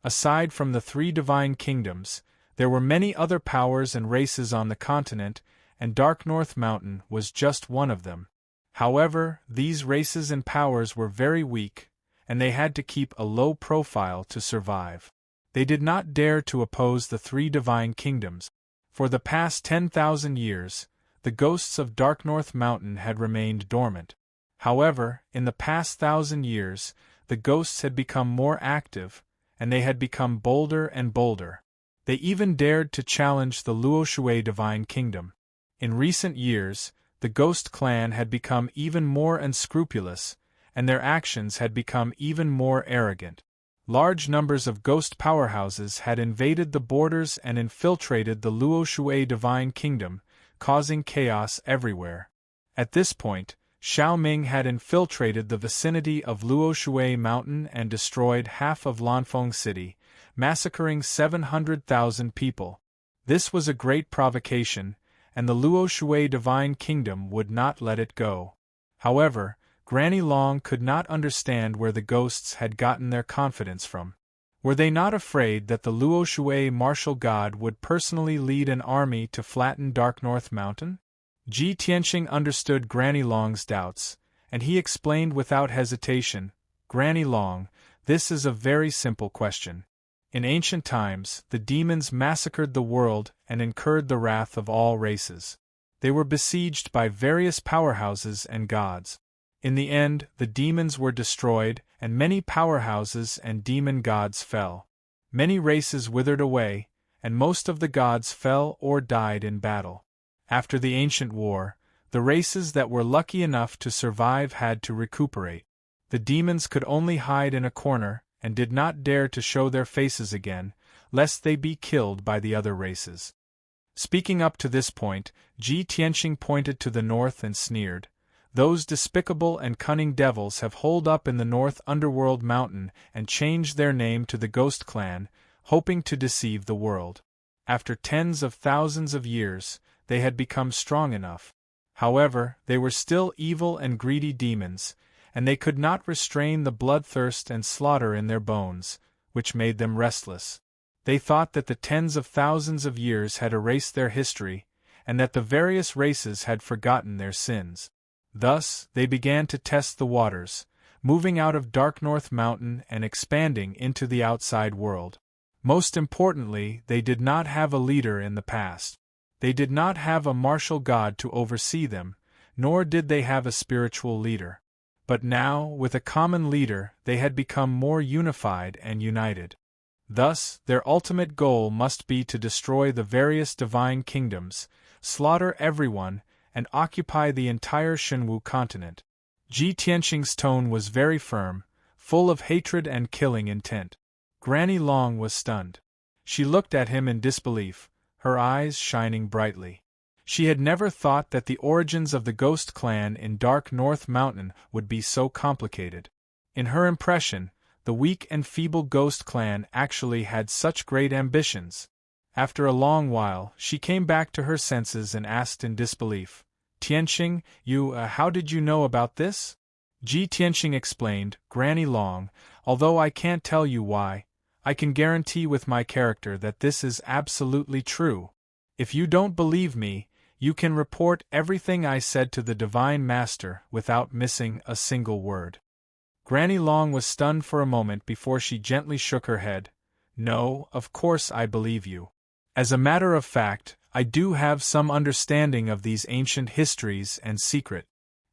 Speaker 1: Aside from the three divine kingdoms, there were many other powers and races on the continent, and Dark North Mountain was just one of them. However, these races and powers were very weak, and they had to keep a low profile to survive. They did not dare to oppose the three divine kingdoms. For the past 10,000 years, the ghosts of Dark North Mountain had remained dormant. However, in the past 1,000 years, the ghosts had become more active, and they had become bolder and bolder. They even dared to challenge the Luoshui Divine Kingdom. In recent years, the Ghost Clan had become even more unscrupulous, and their actions had become even more arrogant. Large numbers of ghost powerhouses had invaded the borders and infiltrated the Luoshui Divine Kingdom, causing chaos everywhere. At this point, Xiao Ming had infiltrated the vicinity of Luoshui Mountain and destroyed half of Lanfeng City, massacring 700,000 people. This was a great provocation, and the Luoshui Divine Kingdom would not let it go. However, Granny Long could not understand where the ghosts had gotten their confidence from. Were they not afraid that the Luoshui martial god would personally lead an army to flatten Dark North Mountain? Ji Tianqing understood Granny Long's doubts, and he explained without hesitation, "Granny Long, this is a very simple question. In ancient times, the demons massacred the world and incurred the wrath of all races. They were besieged by various powerhouses and gods. In the end, the demons were destroyed, and many powerhouses and demon gods fell. Many races withered away, and most of the gods fell or died in battle. After the ancient war, the races that were lucky enough to survive had to recuperate. The demons could only hide in a corner, and did not dare to show their faces again, lest they be killed by the other races." Speaking up to this point, Ji Tianqing pointed to the north and sneered, "Those despicable and cunning devils have holed up in the North Underworld Mountain and changed their name to the Ghost Clan, hoping to deceive the world. After tens of thousands of years, they had become strong enough. However, they were still evil and greedy demons, and they could not restrain the bloodthirst and slaughter in their bones, which made them restless. They thought that the tens of thousands of years had erased their history, and that the various races had forgotten their sins. Thus, they began to test the waters, moving out of Dark North Mountain and expanding into the outside world. Most importantly, they did not have a leader in the past. They did not have a martial god to oversee them, nor did they have a spiritual leader. But now, with a common leader, they had become more unified and united. Thus, their ultimate goal must be to destroy the various divine kingdoms, slaughter everyone, and occupy the entire Shenwu continent. Ji Tianqing's tone was very firm, full of hatred and killing intent. Granny Long was stunned. She looked at him in disbelief, her eyes shining brightly. She had never thought that the origins of the Ghost Clan in Dark North Mountain would be so complicated. In her impression, the weak and feeble Ghost Clan actually had such great ambitions. After a long while, she came back to her senses and asked in disbelief, "Tianqing, how did you know about this?" Ji Tianqing explained, "Granny Long, although I can't tell you why, I can guarantee with my character that this is absolutely true. If you don't believe me, you can report everything I said to the Divine Master without missing a single word." Granny Long was stunned for a moment before she gently shook her head. "No, of course I believe you. As a matter of fact, I do have some understanding of these ancient histories and secret.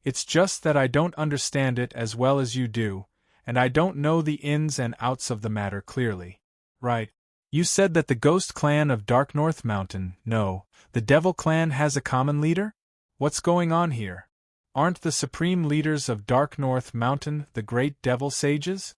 Speaker 1: It's just that I don't understand it as well as you do, and I don't know the ins and outs of the matter clearly." "Right. You said that the Ghost Clan of Dark North Mountain, no, the Devil Clan has a common leader? What's going on here? Aren't the supreme leaders of Dark North Mountain the great Devil Sages?"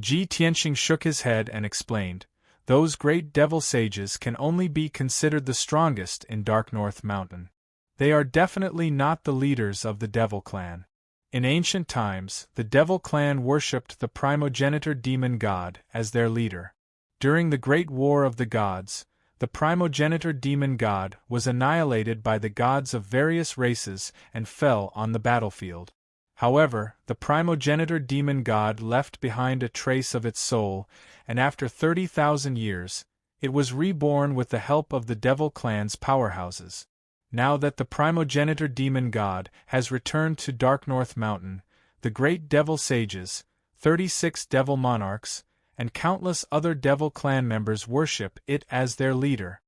Speaker 1: Ji Tianqing shook his head and explained, "Those great Devil Sages can only be considered the strongest in Dark North Mountain. They are definitely not the leaders of the Devil Clan. In ancient times, the Devil clan worshipped the primogenitor demon god as their leader. During the Great War of the Gods, the primogenitor demon god was annihilated by the gods of various races and fell on the battlefield. However, the primogenitor demon god left behind a trace of its soul, and after 30,000 years, it was reborn with the help of the Devil clan's powerhouses. Now that the primogenitor demon god has returned to Dark North Mountain, the great Devil sages, 36 Devil monarchs, and countless other Devil clan members worship it as their leader.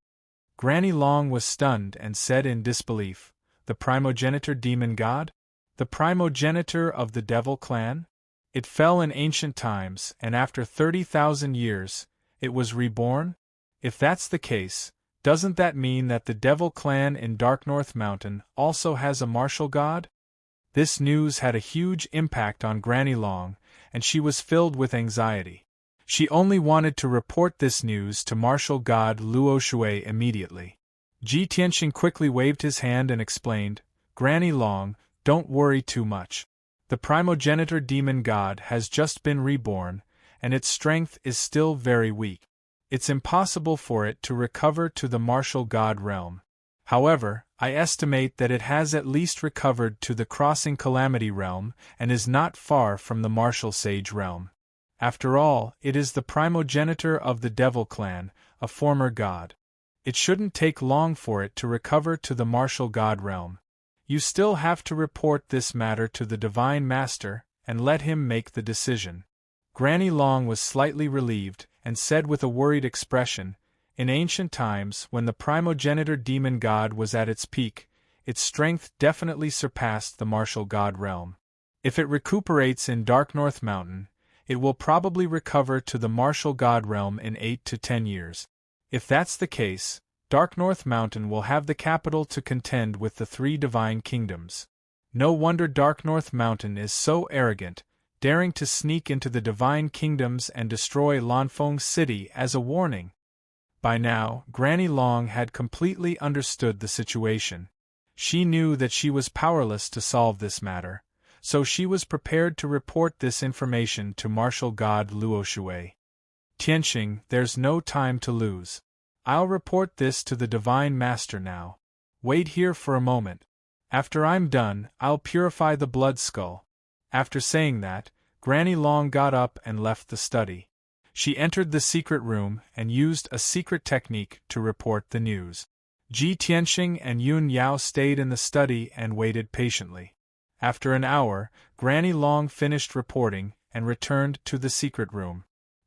Speaker 1: Granny Long was stunned and said in disbelief, "The primogenitor demon god? The primogenitor of the Devil clan? It fell in ancient times, and after 30,000 years, it was reborn? If that's the case, doesn't that mean that the Devil clan in Dark North Mountain also has a martial god?" This news had a huge impact on Granny Long, and she was filled with anxiety. She only wanted to report this news to martial god Luo Shui immediately. Ji Tianxing quickly waved his hand and explained, "Granny Long, don't worry too much. The primogenitor demon god has just been reborn, and its strength is still very weak. It's impossible for it to recover to the martial god realm. However, I estimate that it has at least recovered to the crossing calamity realm and is not far from the martial sage realm. After all, it is the primogenitor of the Devil clan, a former god. It shouldn't take long for it to recover to the martial god realm. You still have to report this matter to the Divine Master, and let him make the decision." Granny Long was slightly relieved, and said with a worried expression, "In ancient times, when the primogenitor demon god was at its peak, its strength definitely surpassed the martial god realm. If it recuperates in Dark North Mountain, it will probably recover to the martial god realm in 8 to 10 years. If that's the case, Dark North Mountain will have the capital to contend with the 3 divine kingdoms. No wonder Dark North Mountain is so arrogant, daring to sneak into the divine kingdoms and destroy Lanfeng City as a warning." By now, Granny Long had completely understood the situation. She knew that she was powerless to solve this matter, so she was prepared to report this information to martial god Luo Shui. "Tianxing, there's no time to lose. I'll report this to the Divine Master now. Wait here for a moment. After I'm done, I'll purify the blood skull." After saying that, Granny Long got up and left the study. She entered the secret room and used a secret technique to report the news. Ji Tianxing and Yun Yao stayed in the study and waited patiently. After an hour, Granny Long finished reporting and returned to the secret room.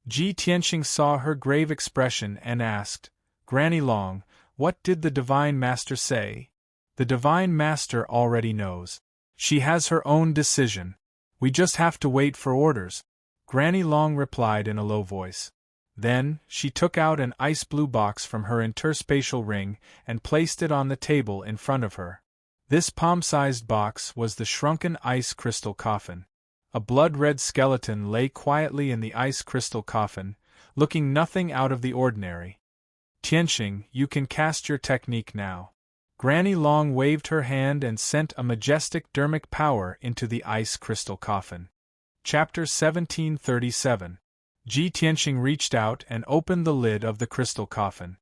Speaker 1: Ji Tianxing saw her grave expression and asked, "Granny Long, what did the Divine Master say?" "The Divine Master already knows. She has her own decision. We just have to wait for orders," Granny Long replied in a low voice. Then, she took out an ice blue box from her interspatial ring and placed it on the table in front of her. This palm-sized box was the shrunken ice crystal coffin. A blood-red skeleton lay quietly in the ice crystal coffin, looking nothing out of the ordinary. "Tianxing, you can cast your technique now." Granny Long waved her hand and sent a majestic dermic power into the ice crystal coffin. Chapter 1737. Ji Tianxing reached out and opened the lid of the crystal coffin.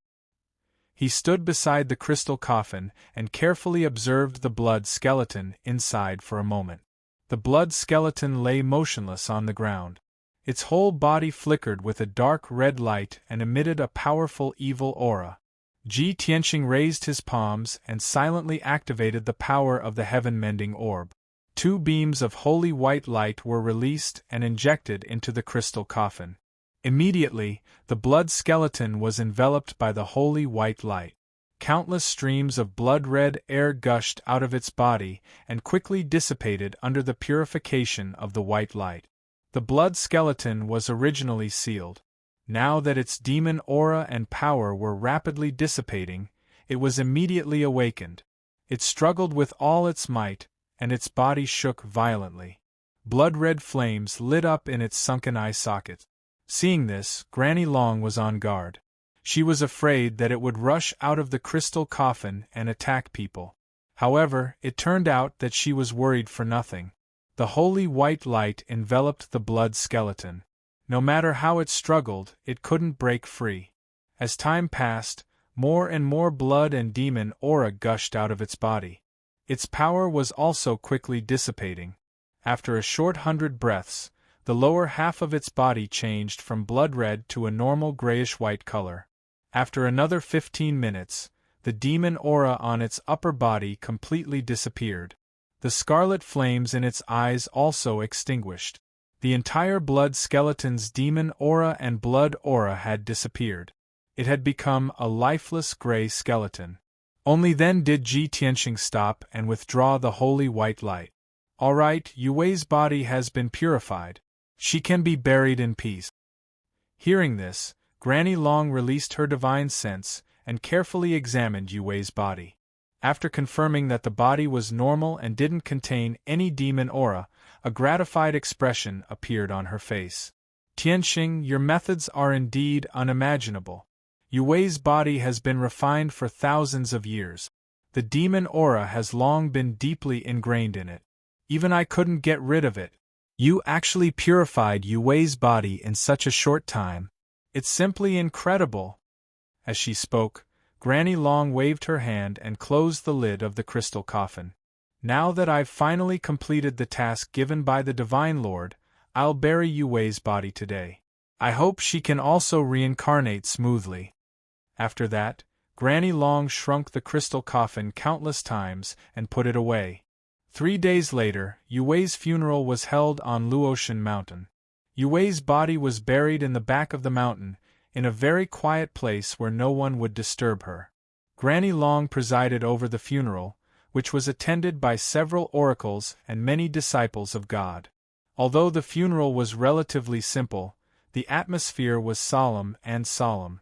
Speaker 1: He stood beside the crystal coffin and carefully observed the blood skeleton inside for a moment. The blood skeleton lay motionless on the ground. Its whole body flickered with a dark red light and emitted a powerful evil aura. Ji Tianxing raised his palms and silently activated the power of the heaven-mending orb. 2 beams of holy white light were released and injected into the crystal coffin. Immediately, the blood skeleton was enveloped by the holy white light. Countless streams of blood-red air gushed out of its body and quickly dissipated under the purification of the white light. The blood skeleton was originally sealed. Now that its demon aura and power were rapidly dissipating, it was immediately awakened. It struggled with all its might, and its body shook violently. Blood-red flames lit up in its sunken eye socket. Seeing this, Granny Long was on guard. She was afraid that it would rush out of the crystal coffin and attack people. However, it turned out that she was worried for nothing. The holy white light enveloped the blood skeleton. No matter how it struggled, it couldn't break free. As time passed, more and more blood and demon aura gushed out of its body. Its power was also quickly dissipating. After a short 100 breaths, the lower half of its body changed from blood red to a normal grayish-white color. After another 15 minutes, the demon aura on its upper body completely disappeared. The scarlet flames in its eyes also extinguished. The entire blood skeleton's demon aura and blood aura had disappeared. It had become a lifeless gray skeleton. Only then did Ji Tianxing stop and withdraw the holy white light. All right, Yue Wei's body has been purified. She can be buried in peace. Hearing this, Granny Long released her divine sense and carefully examined Yue Wei's body. After confirming that the body was normal and didn't contain any demon aura, a gratified expression appeared on her face. Tianxing, your methods are indeed unimaginable. Yue Wei's body has been refined for thousands of years. The demon aura has long been deeply ingrained in it. Even I couldn't get rid of it. You actually purified Yue Wei's body in such a short time. It's simply incredible. As she spoke, Granny Long waved her hand and closed the lid of the crystal coffin. Now that I've finally completed the task given by the Divine Lord, I'll bury Yue Wei's body today. I hope she can also reincarnate smoothly. After that, Granny Long shrunk the crystal coffin countless times and put it away. 3 days later, Yue Wei's funeral was held on Luotian Mountain. Yue Wei's body was buried in the back of the mountain, in a very quiet place where no one would disturb her. Granny Long presided over the funeral, which was attended by several oracles and many disciples of God. Although the funeral was relatively simple, the atmosphere was solemn and solemn.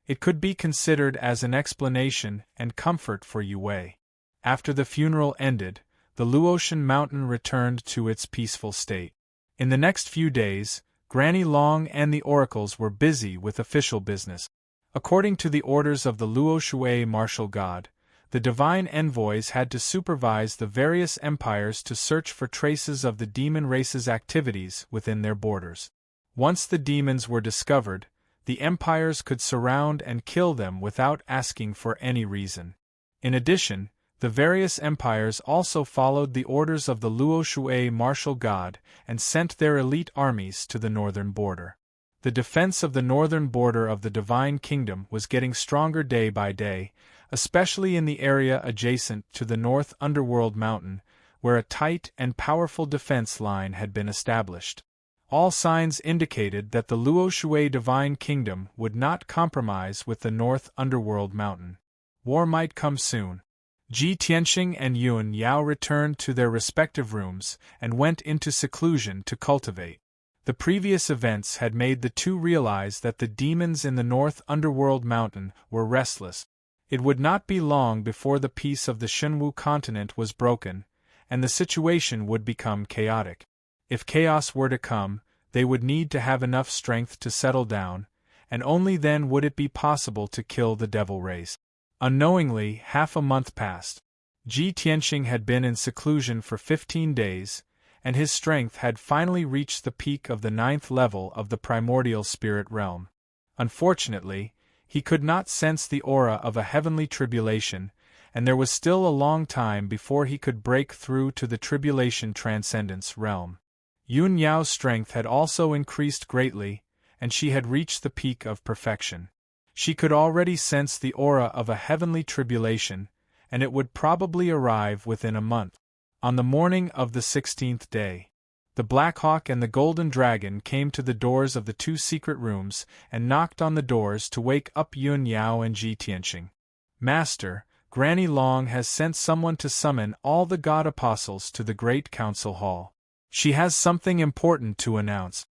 Speaker 1: It could be considered as an explanation and comfort for Yue Wei. After the funeral ended, the Luotian Mountain returned to its peaceful state. In the next few days, Granny Long and the oracles were busy with official business. According to the orders of the Luo Shui martial god, the divine envoys had to supervise the various empires to search for traces of the demon race's activities within their borders. Once the demons were discovered, the empires could surround and kill them without asking for any reason. In addition, the various empires also followed the orders of the Luo Shui martial god and sent their elite armies to the northern border. The defense of the northern border of the Divine Kingdom was getting stronger day by day, especially in the area adjacent to the North Underworld Mountain, where a tight and powerful defense line had been established. All signs indicated that the Luo Shui Divine Kingdom would not compromise with the North Underworld Mountain. War might come soon. Ji Tianxing and Yun Yao returned to their respective rooms and went into seclusion to cultivate. The previous events had made the two realize that the demons in the North Underworld Mountain were restless. It would not be long before the peace of the Shenwu continent was broken, and the situation would become chaotic. If chaos were to come, they would need to have enough strength to settle down, and only then would it be possible to kill the devil race. Unknowingly, half a month passed. Ji Tianxing had been in seclusion for 15 days, and his strength had finally reached the peak of the 9th level of the primordial spirit realm. Unfortunately, he could not sense the aura of a heavenly tribulation, and there was still a long time before he could break through to the tribulation transcendence realm. Yun Yao's strength had also increased greatly, and she had reached the peak of perfection. She could already sense the aura of a heavenly tribulation, and it would probably arrive within a month. On the morning of the 16th day, the Black Hawk and the Golden Dragon came to the doors of the 2 secret rooms and knocked on the doors to wake up Yun Yao and Ji Tianxing. Master, Granny Long has sent someone to summon all the God Apostles to the Great Council Hall. She has something important to announce.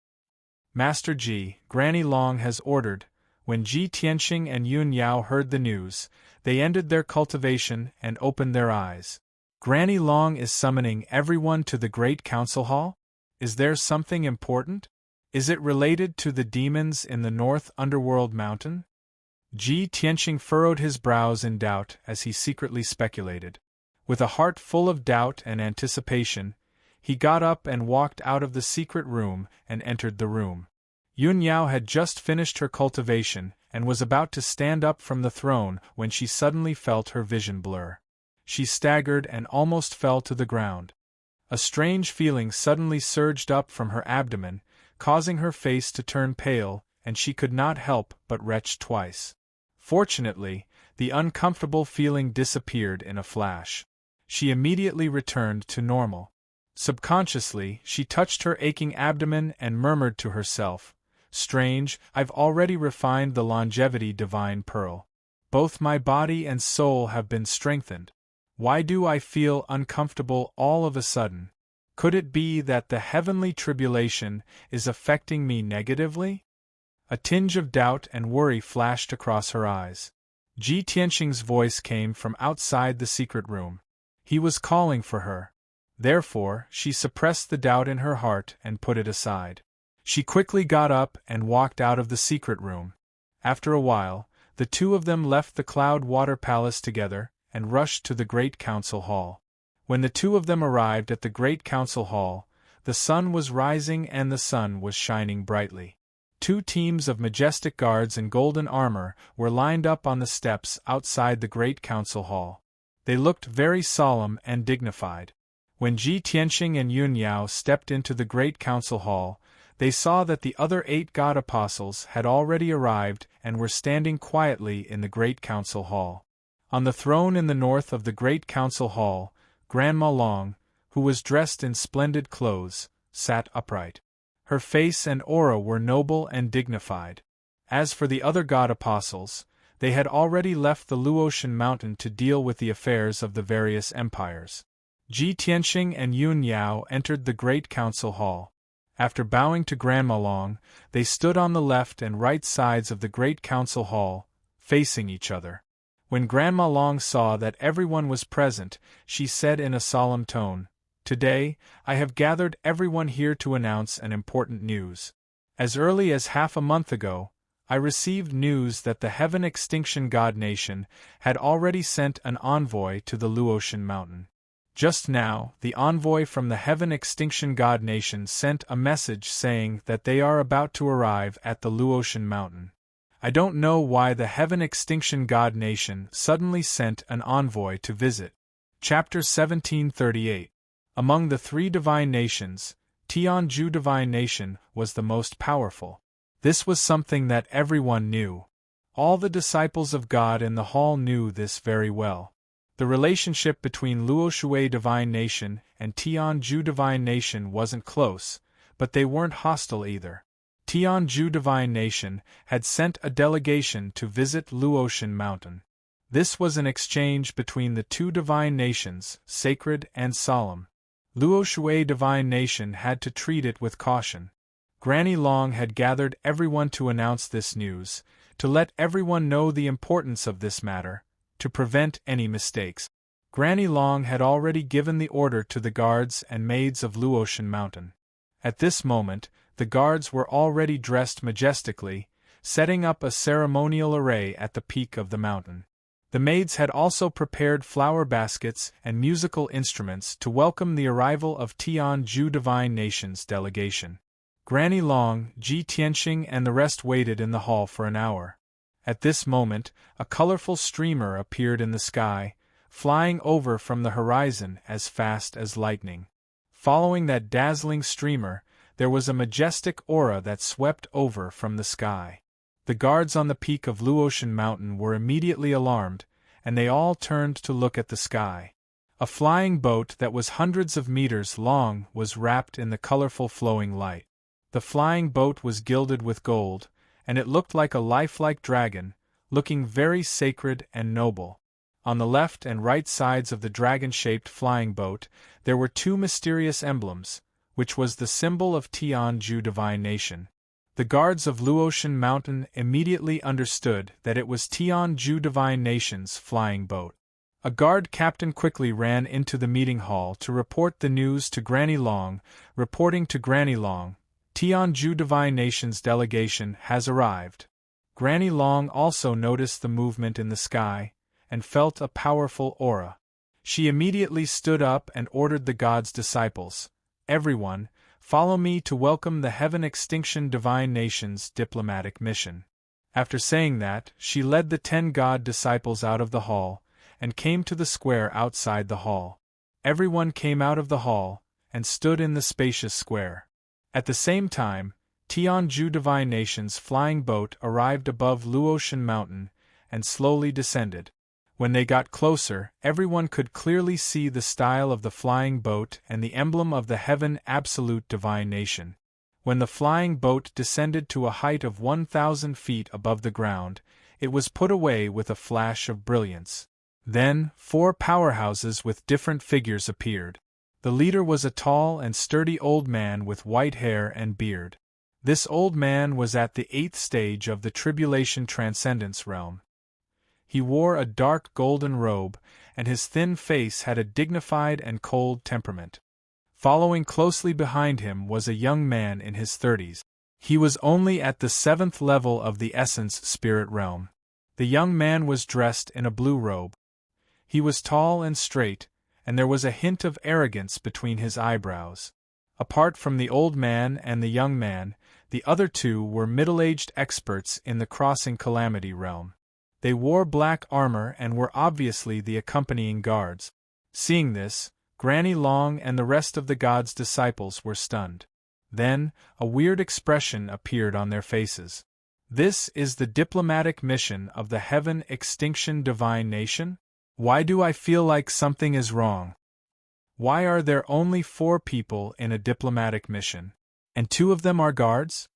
Speaker 1: Master Ji, Granny Long has ordered. When Ji Tianxing and Yun Yao heard the news, they ended their cultivation and opened their eyes. Granny Long is summoning everyone to the Great Council Hall? Is there something important? Is it related to the demons in the North Underworld Mountain? Ji Tianxing furrowed his brows in doubt as he secretly speculated. With a heart full of doubt and anticipation, He got up and walked out of the secret room and entered the room. Yun Yao had just finished her cultivation and was about to stand up from the throne when she suddenly felt her vision blur. She staggered and almost fell to the ground. A strange feeling suddenly surged up from her abdomen, causing her face to turn pale, and she could not help but retch twice. Fortunately, the uncomfortable feeling disappeared in a flash. She immediately returned to normal. Subconsciously, she touched her aching abdomen and murmured to herself, "Strange, I've already refined the longevity divine pearl. Both my body and soul have been strengthened. Why do I feel uncomfortable all of a sudden? Could it be that the heavenly tribulation is affecting me negatively?" A tinge of doubt and worry flashed across her eyes. Ji Tianxing's voice came from outside the secret room. He was calling for her. Therefore, she suppressed the doubt in her heart and put it aside. She quickly got up and walked out of the secret room. After a while, the two of them left the Cloud Water Palace together and rushed to the Great Council Hall. When the two of them arrived at the Great Council Hall, the sun was rising and the sun was shining brightly. Two teams of majestic guards in golden armor were lined up on the steps outside the Great Council Hall. They looked very solemn and dignified. When Ji Tianxing and Yun Yao stepped into the Great Council Hall, they saw that the other 8 God Apostles had already arrived and were standing quietly in the Great Council Hall. On the throne in the north of the Great Council Hall, Grandma Long, who was dressed in splendid clothes, sat upright. Her face and aura were noble and dignified. As for the other God Apostles, they had already left the Luotian mountain to deal with the affairs of the various empires. Ji Tianxing and Yun Yao entered the Great Council Hall. After bowing to Grandma Long, they stood on the left and right sides of the Great Council Hall, facing each other. When Grandma Long saw that everyone was present, she said in a solemn tone, "Today, I have gathered everyone here to announce an important news. As early as half a month ago, I received news that the Heaven Extinction God Nation had already sent an envoy to the Luotian mountain. Just now, the envoy from the Heaven Extinction God Nation sent a message saying that they are about to arrive at the Luotian mountain. I don't know why the Heaven Extinction God Nation suddenly sent an envoy to visit." Chapter 1738. Among the 3 divine nations, Tianju Divine Nation was the most powerful. This was something that everyone knew. All the disciples of God in the hall knew this very well. The relationship between Luoshui Divine Nation and Tianju Divine Nation wasn't close, but they weren't hostile either. Tianju Divine Nation had sent a delegation to visit Luotian Mountain. This was an exchange between the 2 divine nations, sacred and solemn. Luoshui Divine Nation had to treat it with caution. Granny Long had gathered everyone to announce this news, to let everyone know the importance of this matter, to prevent any mistakes. Granny Long had already given the order to the guards and maids of Luotian Mountain. At this moment, the guards were already dressed majestically, setting up a ceremonial array at the peak of the mountain. The maids had also prepared flower baskets and musical instruments to welcome the arrival of Tianju Divine Nation's delegation. Granny Long, Ji Tianxing and the rest waited in the hall for an hour. At this moment, a colorful streamer appeared in the sky, flying over from the horizon as fast as lightning. Following that dazzling streamer, there was a majestic aura that swept over from the sky. The guards on the peak of Luotian Mountain were immediately alarmed, and they all turned to look at the sky. A flying boat that was hundreds of meters long was wrapped in the colorful flowing light. The flying boat was gilded with gold, and it looked like a lifelike dragon, looking very sacred and noble. On the left and right sides of the dragon-shaped flying boat, there were 2 mysterious emblems, which was the symbol of Tianju Divine Nation. The guards of Luotian Mountain immediately understood that it was Tianju Divine Nation's flying boat. A guard captain quickly ran into the meeting hall to report the news to Granny Long, reporting to Granny Long, "Tianju Divine Nation's delegation has arrived." Granny Long also noticed the movement in the sky, and felt a powerful aura. She immediately stood up and ordered the god's disciples, everyone, follow me to welcome the Heaven Extinction Divine Nation's diplomatic mission. After saying that, she led the 10 god disciples out of the hall, and came to the square outside the hall. Everyone came out of the hall, and stood in the spacious square. At the same time, Tianju Divine Nation's flying boat arrived above Luotian Mountain, and slowly descended. When they got closer, everyone could clearly see the style of the flying boat and the emblem of the Heaven Absolute Divine Nation. When the flying boat descended to a height of 1,000 feet above the ground, it was put away with a flash of brilliance. Then, 4 powerhouses with different figures appeared. The leader was a tall and sturdy old man with white hair and beard. This old man was at the 8th stage of the Tribulation Transcendence realm. He wore a dark golden robe, and his thin face had a dignified and cold temperament. Following closely behind him was a young man in his 30s. He was only at the 7th level of the Essence Spirit realm. The young man was dressed in a blue robe. He was tall and straight, and there was a hint of arrogance between his eyebrows. Apart from the old man and the young man, the other 2 were middle-aged experts in the Crossing Calamity realm. They wore black armor and were obviously the accompanying guards. Seeing this, Granny Long and the rest of the god's disciples were stunned. Then, a weird expression appeared on their faces. This is the diplomatic mission of the Heaven Extinction Divine Nation? Why do I feel like something is wrong? Why are there only 4 people in a diplomatic mission? And 2 of them are guards?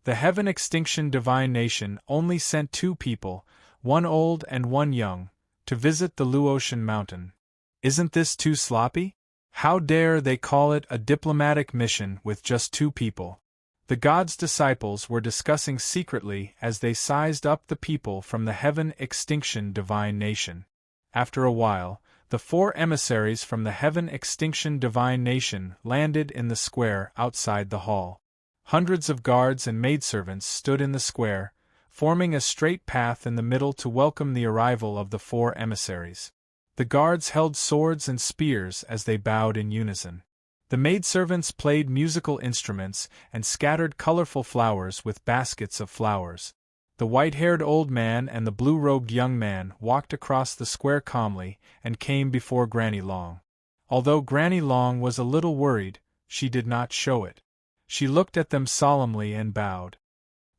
Speaker 1: The Heaven Extinction Divine Nation only sent 2 people, one old and one young, to visit the Luotian Mountain. Isn't this too sloppy? How dare they call it a diplomatic mission with just 2 people? The god's disciples were discussing secretly as they sized up the people from the Heaven Extinction Divine Nation. After a while, the 4 emissaries from the Heaven Extinction Divine Nation landed in the square outside the hall. Hundreds of guards and maidservants stood in the square, forming a straight path in the middle to welcome the arrival of the 4 emissaries. The guards held swords and spears as they bowed in unison. The maidservants played musical instruments and scattered colorful flowers with baskets of flowers. The white-haired old man and the blue-robed young man walked across the square calmly and came before Granny Long. Although Granny Long was a little worried, she did not show it. She looked at them solemnly and bowed.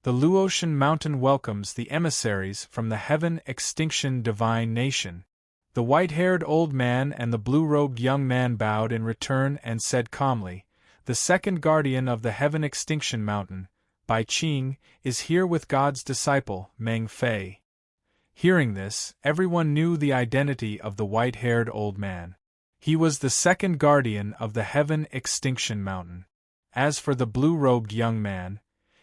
Speaker 1: The Luotian Mountain welcomes the emissaries from the Heaven Extinction Divine Nation. The white-haired old man and the blue-robed young man bowed in return and said calmly, "The second guardian of the Heaven Extinction Mountain, Bai Qing, is here with God's disciple, Meng Fei." Hearing this, everyone knew the identity of the white-haired old man. He was the second guardian of the Heaven Extinction Mountain. As for the blue-robed young man,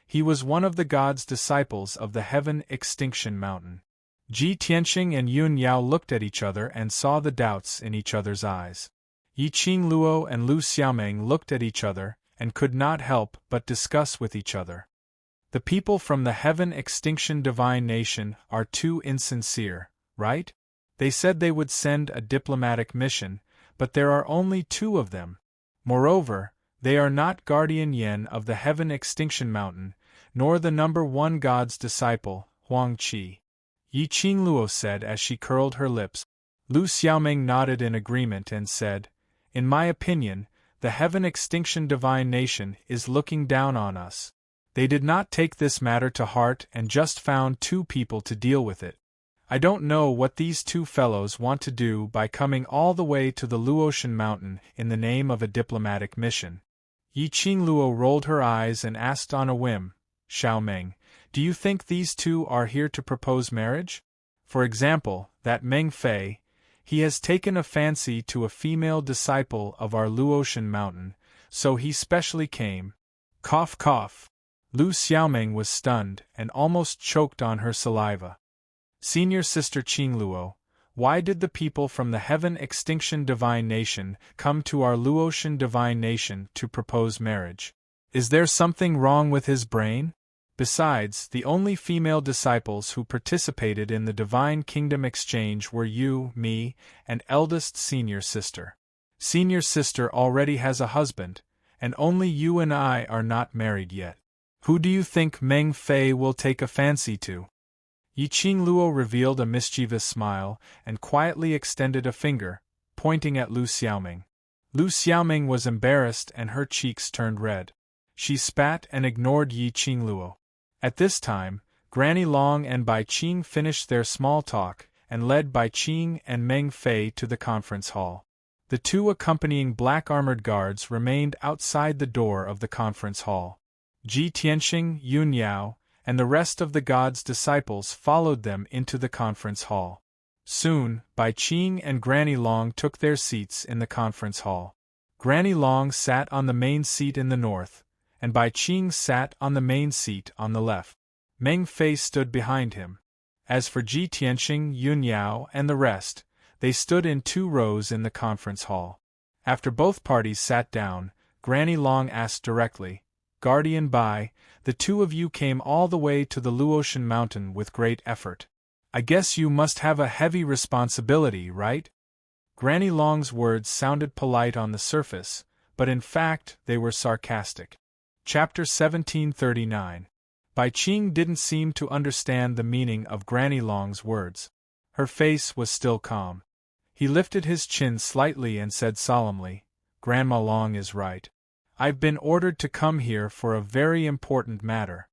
Speaker 1: he was one of the god's disciples of the Heaven Extinction Mountain. Ji Tianqing and Yun Yao looked at each other and saw the doubts in each other's eyes. Yi Qing Luo and Lu Xiaomeng looked at each other and could not help but discuss with each other. The people from the Heaven Extinction Divine Nation are too insincere, right? They said they would send a diplomatic mission, but there are only 2 of them. Moreover, they are not Guardian Yen of the Heaven Extinction Mountain, nor the number 1 god's disciple, Huang Qi. Yi Qing Luo said as she curled her lips. Lu Xiaomeng nodded in agreement and said, "In my opinion, the Heaven Extinction Divine Nation is looking down on us. They did not take this matter to heart and just found 2 people to deal with it. I don't know what these 2 fellows want to do by coming all the way to the Luotian Mountain in the name of a diplomatic mission." Yi Qing Luo rolled her eyes and asked on a whim, "Xiaomeng, do you think these 2 are here to propose marriage? For example, that Meng Fei, he has taken a fancy to a female disciple of our Luotian Mountain, so he specially came." Cough cough. Lu Xiaomeng was stunned and almost choked on her saliva. "Senior Sister Qing Luo, why did the people from the Heaven Extinction Divine Nation come to our Luotian Divine Nation to propose marriage? Is there something wrong with his brain? Besides, the only female disciples who participated in the Divine Kingdom exchange were you, me, and eldest Senior Sister. Senior Sister already has a husband, and only you and I are not married yet. Who do you think Meng Fei will take a fancy to?" Yiqing Luo revealed a mischievous smile and quietly extended a finger, pointing at Lu Xiaoming. Lu Xiaoming was embarrassed and her cheeks turned red. She spat and ignored Yiqing Luo. At this time, Granny Long and Bai Qing finished their small talk and led Bai Qing and Meng Fei to the conference hall. The two accompanying black-armored guards remained outside the door of the conference hall. Ji Tianxing, Yun Yao, and the rest of the god's disciples followed them into the conference hall. Soon, Bai Qing and Granny Long took their seats in the conference hall. Granny Long sat on the main seat in the north, and Bai Qing sat on the main seat on the left. Meng Fei stood behind him. As for Ji Tianxing, Yun Yao, and the rest, they stood in 2 rows in the conference hall. After both parties sat down, Granny Long asked directly, "Guardian Bai, the 2 of you came all the way to the Luotian mountain with great effort. I guess you must have a heavy responsibility, right?" Granny Long's words sounded polite on the surface, but in fact they were sarcastic. Chapter 1739. Bai Qing didn't seem to understand the meaning of Granny Long's words. Her face was still calm. He lifted his chin slightly and said solemnly, "Grandma Long is right. I've been ordered to come here for a very important matter."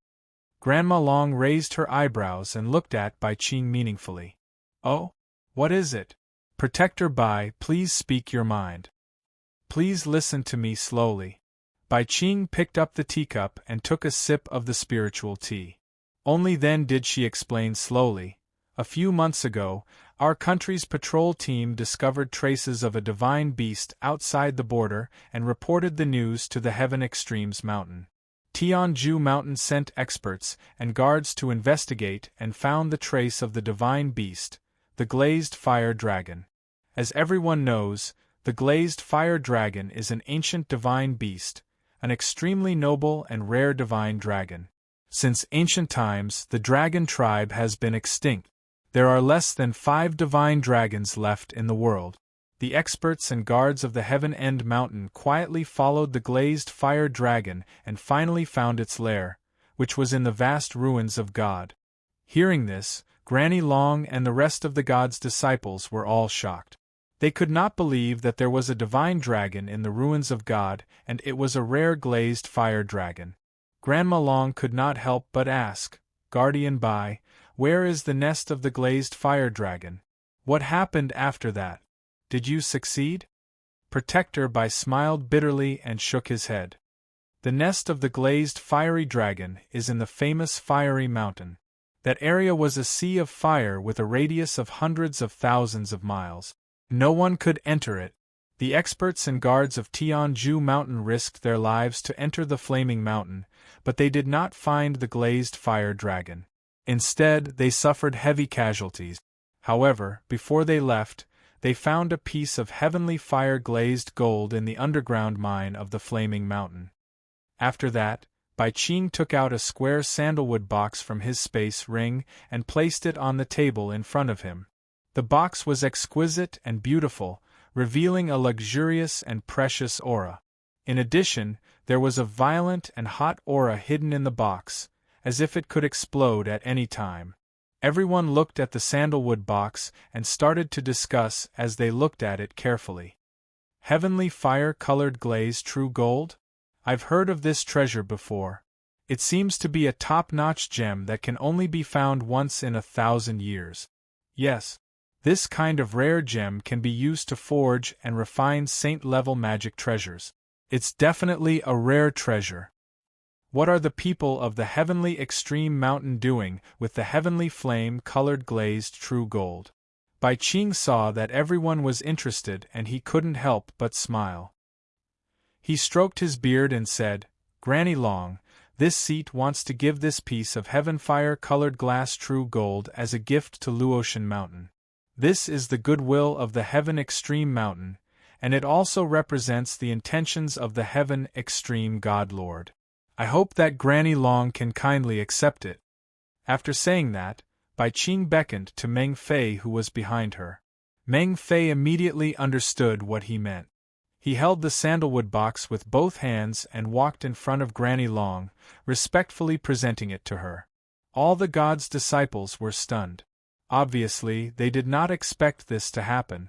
Speaker 1: Grandma Long raised her eyebrows and looked at Bai Qing meaningfully. "Oh? What is it? Protector Bai, please speak your mind. Please listen to me slowly." Bai Qing picked up the teacup and took a sip of the spiritual tea. Only then did she explain slowly, "A few months ago, our country's patrol team discovered traces of a divine beast outside the border and reported the news to the Heaven Extremes Mountain. Tianju Mountain sent experts and guards to investigate and found the trace of the divine beast, the glazed fire dragon. As everyone knows, the glazed fire dragon is an ancient divine beast, an extremely noble and rare divine dragon. Since ancient times, the dragon tribe has been extinct. There are less than 5 divine dragons left in the world. The experts and guards of the Heaven End Mountain quietly followed the glazed fire dragon and finally found its lair, which was in the vast ruins of God." Hearing this, Granny Long and the rest of the god's disciples were all shocked. They could not believe that there was a divine dragon in the ruins of God, and it was a rare glazed fire dragon. Grandma Long could not help but ask, "Guardian Bai, where is the nest of the glazed fire dragon? What happened after that? Did you succeed?" Protector Bai smiled bitterly and shook his head. "The nest of the glazed fiery dragon is in the famous Fiery Mountain. That area was a sea of fire with a radius of hundreds of thousands of miles. No one could enter it. The experts and guards of Tianju Mountain risked their lives to enter the flaming mountain, but they did not find the glazed fire dragon. Instead, they suffered heavy casualties. However, before they left, they found a piece of heavenly fire-glazed gold in the underground mine of the flaming mountain. After that, Bai Qing took out a square sandalwood box from his space ring and placed it on the table in front of him. The box was exquisite and beautiful, revealing a luxurious and precious aura. In addition, there was a violent and hot aura hidden in the box, as if it could explode at any time. Everyone looked at the sandalwood box and started to discuss as they looked at it carefully. "Heavenly fire-colored glazed true gold? I've heard of this treasure before. It seems to be a top-notch gem that can only be found once in 1,000 years. Yes, this kind of rare gem can be used to forge and refine saint-level magic treasures. It's definitely a rare treasure. What are the people of the Heavenly Extreme Mountain doing with the heavenly flame-colored glazed true gold?" Bai Qing saw that everyone was interested and he couldn't help but smile. He stroked his beard and said, "Granny Long, this seat wants to give this piece of heaven-fire-colored glass true gold as a gift to Luotian Mountain. This is the goodwill of the Heaven Extreme Mountain, and it also represents the intentions of the Heaven Extreme God Lord. I hope that Granny Long can kindly accept it." After saying that, Bai Qing beckoned to Meng Fei, who was behind her. Meng Fei immediately understood what he meant. He held the sandalwood box with both hands and walked in front of Granny Long, respectfully presenting it to her. All the god's disciples were stunned. Obviously, they did not expect this to happen.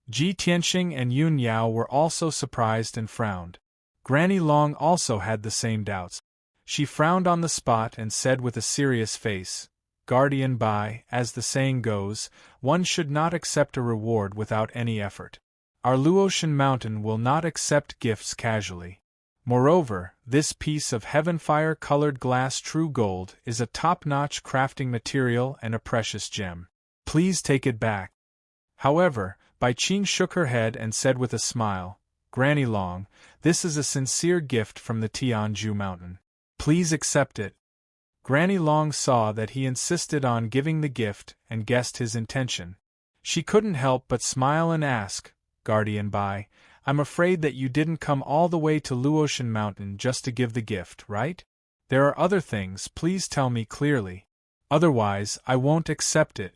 Speaker 1: Ji Tianxing and Yun Yao were also surprised and frowned. Granny Long also had the same doubts. She frowned on the spot and said with a serious face, "Guardian Bai, as the saying goes, one should not accept a reward without any effort. Our Luotian mountain will not accept gifts casually. Moreover, this piece of heaven-fire-colored glass true gold is a top-notch crafting material and a precious gem. Please take it back." However, Bai Qing shook her head and said with a smile, "Granny Long, this is a sincere gift from the Tianju mountain. Please accept it." Granny Long saw that he insisted on giving the gift and guessed his intention. She couldn't help but smile and ask, "Guardian Bai, I'm afraid that you didn't come all the way to Luotian Mountain just to give the gift, right? There are other things, please tell me clearly. Otherwise, I won't accept it."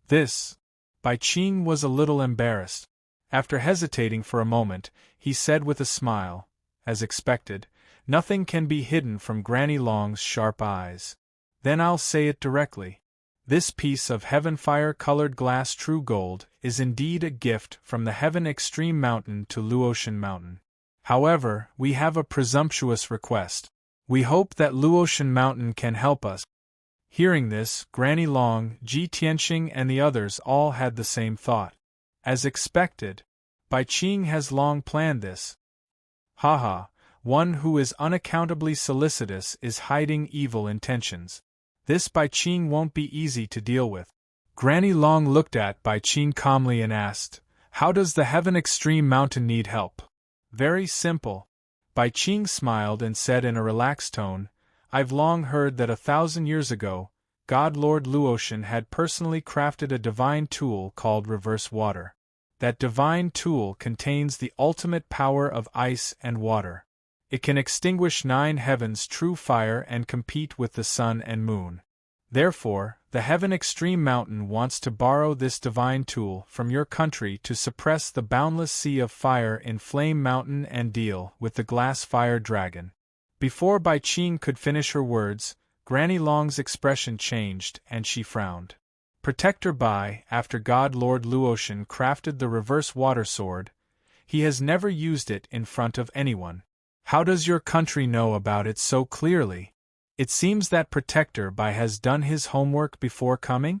Speaker 1: This. Bai Qing was a little embarrassed. After hesitating for a moment, he said with a smile, as expected, "Nothing can be hidden from Granny Long's sharp eyes. Then I'll say it directly. This piece of heaven-fire-colored glass true gold is indeed a gift from the Heaven Extreme Mountain to Luotian Mountain. However, we have a presumptuous request. We hope that Luotian Mountain can help us." Hearing this, Granny Long, Ji Tianxing and the others all had the same thought. As expected, Bai Qing has long planned this. Haha, one who is unaccountably solicitous is hiding evil intentions. This Bai Qing won't be easy to deal with. Granny Long looked at Bai Qing calmly and asked, "How does the Heaven Extreme Mountain need help?" "Very simple." Bai Qing smiled and said in a relaxed tone, "I've long heard that 1,000 years ago, God Lord Luotian had personally crafted a divine tool called reverse water. That divine tool contains the ultimate power of ice and water. It can extinguish 9 heavens' true fire and compete with the sun and moon. Therefore, the Heaven Extreme Mountain wants to borrow this divine tool from your country to suppress the boundless sea of fire in Flame Mountain and deal with the glass fire dragon." Before Bai Qing could finish her words, Granny Long's expression changed and she frowned. Protector Bai, after God Lord Luotian crafted the reverse water sword, he has never used it in front of anyone. How does your country know about it so clearly? It seems that Protector Bai has done his homework before coming?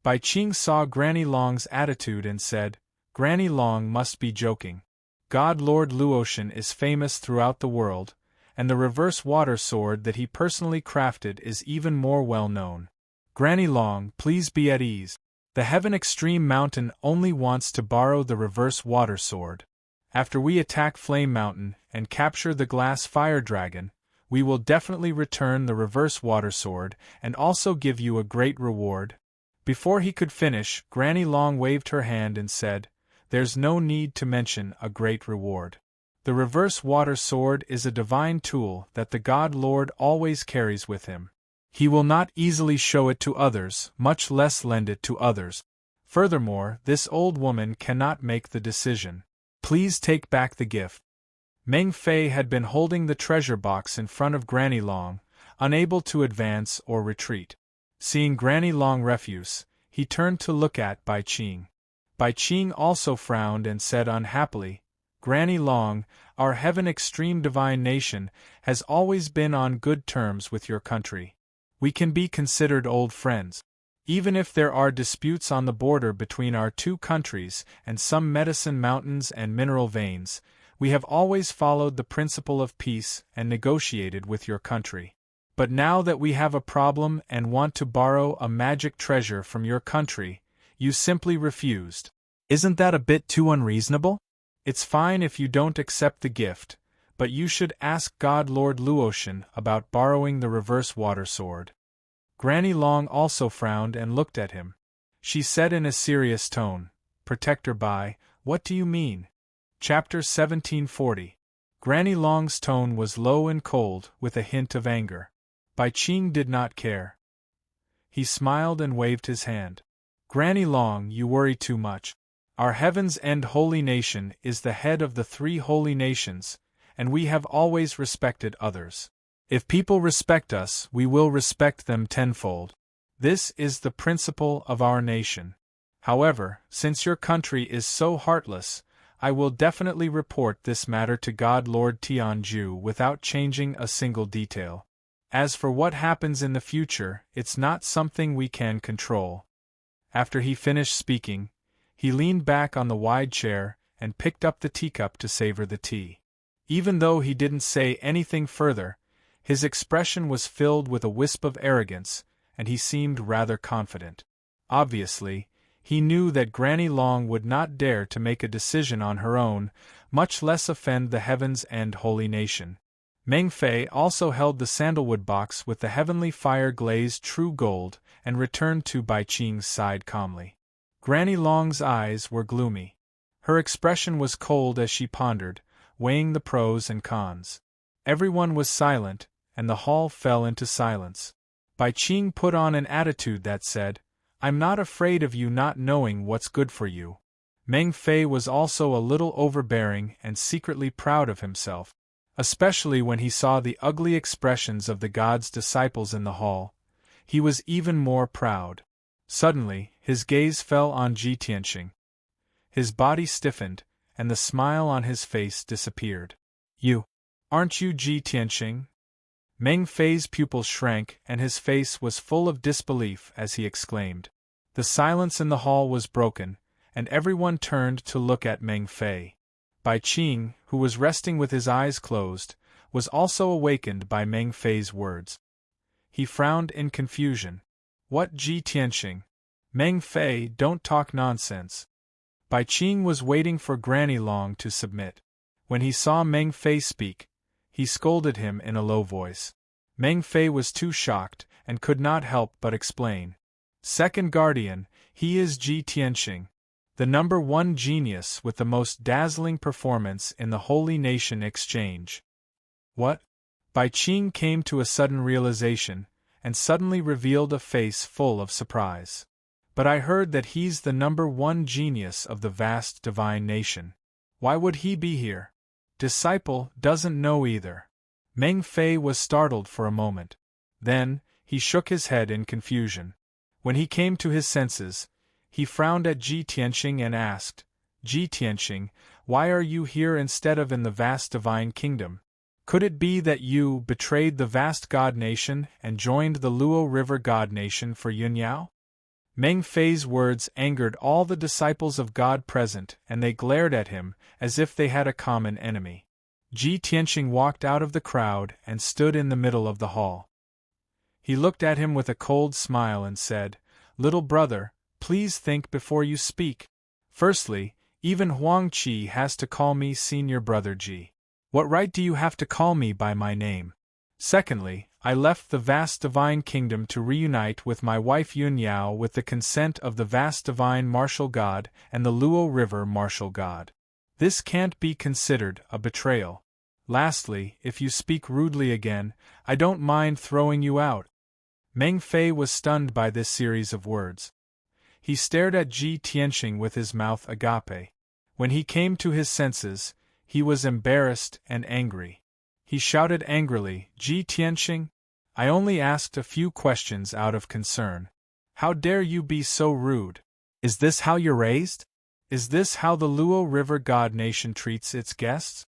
Speaker 1: Bai Qing saw Granny Long's attitude and said, "Granny Long must be joking. God Lord Luotian is famous throughout the world, and the reverse water sword that he personally crafted is even more well known. Granny Long, please be at ease. The Heaven Extreme Mountain only wants to borrow the reverse water sword. After we attack Flame Mountain and capture the glass fire dragon, we will definitely return the reverse water sword and also give you a great reward." Before he could finish, Granny Long waved her hand and said, "There's no need to mention a great reward. The reverse water sword is a divine tool that the God Lord always carries with him. He will not easily show it to others, much less lend it to others. Furthermore, this old woman cannot make the decision. Please take back the gift." Meng Fei had been holding the treasure box in front of Granny Long, unable to advance or retreat. Seeing Granny Long refuse, he turned to look at Bai Qing. Bai Qing also frowned and said unhappily, "Granny Long, our Heaven Extreme Divine Nation has always been on good terms with your country. We can be considered old friends. Even if there are disputes on the border between our two countries and some medicine mountains and mineral veins, we have always followed the principle of peace and negotiated with your country. But now that we have a problem and want to borrow a magic treasure from your country, you simply refused. Isn't that a bit too unreasonable? It's fine if you don't accept the gift, but you should ask God Lord Luotian about borrowing the reverse water sword." Granny Long also frowned and looked at him. She said in a serious tone, "Protector Bai, what do you mean?" Chapter 1740. Granny Long's tone was low and cold, with a hint of anger. Bai Qing did not care. He smiled and waved his hand. "Granny Long, you worry too much. Our heaven's end holy nation is the head of the 3 holy nations, and we have always respected others. If people respect us, we will respect them tenfold. This is the principle of our nation. However, since your country is so heartless, I will definitely report this matter to God Lord Tianju without changing a single detail. As for what happens in the future, it's not something we can control. After he finished speaking, he leaned back on the wide chair and picked up the teacup to savor the tea. Even though he didn't say anything further, his expression was filled with a wisp of arrogance, and he seemed rather confident. Obviously, he knew that Granny Long would not dare to make a decision on her own, much less offend the heavens and holy nation. Meng Fei also held the sandalwood box with the heavenly fire glazed true gold and returned to Bai Qing's side calmly. Granny Long's eyes were gloomy. Her expression was cold as she pondered, weighing the pros and cons. Everyone was silent, and the hall fell into silence. Bai Qing put on an attitude that said, "I'm not afraid of you not knowing what's good for you." Meng Fei was also a little overbearing and secretly proud of himself, especially when he saw the ugly expressions of the god's disciples in the hall. He was even more proud. Suddenly, his gaze fell on Ji Tianxing. His body stiffened, and the smile on his face disappeared. "You aren't you Ji Tianxing?" Meng Fei's pupils shrank and his face was full of disbelief as he exclaimed. The silence in the hall was broken, and everyone turned to look at Meng Fei. Bai Qing, who was resting with his eyes closed, was also awakened by Meng Fei's words. He frowned in confusion. "What Ji Tianxing? Meng Fei, don't talk nonsense." Bai Qing was waiting for Granny Long to submit. When he saw Meng Fei speak, he scolded him in a low voice. Meng Fei was too shocked and could not help but explain. "Second guardian, he is Ji Tianxing, the number 1 genius with the most dazzling performance in the Holy Nation Exchange." "What?" Bai Qing came to a sudden realization, and suddenly revealed a face full of surprise. "But I heard that he's the number 1 genius of the vast divine nation. Why would he be here?" "Disciple doesn't know either." Meng Fei was startled for a moment. Then, he shook his head in confusion. When he came to his senses, he frowned at Ji Tianxing and asked, "Ji Tianxing, why are you here instead of in the vast divine kingdom? Could it be that you betrayed the vast god nation and joined the Luo River god nation for Yunyao?" Meng Fei's words angered all the disciples of God present, and they glared at him as if they had a common enemy. Ji Tianxing walked out of the crowd and stood in the middle of the hall. He looked at him with a cold smile and said, "Little brother, please think before you speak. Firstly, even Huang Qi has to call me Senior Brother Ji. What right do you have to call me by my name? Secondly, I left the vast divine kingdom to reunite with my wife Yunyao with the consent of the vast divine martial god and the Luo River martial god. This can't be considered a betrayal. Lastly, if you speak rudely again, I don't mind throwing you out." Meng Fei was stunned by this series of words. He stared at Ji Tianxing with his mouth agape. When he came to his senses, he was embarrassed and angry. He shouted angrily, "Ji Tianxing, I only asked a few questions out of concern. How dare you be so rude? Is this how you're raised? Is this how the Luo River God Nation treats its guests?"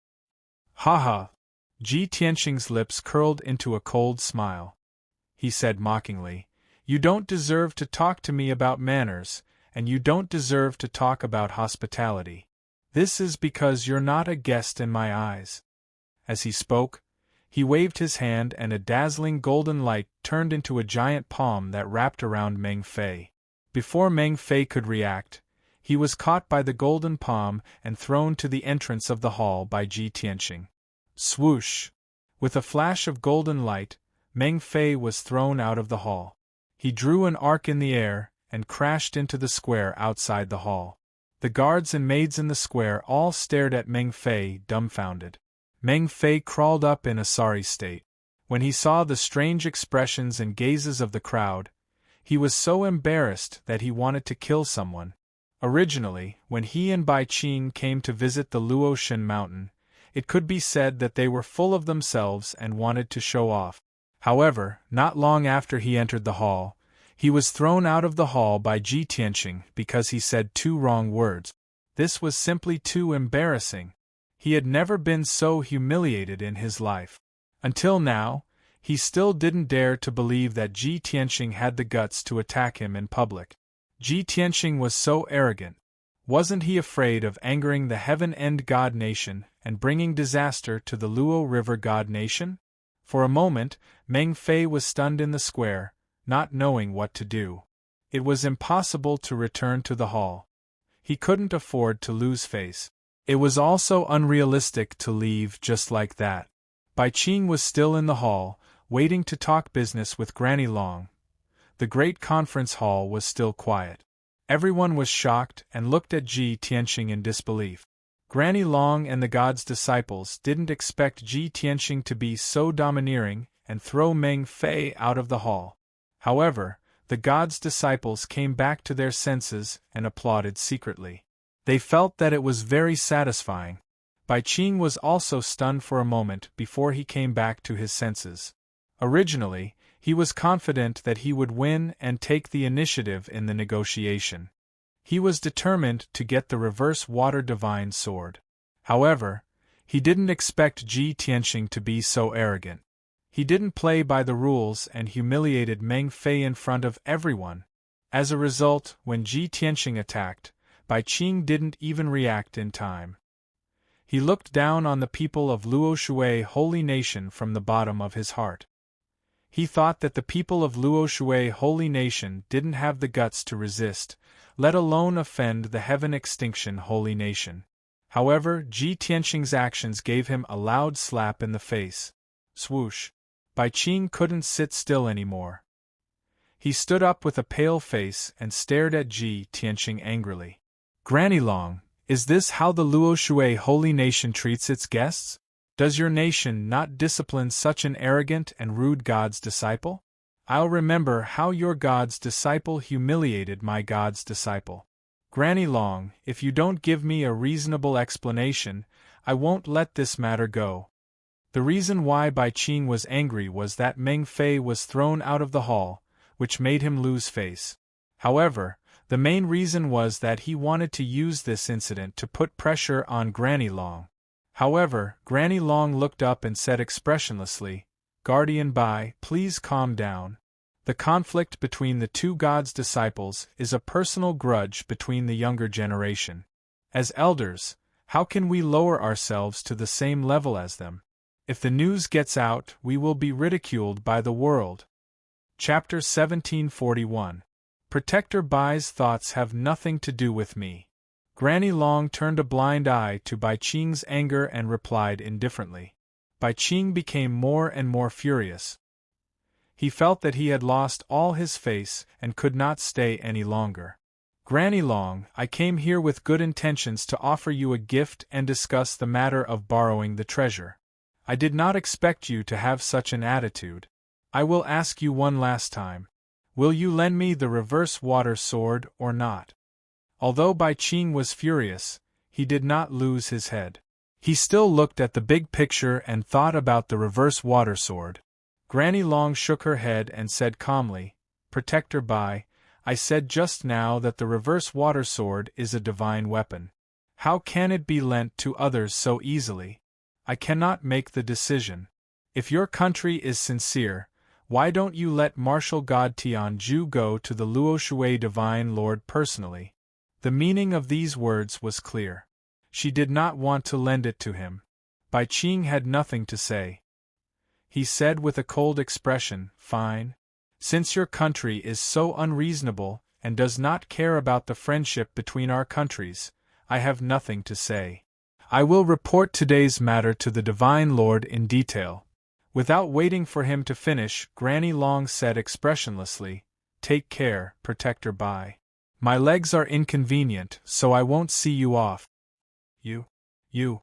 Speaker 1: "Ha ha!" Ji Tianxing's lips curled into a cold smile. He said mockingly, "You don't deserve to talk to me about manners, and you don't deserve to talk about hospitality. This is because you're not a guest in my eyes." As he spoke, he waved his hand and a dazzling golden light turned into a giant palm that wrapped around Meng Fei. Before Meng Fei could react, he was caught by the golden palm and thrown to the entrance of the hall by Ji Tianxing. Swoosh! With a flash of golden light, Meng Fei was thrown out of the hall. He drew an arc in the air and crashed into the square outside the hall. The guards and maids in the square all stared at Meng Fei, dumbfounded. Meng Fei crawled up in a sorry state. When he saw the strange expressions and gazes of the crowd, he was so embarrassed that he wanted to kill someone. Originally, when he and Bai Qing came to visit the Luoshan mountain, it could be said that they were full of themselves and wanted to show off. However, not long after he entered the hall, he was thrown out of the hall by Ji Tianqing because he said 2 wrong words. This was simply too embarrassing. He had never been so humiliated in his life. Until now, he still didn't dare to believe that Ji Tianqing had the guts to attack him in public. Ji Tianqing was so arrogant. Wasn't he afraid of angering the Heaven-End God Nation and bringing disaster to the Luo River God Nation? For a moment, Meng Fei was stunned in the square, not knowing what to do. It was impossible to return to the hall. He couldn't afford to lose face. It was also unrealistic to leave just like that. Bai Qing was still in the hall, waiting to talk business with Granny Long. The great conference hall was still quiet. Everyone was shocked and looked at Ji Tianqing in disbelief. Granny Long and the god's disciples didn't expect Ji Tianqing to be so domineering and throw Meng Fei out of the hall. However, the god's disciples came back to their senses and applauded secretly. They felt that it was very satisfying. Bai Qing was also stunned for a moment before he came back to his senses. Originally, he was confident that he would win and take the initiative in the negotiation. He was determined to get the reverse water divine sword. However, he didn't expect Ji Tianqing to be so arrogant. He didn't play by the rules and humiliated Meng Fei in front of everyone. As a result, when Ji Tianqing attacked, Bai Qing didn't even react in time. He looked down on the people of Luo Shui Holy Nation from the bottom of his heart. He thought that the people of Luo Shui Holy Nation didn't have the guts to resist, let alone offend the Heaven Extinction Holy Nation. However, Ji Tianqing's actions gave him a loud slap in the face. Swoosh! Bai Qing couldn't sit still anymore. He stood up with a pale face and stared at Ji Tianqing angrily. Granny Long, is this how the Luo Shui Holy Nation treats its guests? Does your nation not discipline such an arrogant and rude god's disciple? I'll remember how your god's disciple humiliated my god's disciple. Granny Long, if you don't give me a reasonable explanation, I won't let this matter go. The reason why Bai Qing was angry was that Meng Fei was thrown out of the hall, which made him lose face. However, the main reason was that he wanted to use this incident to put pressure on Granny Long. However, Granny Long looked up and said expressionlessly, "Guardian Bai, please calm down. The conflict between the 2 gods' disciples is a personal grudge between the younger generation. As elders, how can we lower ourselves to the same level as them? If the news gets out, we will be ridiculed by the world." Chapter 1741. Protector Bai's thoughts have nothing to do with me. Granny Long turned a blind eye to Bai Qing's anger and replied indifferently. Bai Qing became more and more furious. He felt that he had lost all his face and could not stay any longer. Granny Long, I came here with good intentions to offer you a gift and discuss the matter of borrowing the treasure. I did not expect you to have such an attitude. I will ask you one last time. Will you lend me the reverse water sword or not? Although Bai Qing was furious, he did not lose his head. He still looked at the big picture and thought about the reverse water sword. Granny Long shook her head and said calmly, "Protector Bai, I said just now that the reverse water sword is a divine weapon. How can it be lent to others so easily? I cannot make the decision. If your country is sincere, why don't you let Martial God Tianju go to the Luo Shui Divine Lord personally?" The meaning of these words was clear. She did not want to lend it to him. Bai Qing had nothing to say. He said with a cold expression, "Fine. Since your country is so unreasonable and does not care about the friendship between our countries, I have nothing to say. I will report today's matter to the Divine Lord in detail." Without waiting for him to finish, Granny Long said expressionlessly, "Take care, Protector Bai. My legs are inconvenient, so I won't see you off." You.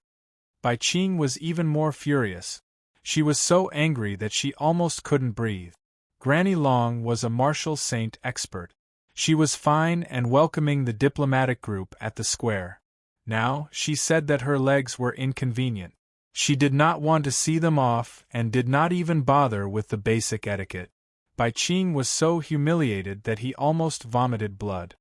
Speaker 1: Bai Qing was even more furious. She was so angry that she almost couldn't breathe. Granny Long was a martial saint expert. She was fine and welcoming the diplomatic group at the square. Now, she said that her legs were inconvenient. She did not want to see them off and did not even bother with the basic etiquette. Bai Qing was so humiliated that he almost vomited blood.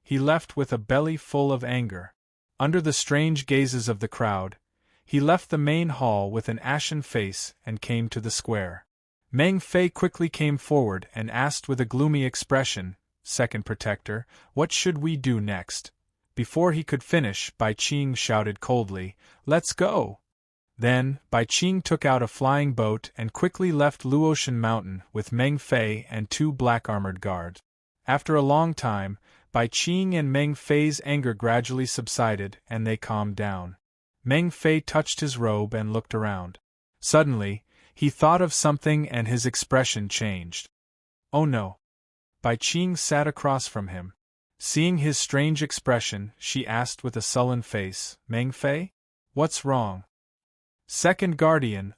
Speaker 1: He left with a belly full of anger. Under the strange gazes of the crowd, he left the main hall with an ashen face and came to the square. Meng Fei quickly came forward and asked with a gloomy expression, "Second Protector, what should we do next?" Before he could finish, Bai Qing shouted coldly, "Let's go!" Then, Bai Qing took out a flying boat and quickly left Luotian Mountain with Meng Fei and 2 black-armored guards. After a long time, Bai Qing and Meng Fei's anger gradually subsided and they calmed down. Meng Fei touched his robe and looked around. Suddenly, he thought of something and his expression changed. "Oh no!" Bai Qing sat across from him. Seeing his strange expression, she asked with a sullen face, "Meng Fei? What's wrong?" "Second Guardian,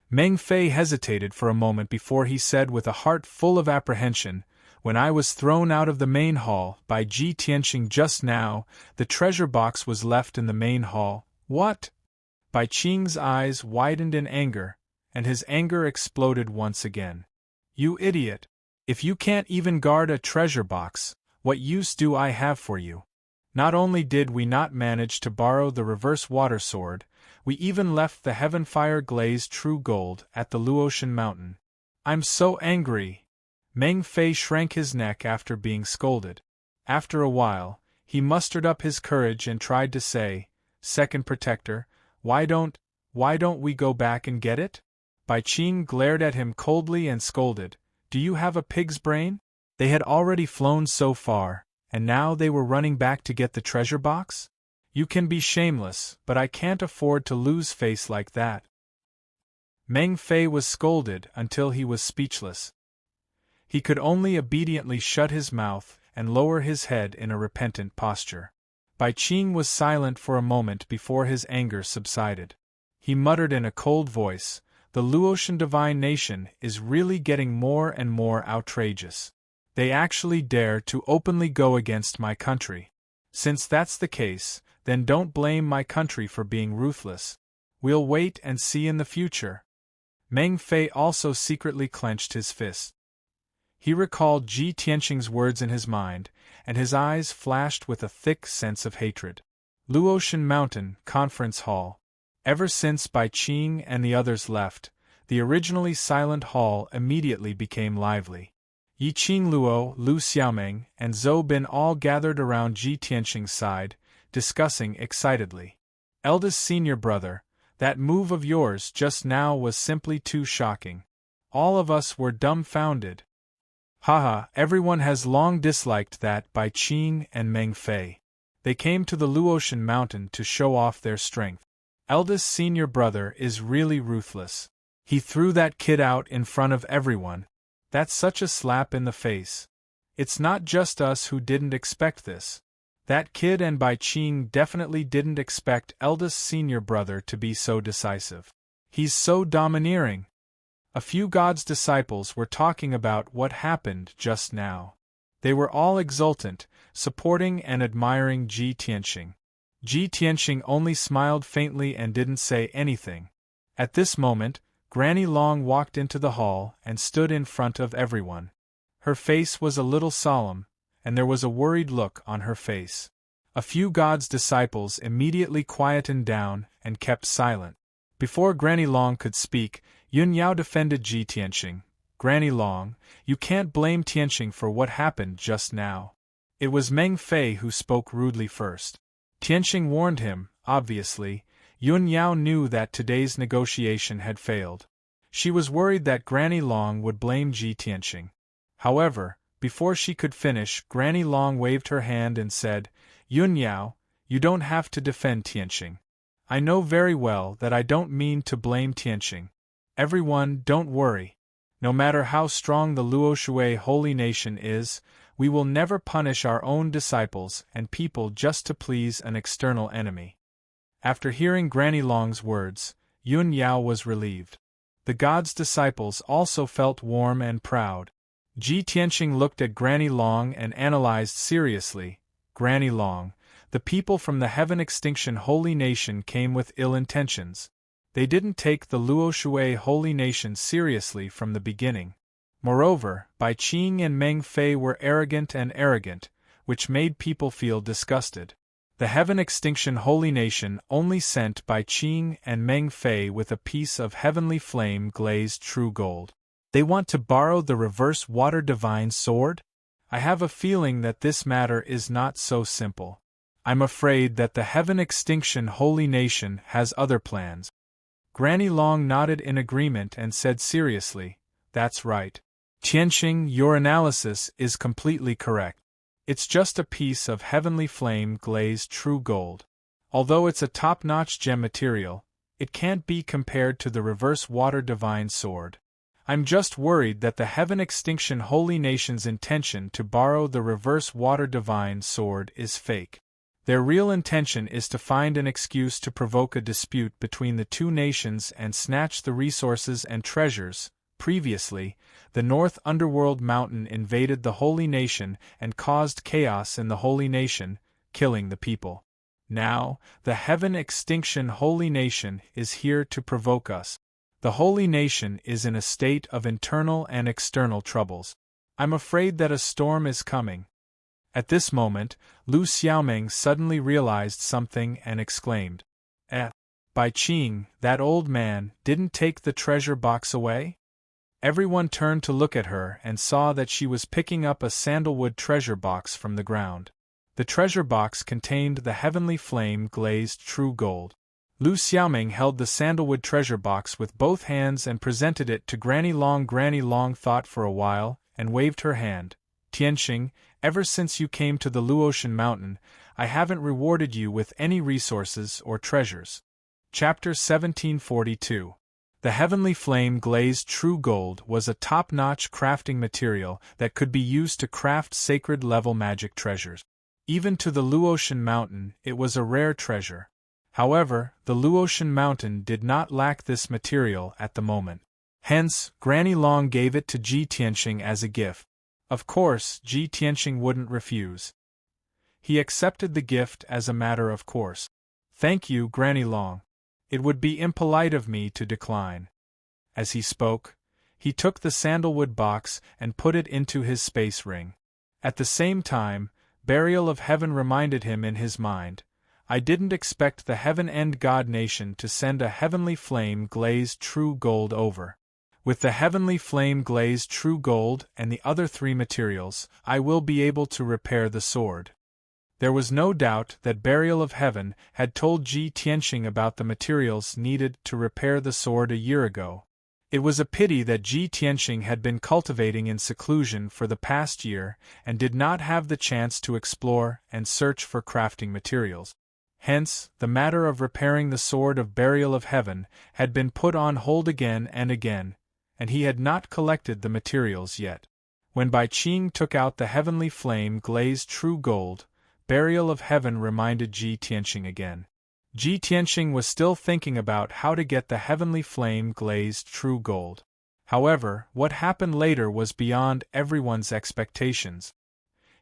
Speaker 1: Meng Fei hesitated for a moment before he said with a heart full of apprehension, "When I was thrown out of the main hall by Ji Tianqing just now, the treasure box was left in the main hall." "What?" Bai Qing's eyes widened in anger, and his anger exploded once again. "You idiot! If you can't even guard a treasure box, what use do I have for you? Not only did we not manage to borrow the reverse water sword, we even left the Heavenfire glazed true gold at the Luotian Mountain. I'm so angry!" Meng Fei shrank his neck after being scolded. After a while, he mustered up his courage and tried to say, "Second Protector, why don't we go back and get it?" Bai Qing glared at him coldly and scolded, "Do you have a pig's brain?" They had already flown so far, and now they were running back to get the treasure box? "You can be shameless, but I can't afford to lose face like that." Meng Fei was scolded until he was speechless. He could only obediently shut his mouth and lower his head in a repentant posture. Bai Qing was silent for a moment before his anger subsided. He muttered in a cold voice, "The Luotian divine nation is really getting more and more outrageous. They actually dare to openly go against my country. Since that's the case, then don't blame my country for being ruthless. We'll wait and see in the future." Meng Fei also secretly clenched his fist. He recalled Ji Tianqing's words in his mind, and his eyes flashed with a thick sense of hatred. Luotian Mountain Conference Hall. Ever since Bai Qing and the others left, the originally silent hall immediately became lively. Yi Qingluo, Lu Xiaomeng, and Zhou Bin all gathered around Ji Tianqing's side, discussing excitedly. "Eldest senior brother, that move of yours just now was simply too shocking. All of us were dumbfounded. Haha, everyone has long disliked that Bai Qing and Meng Fei. They came to the Luotian Mountain to show off their strength. Eldest senior brother is really ruthless. He threw that kid out in front of everyone. That's such a slap in the face. It's not just us who didn't expect this. That kid and Bai Qing definitely didn't expect eldest senior brother to be so decisive. He's so domineering." A few God's disciples were talking about what happened just now. They were all exultant, supporting and admiring Ji Tianqing. Ji Tianqing only smiled faintly and didn't say anything. At this moment, Granny Long walked into the hall and stood in front of everyone. Her face was a little solemn, and there was a worried look on her face. A few God's disciples immediately quietened down and kept silent. Before Granny Long could speak, Yun Yao defended Ji Tianqing. "Granny Long, you can't blame Tianqing for what happened just now. It was Meng Fei who spoke rudely first. Tianqing warned him, obviously. Yun Yao knew that today's negotiation had failed. She was worried that Granny Long would blame Ji Tianqing. However, before she could finish, Granny Long waved her hand and said, "Yun Yao, you don't have to defend Tianqing. I know very well that I don't mean to blame Tianqing. Everyone, don't worry. No matter how strong the Luoshui holy nation is, we will never punish our own disciples and people just to please an external enemy." After hearing Granny Long's words, Yun Yao was relieved. The God's disciples also felt warm and proud. Ji Tianqing looked at Granny Long and analyzed seriously. Granny Long, the people from the Heaven Extinction Holy Nation came with ill intentions. They didn't take the Luo Shui Holy Nation seriously from the beginning. Moreover, Bai Qing and Meng Fei were arrogant, which made people feel disgusted. The Heaven Extinction Holy Nation only sent Bai Qing and Meng Fei with a piece of heavenly flame glazed true gold. They want to borrow the reverse water divine sword? I have a feeling that this matter is not so simple. I'm afraid that the Heaven Extinction Holy Nation has other plans. Granny Long nodded in agreement and said seriously, "That's right. Tianqing, your analysis is completely correct. It's just a piece of heavenly flame glazed true gold. Although it's a top-notch gem material, it can't be compared to the reverse water divine sword. I'm just worried that the Heaven Extinction Holy Nation's intention to borrow the reverse water divine sword is fake. Their real intention is to find an excuse to provoke a dispute between the two nations and snatch the resources and treasures. Previously, the North Underworld Mountain invaded the Holy Nation and caused chaos in the Holy Nation, killing the people. Now, the Heaven Extinction Holy Nation is here to provoke us. The Holy Nation is in a state of internal and external troubles. I'm afraid that a storm is coming." At this moment, Lu Xiaoming suddenly realized something and exclaimed, Bai Qing, that old man, didn't take the treasure box away?" Everyone turned to look at her and saw that she was picking up a sandalwood treasure box from the ground. The treasure box contained the heavenly flame glazed true gold. Lu Xiaoming held the sandalwood treasure box with both hands and presented it to Granny Long. Granny Long thought for a while and waved her hand. "Tianqing, ever since you came to the Luotian Mountain, I haven't rewarded you with any resources or treasures." Chapter 1742. The heavenly flame glazed true gold was a top-notch crafting material that could be used to craft sacred-level magic treasures. Even to the Luotian Mountain, it was a rare treasure. However, the Luotian Mountain did not lack this material at the moment. Hence, Granny Long gave it to Ji Tianqing as a gift. Of course, Ji Tianqing wouldn't refuse. He accepted the gift as a matter of course. "Thank you, Granny Long. It would be impolite of me to decline." As he spoke, he took the sandalwood box and put it into his space ring. At the same time, Burial of Heaven reminded him in his mind, "I didn't expect the Heaven End God Nation to send a heavenly flame glazed true gold over. With the heavenly flame glazed true gold and the other 3 materials, I will be able to repair the sword." There was no doubt that Burial of Heaven had told Ji Tianqing about the materials needed to repair the sword a year ago. It was a pity that Ji Tianqing had been cultivating in seclusion for the past year and did not have the chance to explore and search for crafting materials. Hence, the matter of repairing the sword of Burial of Heaven had been put on hold again and again, and he had not collected the materials yet. When Bai Qing took out the heavenly flame glazed true gold, Burial of Heaven reminded Ji Tianqing again. Ji Tianqing was still thinking about how to get the heavenly flame glazed true gold. However, what happened later was beyond everyone's expectations.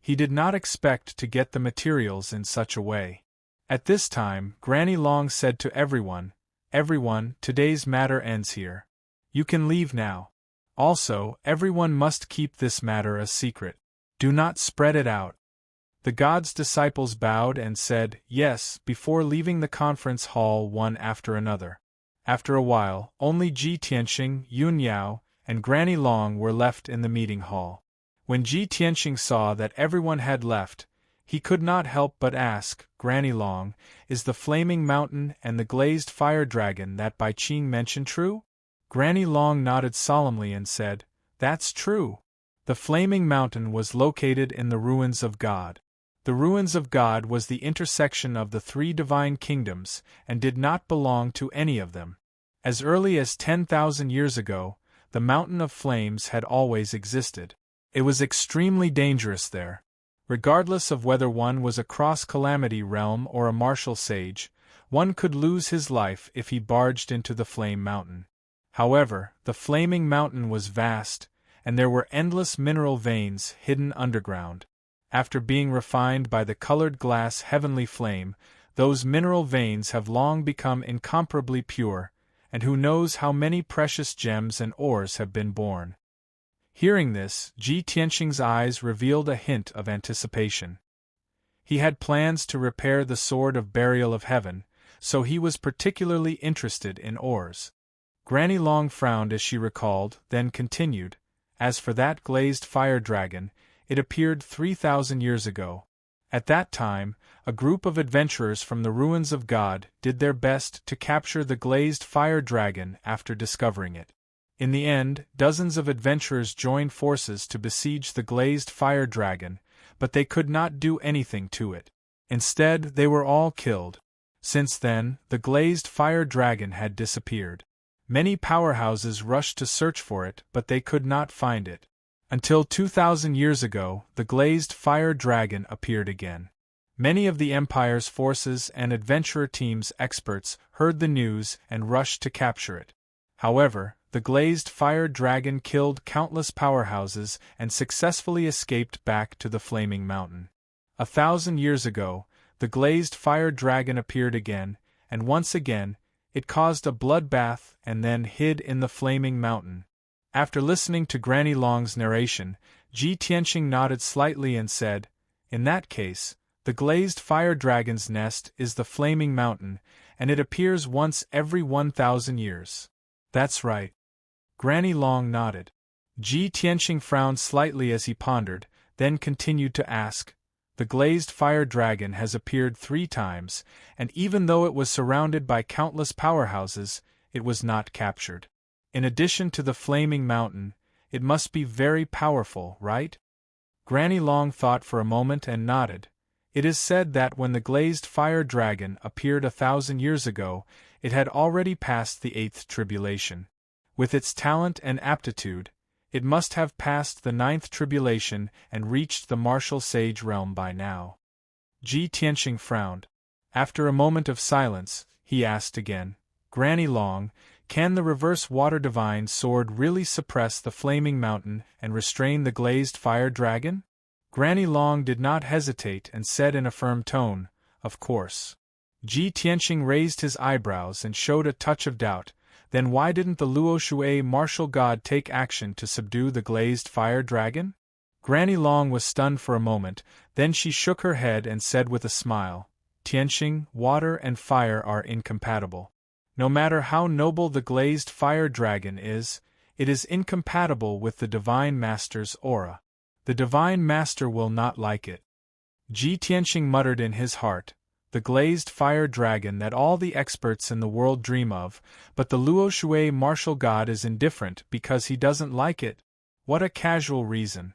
Speaker 1: He did not expect to get the materials in such a way. At this time, Granny Long said to everyone, "Everyone, today's matter ends here. You can leave now. Also, everyone must keep this matter a secret. Do not spread it out." The god's disciples bowed and said, "Yes," before leaving the conference hall one after another. After a while, only Ji Tianqing, Yun Yao, and Granny Long were left in the meeting hall. When Ji Tianqing saw that everyone had left, he could not help but ask, "Granny Long, is the flaming mountain and the glazed fire dragon that Bai Qing mentioned true?" Granny Long nodded solemnly and said, "That's true. The flaming mountain was located in the ruins of God. The ruins of God was the intersection of the 3 divine kingdoms and did not belong to any of them. As early as 10,000 years ago, the Mountain of Flames had always existed. It was extremely dangerous there. Regardless of whether one was a cross-calamity realm or a martial sage, one could lose his life if he barged into the Flame Mountain. However, the Flaming Mountain was vast, and there were endless mineral veins hidden underground. After being refined by the colored glass heavenly flame, those mineral veins have long become incomparably pure, and who knows how many precious gems and ores have been born. Hearing this, Ji Tianqing's eyes revealed a hint of anticipation. He had plans to repair the Sword of Burial of Heaven, so he was particularly interested in ores. Granny Long frowned as she recalled, then continued, "As for that glazed fire dragon, it appeared 3,000 years ago. At that time, a group of adventurers from the ruins of God did their best to capture the glazed fire dragon after discovering it. In the end, dozens of adventurers joined forces to besiege the glazed fire dragon, but they could not do anything to it. Instead, they were all killed. Since then, the glazed fire dragon had disappeared. Many powerhouses rushed to search for it, but they could not find it. Until 2,000 years ago, the glazed fire dragon appeared again. Many of the Empire's forces and adventurer team's experts heard the news and rushed to capture it. However, the glazed fire dragon killed countless powerhouses and successfully escaped back to the Flaming Mountain. 1,000 years ago, the glazed fire dragon appeared again, and once again, it caused a bloodbath and then hid in the Flaming Mountain. After listening to Granny Long's narration, Ji Tianqing nodded slightly and said, "In that case, the glazed fire dragon's nest is the Flaming Mountain, and it appears once every 1,000 years. That's right." Granny Long nodded. Ji Tianqing frowned slightly as he pondered, then continued to ask, "The glazed fire dragon has appeared 3 times, and even though it was surrounded by countless powerhouses, it was not captured. In addition to the Flaming Mountain, it must be very powerful, right?" Granny Long thought for a moment and nodded. It is said that when the glazed fire dragon appeared 1,000 years ago, it had already passed the 8th tribulation. With its talent and aptitude, it must have passed the 9th tribulation and reached the martial sage realm by now. Ji Tianqing frowned. After a moment of silence, he asked again, "Granny Long, can the reverse water divine sword really suppress the Flaming Mountain and restrain the glazed fire dragon?" Granny Long did not hesitate and said in a firm tone, "Of course." Ji Tianqing raised his eyebrows and showed a touch of doubt. Then why didn't the Luo Shui martial god take action to subdue the glazed fire dragon? Granny Long was stunned for a moment, then she shook her head and said with a smile, "Tianqing, water and fire are incompatible. No matter how noble the glazed fire dragon is, it is incompatible with the Divine Master's aura. The Divine Master will not like it." Ji Tianqing muttered in his heart, "The glazed fire dragon that all the experts in the world dream of, but the Luo Shui martial god is indifferent because he doesn't like it. What a casual reason."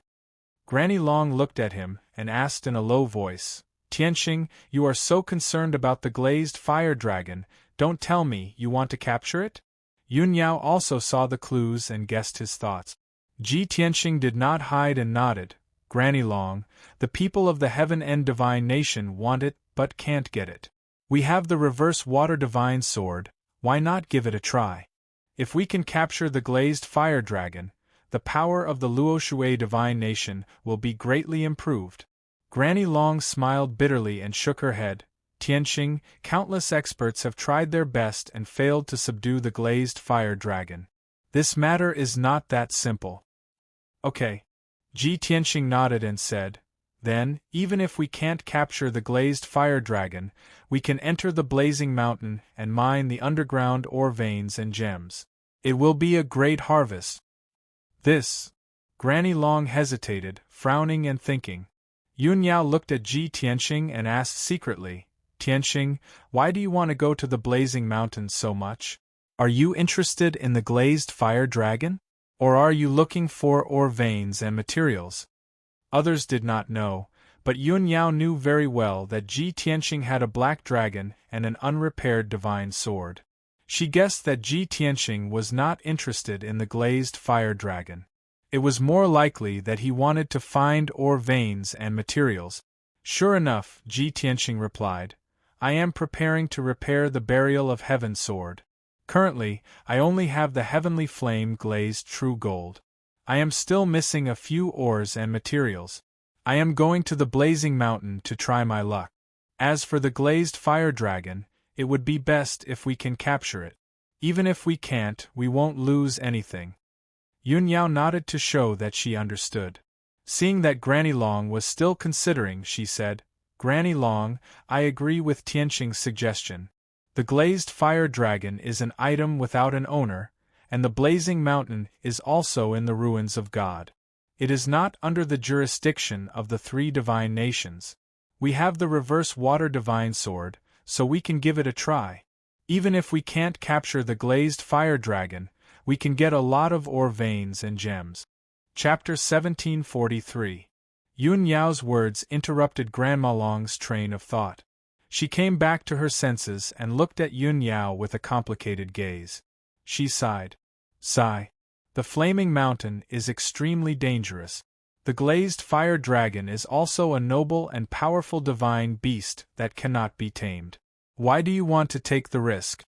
Speaker 1: Granny Long looked at him and asked in a low voice, "Tianqing, you are so concerned about the glazed fire dragon, don't tell me you want to capture it?" Yun Yao also saw the clues and guessed his thoughts. Ji Tianqing did not hide and nodded. "Granny Long, the people of the Heaven End Divine Nation want it but can't get it. We have the reverse water divine sword, why not give it a try? If we can capture the glazed fire dragon, the power of the Luo Shui Divine Nation will be greatly improved." Granny Long smiled bitterly and shook her head. "Tianqing, countless experts have tried their best and failed to subdue the glazed fire dragon. This matter is not that simple." "Okay." Ji Tianqing nodded and said, "Then, even if we can't capture the glazed fire dragon, we can enter the Blazing Mountain and mine the underground ore veins and gems. It will be a great harvest." "This." Granny Long hesitated, frowning and thinking. Yun Yao looked at Ji Tianqing and asked secretly, "Tianqing, why do you want to go to the Blazing Mountain so much? Are you interested in the glazed fire dragon? Or are you looking for ore veins and materials?" Others did not know, but Yun Yao knew very well that Ji Tianqing had a black dragon and an unrepaired divine sword. She guessed that Ji Tianqing was not interested in the glazed fire dragon. It was more likely that he wanted to find ore veins and materials. "Sure enough," Ji Tianqing replied, "I am preparing to repair the Burial of Heaven sword. Currently, I only have the Heavenly Flame glazed true gold. I am still missing a few ores and materials. I am going to the Blazing Mountain to try my luck. As for the glazed fire dragon, it would be best if we can capture it. Even if we can't, we won't lose anything." Yun Yao nodded to show that she understood. Seeing that Granny Long was still considering, she said, "Granny Long, I agree with Tianqing's suggestion. The glazed fire dragon is an item without an owner, and the Blazing Mountain is also in the ruins of God. It is not under the jurisdiction of the three divine nations. We have the reverse water divine sword, so we can give it a try. Even if we can't capture the glazed fire dragon, we can get a lot of ore veins and gems." Chapter 1743. Yun Yao's words interrupted Grandma Long's train of thought. She came back to her senses and looked at Yun Yao with a complicated gaze. She sighed. "Sigh. The Flaming Mountain is extremely dangerous. The glazed fire dragon is also a noble and powerful divine beast that cannot be tamed. Why do you want to take the risk?"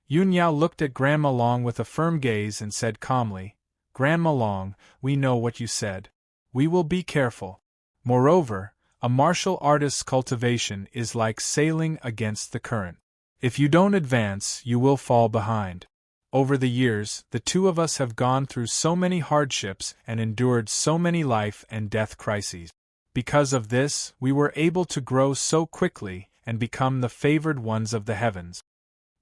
Speaker 1: Yun Yao looked at Grandma Long with a firm gaze and said calmly, "Grandma Long, we know what you said. We will be careful. Moreover, a martial artist's cultivation is like sailing against the current. If you don't advance, you will fall behind. Over the years, the two of us have gone through so many hardships and endured so many life and death crises. Because of this, we were able to grow so quickly and become the favored ones of the heavens."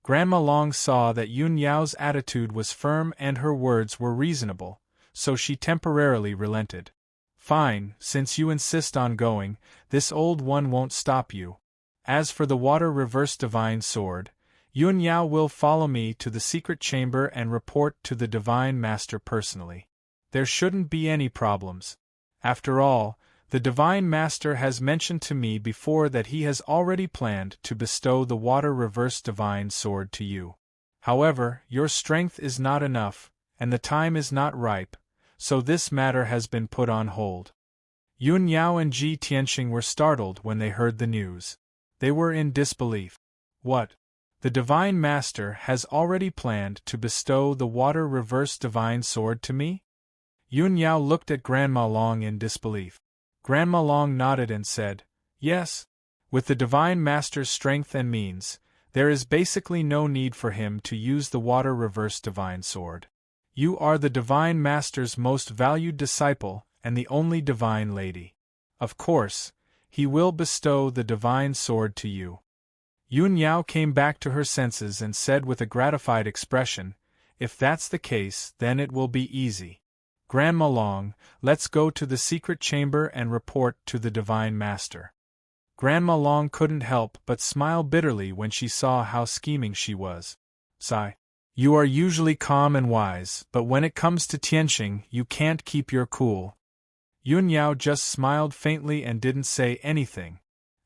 Speaker 1: Grandma Long saw that Yun Yao's attitude was firm and her words were reasonable, so she temporarily relented. "Fine, since you insist on going, this old one won't stop you. As for the water reverse divine sword, Yun Yao will follow me to the secret chamber and report to the Divine Master personally. There shouldn't be any problems. After all, the Divine Master has mentioned to me before that he has already planned to bestow the water reverse divine sword to you. However, your strength is not enough, and the time is not ripe, so this matter has been put on hold." Yun Yao and Ji Tianqing were startled when they heard the news. They were in disbelief. "What? The Divine Master has already planned to bestow the water reverse divine sword to me?" Yun Yao looked at Grandma Long in disbelief. Grandma Long nodded and said, "Yes. With the Divine Master's strength and means, there is basically no need for him to use the water reverse divine sword. You are the Divine Master's most valued disciple and the only divine lady. Of course, he will bestow the divine sword to you." Yun Yao came back to her senses and said with a gratified expression, "If that's the case, then it will be easy. Grandma Long, let's go to the secret chamber and report to the Divine Master." Grandma Long couldn't help but smile bitterly when she saw how scheming she was. "Sigh. You are usually calm and wise, but when it comes to Tianqing, you can't keep your cool." Yun Yao just smiled faintly and didn't say anything.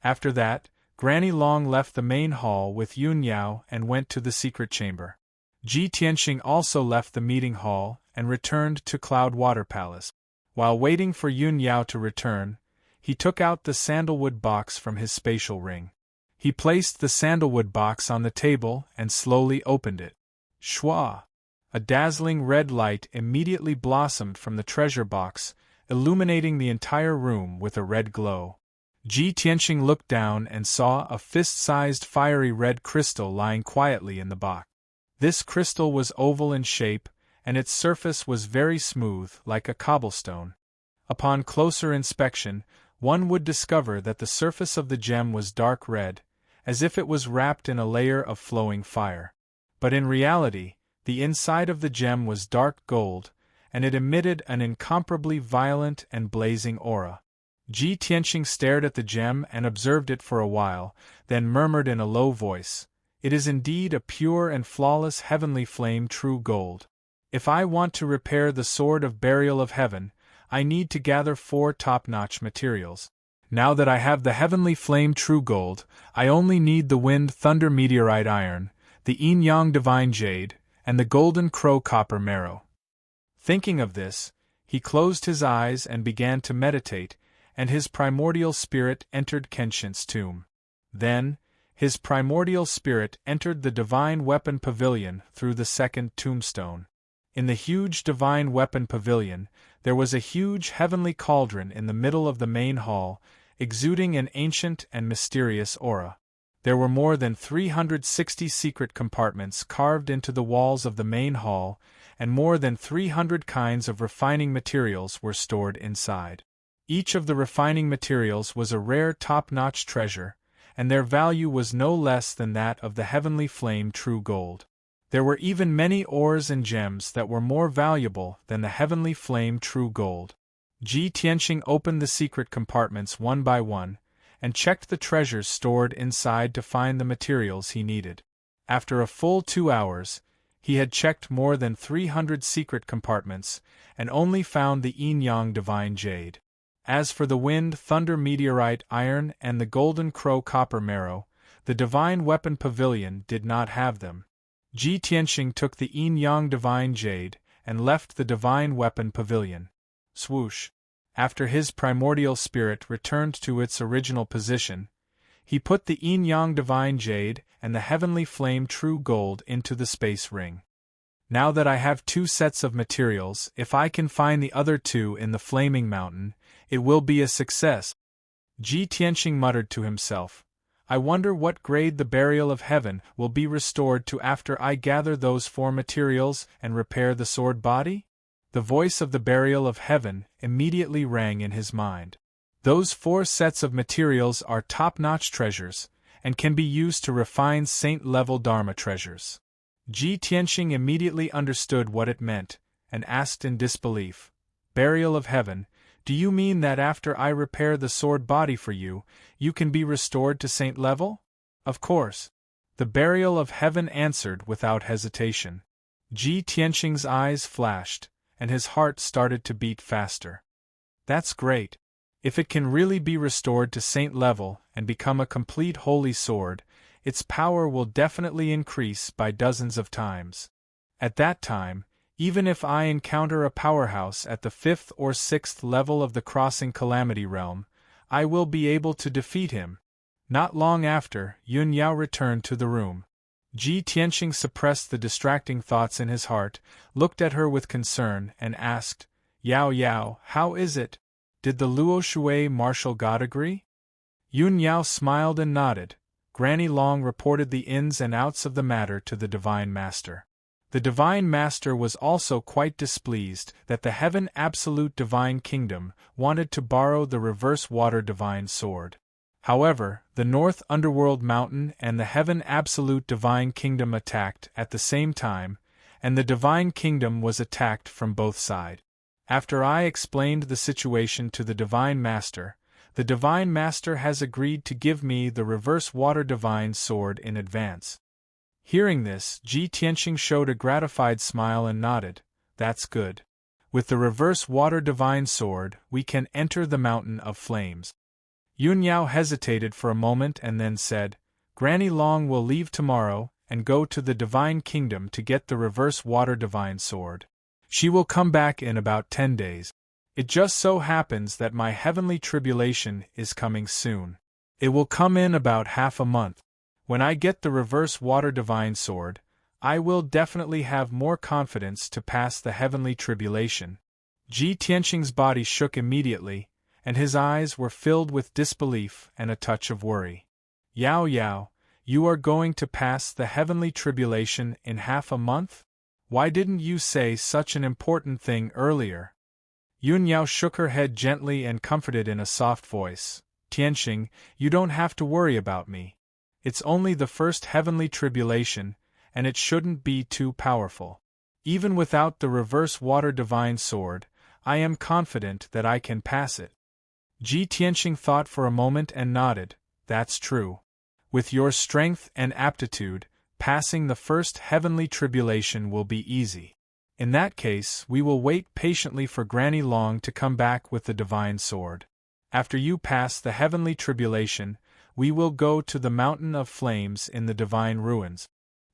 Speaker 1: After that, Granny Long left the main hall with Yun Yao and went to the secret chamber. Ji Tianqing also left the meeting hall and returned to Cloud Water Palace. While waiting for Yun Yao to return, he took out the sandalwood box from his spatial ring. He placed the sandalwood box on the table and slowly opened it. Shwa! A dazzling red light immediately blossomed from the treasure box, illuminating the entire room with a red glow. Ji Tianqing looked down and saw a fist-sized fiery red crystal lying quietly in the box. This crystal was oval in shape, and its surface was very smooth, like a cobblestone. Upon closer inspection, one would discover that the surface of the gem was dark red, as if it was wrapped in a layer of flowing fire. But in reality, the inside of the gem was dark gold, and it emitted an incomparably violent and blazing aura. Ji Tianqing stared at the gem and observed it for a while, then murmured in a low voice, "It is indeed a pure and flawless heavenly flame true gold. If I want to repair the sword of burial of heaven, I need to gather 4 top-notch materials. Now that I have the heavenly flame true gold, I only need the wind thunder meteorite iron, the yin-yang divine jade, and the golden crow copper marrow." Thinking of this, he closed his eyes and began to meditate, and his primordial spirit entered Kenshin's tomb. Then, his primordial spirit entered the divine weapon pavilion through the second tombstone. In the huge divine weapon pavilion, there was a huge heavenly cauldron in the middle of the main hall, exuding an ancient and mysterious aura. There were more than 360 secret compartments carved into the walls of the main hall, and more than 300 kinds of refining materials were stored inside. Each of the refining materials was a rare top-notch treasure, and their value was no less than that of the heavenly flame true gold. There were even many ores and gems that were more valuable than the heavenly flame true gold. Ji Tianqing opened the secret compartments one by one, and checked the treasures stored inside to find the materials he needed. After a full 2 hours, he had checked more than 300 secret compartments, and only found the yin-yang divine jade. As for the wind, thunder meteorite iron and the golden crow copper marrow, the divine weapon pavilion did not have them. Ji Tianqing took the yin-yang divine jade, and left the divine weapon pavilion. Swoosh! After his primordial spirit returned to its original position, he put the yin-yang divine jade and the heavenly flame true gold into the space ring. Now that I have 2 sets of materials, if I can find the other 2 in the flaming mountain, it will be a success. Ji Tianqing muttered to himself, I wonder what grade the burial of heaven will be restored to after I gather those 4 materials and repair the sword body? The voice of the burial of heaven immediately rang in his mind. Those 4 sets of materials are top-notch treasures, and can be used to refine saint-level Dharma treasures. Ji Tianqing immediately understood what it meant, and asked in disbelief, Burial of heaven, do you mean that after I repair the sword body for you, you can be restored to saint level? Of course. The burial of heaven answered without hesitation. Ji Tianqing's eyes flashed, and his heart started to beat faster. That's great. If it can really be restored to saint level and become a complete holy sword, its power will definitely increase by dozens of times. At that time, even if I encounter a powerhouse at the 5th or 6th level of the crossing calamity realm, I will be able to defeat him. Not long after, Yun Yao returned to the room. Ji Tianqing suppressed the distracting thoughts in his heart, looked at her with concern, and asked, Yao Yao, how is it? Did the Luo Shui martial god agree? Yun Yao smiled and nodded. Granny Long reported the ins and outs of the matter to the Divine Master. The Divine Master was also quite displeased that the Heaven Absolute Divine Kingdom wanted to borrow the Reverse Water Divine Sword. However, the North Underworld Mountain and the Heaven Absolute Divine Kingdom attacked at the same time, and the Divine Kingdom was attacked from both sides. After I explained the situation to the Divine Master, the Divine Master has agreed to give me the Reverse Water Divine Sword in advance. Hearing this, Ji Tianqing showed a gratified smile and nodded. That's good. With the Reverse Water Divine Sword, we can enter the Mountain of Flames. Yun Yao hesitated for a moment and then said, Granny Long will leave tomorrow and go to the Divine Kingdom to get the Reverse Water Divine Sword. She will come back in about 10 days. It just so happens that my heavenly tribulation is coming soon. It will come in about half a month. When I get the Reverse Water Divine Sword, I will definitely have more confidence to pass the heavenly tribulation. Ji Tianqing's body shook immediately, and his eyes were filled with disbelief and a touch of worry. Yao Yao, you are going to pass the heavenly tribulation in half a month? Why didn't you say such an important thing earlier? Yun Yao shook her head gently and comforted in a soft voice. Tianqing, you don't have to worry about me. It's only the first heavenly tribulation, and it shouldn't be too powerful. Even without the Reverse Water Divine Sword, I am confident that I can pass it. Ji Tianqing thought for a moment and nodded. That's true. With your strength and aptitude, passing the first heavenly tribulation will be easy. In that case, we will wait patiently for Granny Long to come back with the Divine Sword. After you pass the heavenly tribulation, we will go to the Mountain of Flames in the Divine Ruins.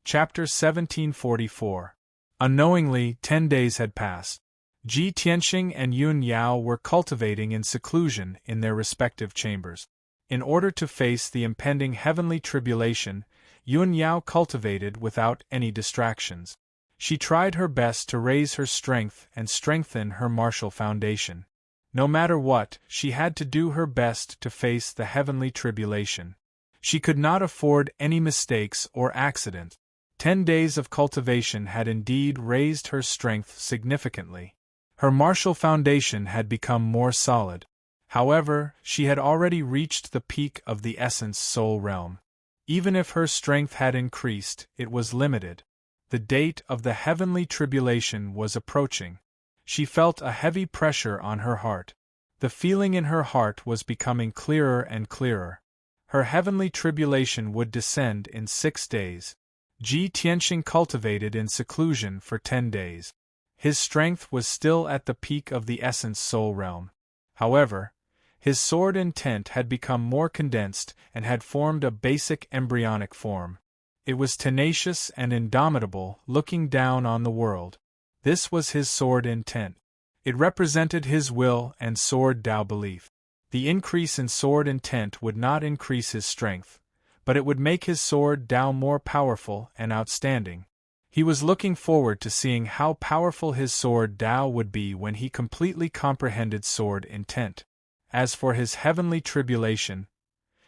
Speaker 1: Chapter 1744. Unknowingly, 10 days had passed. Ji Tianqing and Yun Yao were cultivating in seclusion in their respective chambers. In order to face the impending heavenly tribulation, Yun Yao cultivated without any distractions. She tried her best to raise her strength and strengthen her martial foundation. No matter what, she had to do her best to face the heavenly tribulation. She could not afford any mistakes or accident. 10 days of cultivation had indeed raised her strength significantly. Her martial foundation had become more solid. However, she had already reached the peak of the essence soul realm. Even if her strength had increased, it was limited. The date of the heavenly tribulation was approaching. She felt a heavy pressure on her heart. The feeling in her heart was becoming clearer and clearer. Her heavenly tribulation would descend in 6 days. Ji Tianxing cultivated in seclusion for 10 days. His strength was still at the peak of the essence soul realm. However, his sword intent had become more condensed and had formed a basic embryonic form. It was tenacious and indomitable, looking down on the world. This was his sword intent. It represented his will and sword Tao belief. The increase in sword intent would not increase his strength, but it would make his sword Tao more powerful and outstanding. He was looking forward to seeing how powerful his sword Tao would be when he completely comprehended sword intent. As for his heavenly tribulation,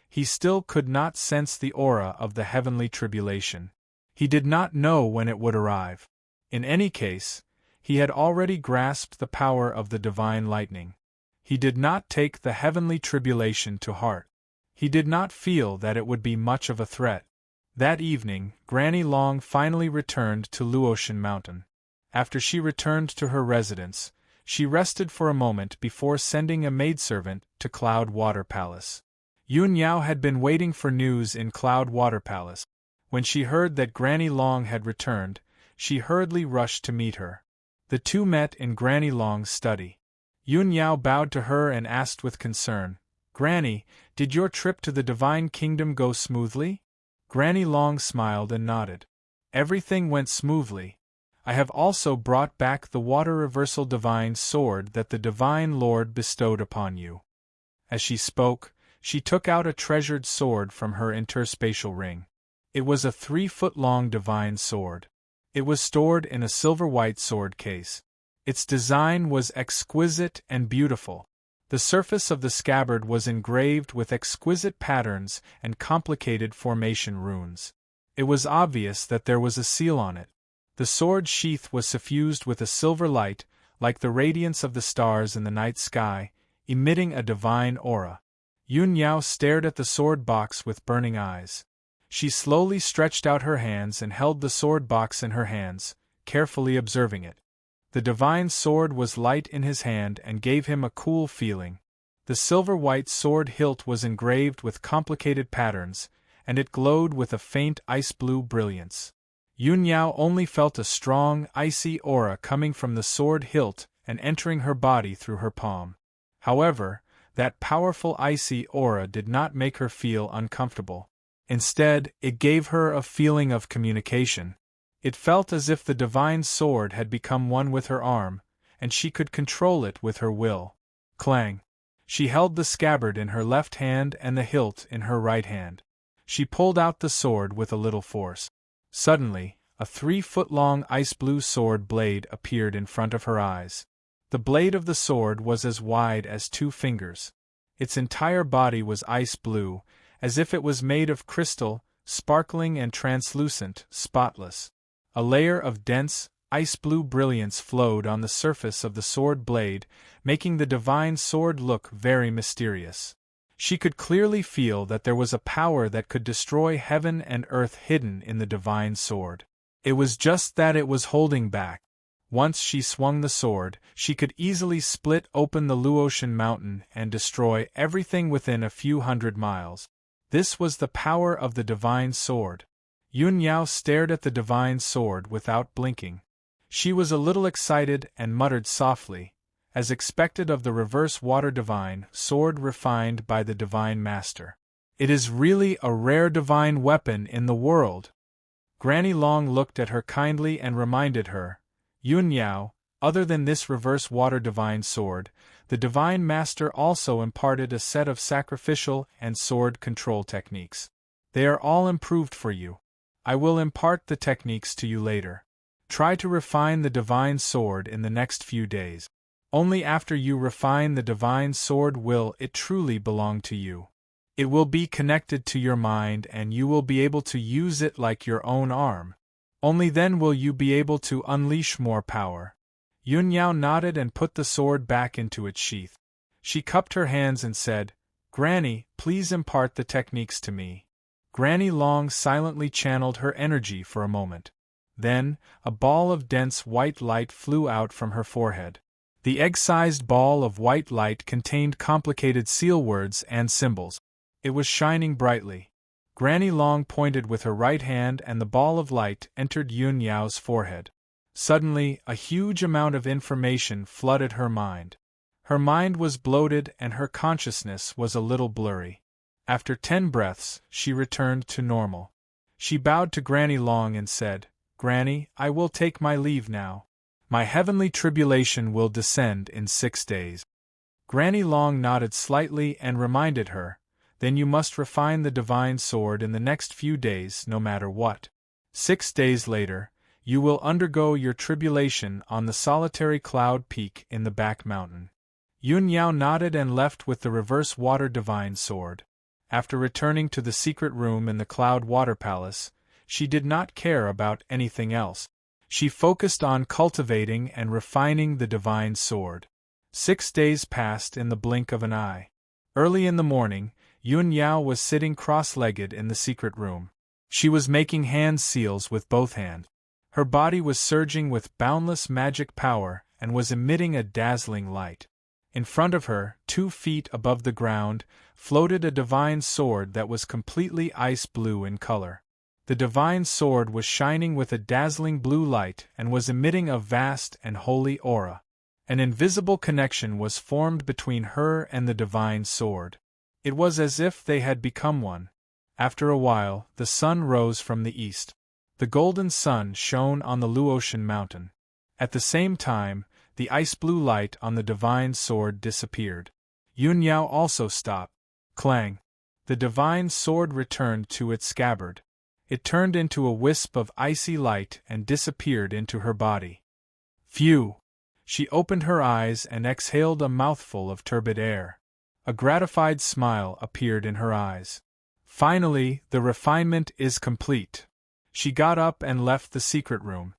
Speaker 1: he still could not sense the aura of the heavenly tribulation. He did not know when it would arrive. In any case, he had already grasped the power of the divine lightning. He did not take the heavenly tribulation to heart. He did not feel that it would be much of a threat. That evening, Granny Long finally returned to Luotian Mountain. After she returned to her residence, she rested for a moment before sending a maidservant to Cloud Water Palace. Yun Yao had been waiting for news in Cloud Water Palace. When she heard that Granny Long had returned, she hurriedly rushed to meet her. The two met in Granny Long's study. Yun Yao bowed to her and asked with concern, "Granny, did your trip to the Divine Kingdom go smoothly?" Granny Long smiled and nodded. "Everything went smoothly. I have also brought back the water reversal divine sword that the Divine Lord bestowed upon you." As she spoke, she took out a treasured sword from her interspatial ring. It was a 3-foot-long divine sword. It was stored in a silver-white sword case. Its design was exquisite and beautiful. The surface of the scabbard was engraved with exquisite patterns and complicated formation runes. It was obvious that there was a seal on it. The sword sheath was suffused with a silver light, like the radiance of the stars in the night sky, emitting a divine aura. Yun Yao stared at the sword box with burning eyes. She slowly stretched out her hands and held the sword box in her hands, carefully observing it. The divine sword was light in his hand and gave him a cool feeling. The silver-white sword hilt was engraved with complicated patterns, and it glowed with a faint ice-blue brilliance. Yun Yao only felt a strong, icy aura coming from the sword hilt and entering her body through her palm. However, that powerful icy aura did not make her feel uncomfortable. Instead, it gave her a feeling of communication. It felt as if the divine sword had become one with her arm, and she could control it with her will. Clang! She held the scabbard in her left hand and the hilt in her right hand. She pulled out the sword with a little force. Suddenly, a 3-foot-long ice-blue sword blade appeared in front of her eyes. The blade of the sword was as wide as 2 fingers. Its entire body was ice-blue, as if it was made of crystal, sparkling and translucent, spotless. A layer of dense, ice-blue brilliance flowed on the surface of the sword blade, making the divine sword look very mysterious. She could clearly feel that there was a power that could destroy heaven and earth hidden in the divine sword. It was just that it was holding back. Once she swung the sword, she could easily split open the Luotian mountain and destroy everything within a few hundred miles. This was the power of the divine sword. Yun Yao stared at the divine sword without blinking. She was a little excited and muttered softly, as expected of the reverse water divine sword refined by the divine master. "It is really a rare divine weapon in the world." Granny Long looked at her kindly and reminded her, "Yun Yao, other than this reverse water divine sword, the divine master also imparted a set of sacrificial and sword control techniques. They are all improved for you. I will impart the techniques to you later." Try to refine the divine sword in the next few days. Only after you refine the divine sword will it truly belong to you. It will be connected to your mind and you will be able to use it like your own arm. Only then will you be able to unleash more power. Yun Yao nodded and put the sword back into its sheath. She cupped her hands and said, "Granny, please impart the techniques to me." Granny Long silently channeled her energy for a moment. Then, a ball of dense white light flew out from her forehead. The egg-sized ball of white light contained complicated seal words and symbols. It was shining brightly. Granny Long pointed with her right hand and the ball of light entered Yun Yao's forehead. Suddenly, a huge amount of information flooded her mind. Her mind was bloated and her consciousness was a little blurry. After 10 breaths, she returned to normal. She bowed to Granny Long and said, "Granny, I will take my leave now. My heavenly tribulation will descend in 6 days." Granny Long nodded slightly and reminded her, "Then you must refine the divine sword in the next few days no matter what. 6 days later, you will undergo your tribulation on the solitary cloud peak in the back mountain." Yun Yao nodded and left with the reverse water divine sword. After returning to the secret room in the Cloud Water Palace, she did not care about anything else. She focused on cultivating and refining the divine sword. 6 days passed in the blink of an eye. Early in the morning, Yun Yao was sitting cross-legged in the secret room. She was making hand seals with both hands. Her body was surging with boundless magic power and was emitting a dazzling light. In front of her, 2 feet above the ground, floated a divine sword that was completely ice blue in color. The divine sword was shining with a dazzling blue light and was emitting a vast and holy aura. An invisible connection was formed between her and the divine sword. It was as if they had become one. After a while, the sun rose from the east. The golden sun shone on the Luotian mountain. At the same time, the ice-blue light on the divine sword disappeared. Yun Yao also stopped. Clang! The divine sword returned to its scabbard. It turned into a wisp of icy light and disappeared into her body. Phew! She opened her eyes and exhaled a mouthful of turbid air. A gratified smile appeared in her eyes. Finally, the refinement is complete. She got up and left the secret room.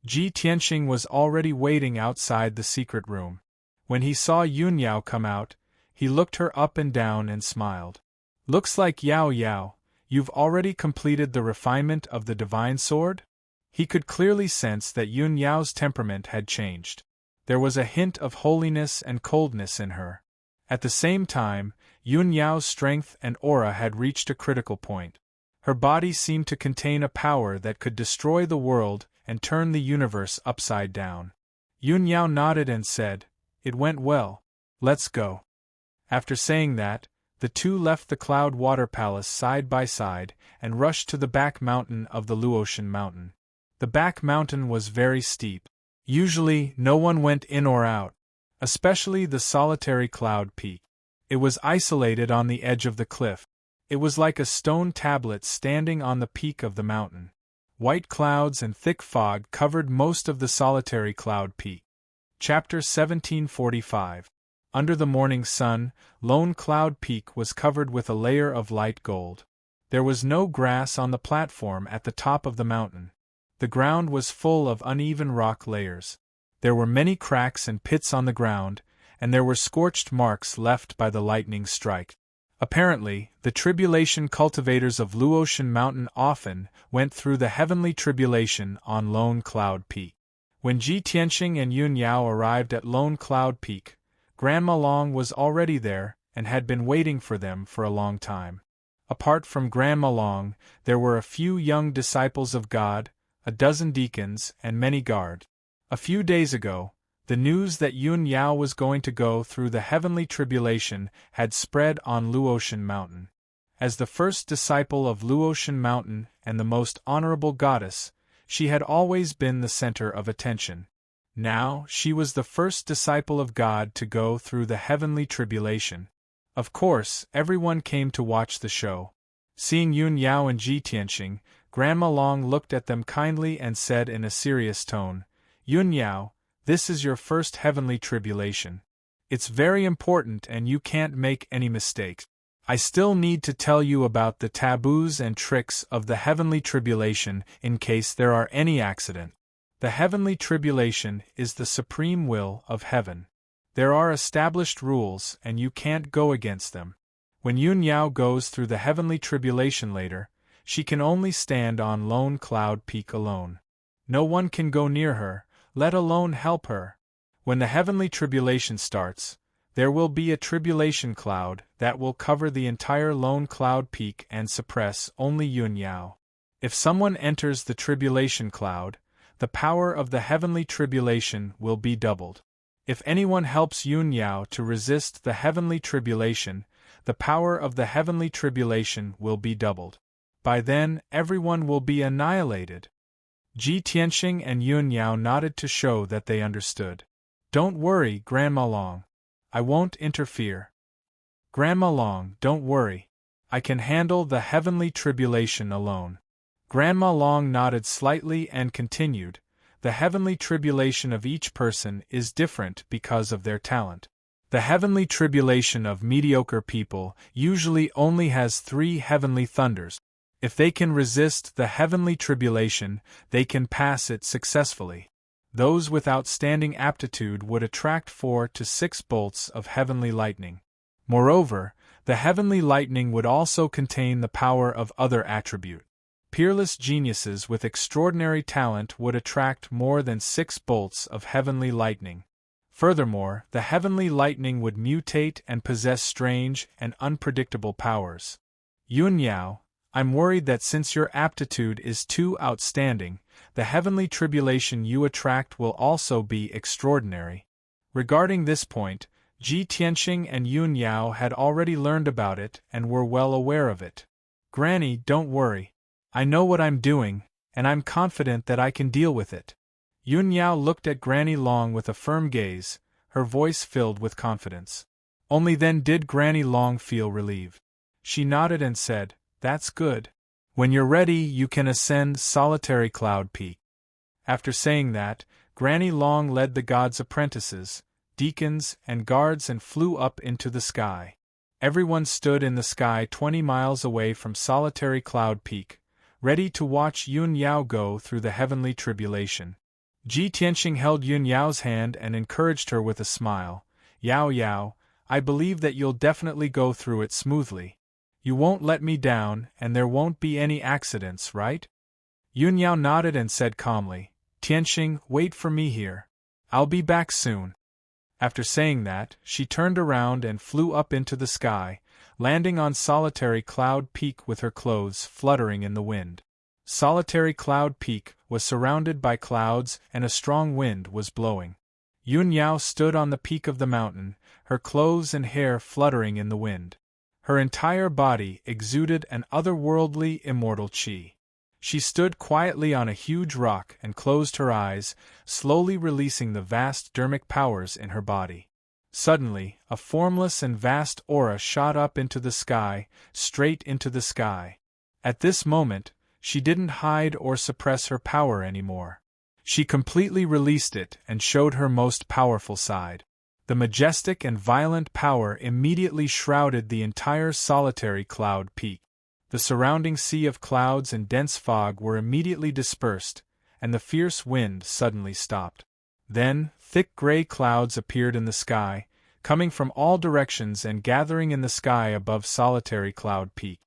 Speaker 1: Ji Tianxing was already waiting outside the secret room. When he saw Yun Yao come out, he looked her up and down and smiled. "Looks like Yao Yao, you've already completed the refinement of the divine sword?" He could clearly sense that Yun Yao's temperament had changed. There was a hint of holiness and coldness in her. At the same time, Yun Yao's strength and aura had reached a critical point. Her body seemed to contain a power that could destroy the world and turn the universe upside down. Yun Yao nodded and said, "It went well. Let's go." After saying that, the two left the Cloud Water Palace side by side and rushed to the back mountain of the Luotian mountain. The back mountain was very steep. Usually, no one went in or out, especially the solitary cloud peak. It was isolated on the edge of the cliff. It was like a stone tablet standing on the peak of the mountain. White clouds and thick fog covered most of the solitary cloud peak. Chapter 1745. Under the morning sun, Lone Cloud Peak was covered with a layer of light gold. There was no grass on the platform at the top of the mountain. The ground was full of uneven rock layers. There were many cracks and pits on the ground, and there were scorched marks left by the lightning strike. Apparently, the tribulation cultivators of Luotian Mountain often went through the heavenly tribulation on Lone Cloud Peak. When Ji Tianxing and Yun Yao arrived at Lone Cloud Peak, Grandma Long was already there and had been waiting for them for a long time. Apart from Grandma Long, there were a few young disciples of God, a dozen deacons, and many guards. A few days ago, the news that Yun Yao was going to go through the heavenly tribulation had spread on Luotian Mountain. As the first disciple of Luotian Mountain and the most honorable goddess, she had always been the center of attention. Now, she was the first disciple of God to go through the heavenly tribulation. Of course, everyone came to watch the show. Seeing Yun Yao and Ji Tianxing, Grandma Long looked at them kindly and said in a serious tone, "Yun Yao, this is your first heavenly tribulation. It's very important and you can't make any mistakes. I still need to tell you about the taboos and tricks of the heavenly tribulation in case there are any accidents. The heavenly tribulation is the supreme will of heaven. There are established rules and you can't go against them. When Yun Yao goes through the heavenly tribulation later, she can only stand on Lone Cloud Peak alone. No one can go near her, let alone help her. When the heavenly tribulation starts, there will be a tribulation cloud that will cover the entire Lone Cloud Peak and suppress only Yun Yao. If someone enters the tribulation cloud, the power of the heavenly tribulation will be doubled. If anyone helps Yun Yao to resist the heavenly tribulation, the power of the heavenly tribulation will be doubled. By then, everyone will be annihilated." Ji Tianxing and Yun Yao nodded to show that they understood. "Don't worry, Grandma Long. I won't interfere." "Grandma Long, don't worry. I can handle the heavenly tribulation alone." Grandma Long nodded slightly and continued, "The heavenly tribulation of each person is different because of their talent. The heavenly tribulation of mediocre people usually only has 3 heavenly thunders. If they can resist the heavenly tribulation, they can pass it successfully. Those with outstanding aptitude would attract 4 to 6 bolts of heavenly lightning. Moreover, the heavenly lightning would also contain the power of other attribute. Peerless geniuses with extraordinary talent would attract more than 6 bolts of heavenly lightning. Furthermore, the heavenly lightning would mutate and possess strange and unpredictable powers. Yun Yao, I'm worried that since your aptitude is too outstanding, the heavenly tribulation you attract will also be extraordinary." Regarding this point, Ji Tianxing and Yun Yao had already learned about it and were well aware of it. "Granny, don't worry. I know what I'm doing, and I'm confident that I can deal with it." Yun Yao looked at Granny Long with a firm gaze, her voice filled with confidence. Only then did Granny Long feel relieved. She nodded and said, "That's good. When you're ready, you can ascend Solitary Cloud Peak." After saying that, Granny Long led the gods' apprentices, deacons, and guards and flew up into the sky. Everyone stood in the sky 20 miles away from Solitary Cloud Peak, ready to watch Yun Yao go through the heavenly tribulation. Ji Tianxing held Yun Yao's hand and encouraged her with a smile. "Yao Yao, I believe that you'll definitely go through it smoothly. You won't let me down, and there won't be any accidents, right?" Yun Yao nodded and said calmly, "Tianxing, wait for me here. I'll be back soon." After saying that, she turned around and flew up into the sky, landing on Solitary Cloud Peak with her clothes fluttering in the wind. Solitary Cloud Peak was surrounded by clouds and a strong wind was blowing. Yun Yao stood on the peak of the mountain, her clothes and hair fluttering in the wind. Her entire body exuded an otherworldly immortal qi. She stood quietly on a huge rock and closed her eyes, slowly releasing the vast dermic powers in her body. Suddenly, a formless and vast aura shot up into the sky, straight into the sky. At this moment, she didn't hide or suppress her power anymore. She completely released it and showed her most powerful side. The majestic and violent power immediately shrouded the entire Solitary Cloud Peak. The surrounding sea of clouds and dense fog were immediately dispersed, and the fierce wind suddenly stopped. Then, thick gray clouds appeared in the sky, coming from all directions and gathering in the sky above Solitary Cloud Peak.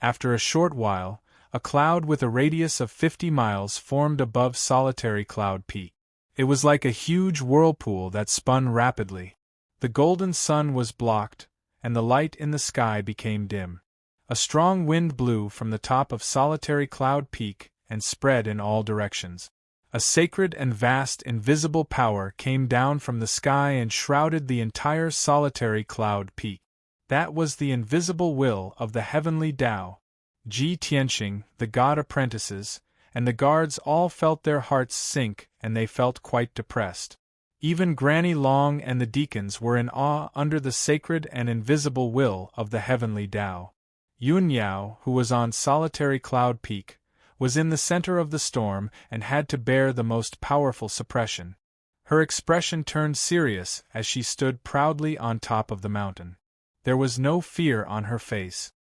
Speaker 1: After a short while, a cloud with a radius of 50 miles formed above Solitary Cloud Peak. It was like a huge whirlpool that spun rapidly. The golden sun was blocked, and the light in the sky became dim. A strong wind blew from the top of Solitary Cloud Peak and spread in all directions. A sacred and vast invisible power came down from the sky and shrouded the entire Solitary Cloud Peak. That was the invisible will of the heavenly Tao. Ji Tianxing, the god apprentices, and the guards all felt their hearts sink and they felt quite depressed. Even Granny Long and the deacons were in awe under the sacred and invisible will of the heavenly Tao. Yun Yao, who was on Solitary Cloud Peak, was in the center of the storm and had to bear the most powerful suppression. Her expression turned serious as she stood proudly on top of the mountain. There was no fear on her face.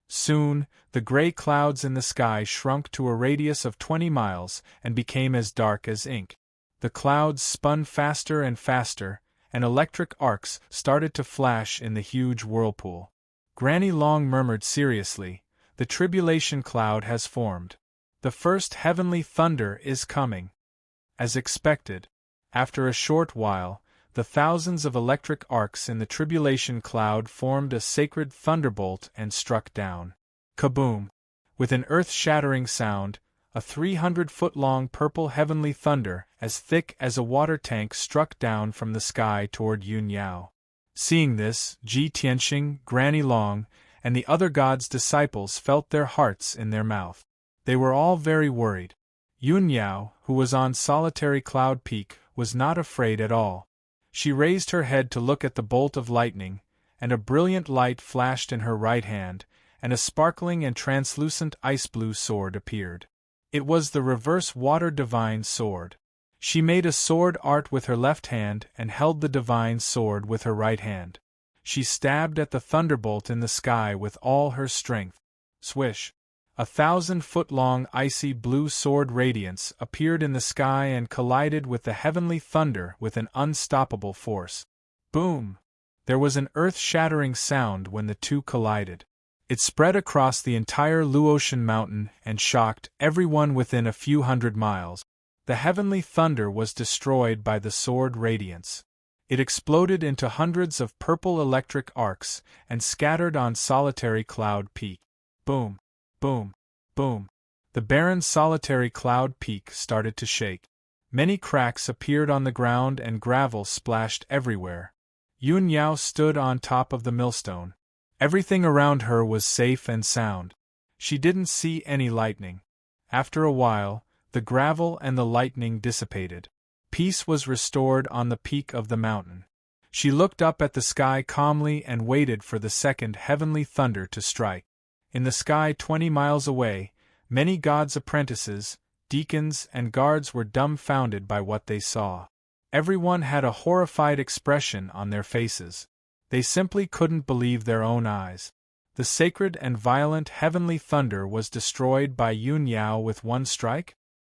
Speaker 1: Soon, the gray clouds in the sky shrunk to a radius of 20 miles and became as dark as ink. The clouds spun faster and faster, and electric arcs started to flash in the huge whirlpool. Granny Long murmured seriously, "The tribulation cloud has formed. The first heavenly thunder is coming." As expected, after a short while, the thousands of electric arcs in the tribulation cloud formed a sacred thunderbolt and struck down. Kaboom! With an earth-shattering sound, a 300-foot-long purple heavenly thunder, as thick as a water tank, struck down from the sky toward Yun Yao. Seeing this, Ji Tianxing, Granny Long, and the other god's disciples felt their hearts in their mouth. They were all very worried. Yun Yao, who was on solitary cloud peak, was not afraid at all. She raised her head to look at the bolt of lightning, and a brilliant light flashed in her right hand, and a sparkling and translucent ice-blue sword appeared. It was the reverse water divine sword. She made a sword art with her left hand and held the divine sword with her right hand. She stabbed at the thunderbolt in the sky with all her strength. Swish! 1,000-foot-long icy blue sword radiance appeared in the sky and collided with the heavenly thunder with an unstoppable force. Boom! There was an earth-shattering sound when the two collided. It spread across the entire Luotian mountain and shocked everyone within a few hundred miles. The heavenly thunder was destroyed by the sword radiance. It exploded into hundreds of purple electric arcs and scattered on solitary cloud peak. Boom! Boom! Boom! The barren solitary cloud peak started to shake. Many cracks appeared on the ground and gravel splashed everywhere. Yun Yao stood on top of the millstone. Everything around her was safe and sound. She didn't see any lightning. After a while, the gravel and the lightning dissipated. Peace was restored on the peak of the mountain. She looked up at the sky calmly and waited for the second heavenly thunder to strike. In the sky 20 miles away, many gods' apprentices, deacons, and guards were dumbfounded by what they saw. Everyone had a horrified expression on their faces. They simply couldn't believe their own eyes. The sacred and violent heavenly thunder was destroyed by Yun Yao with one strike?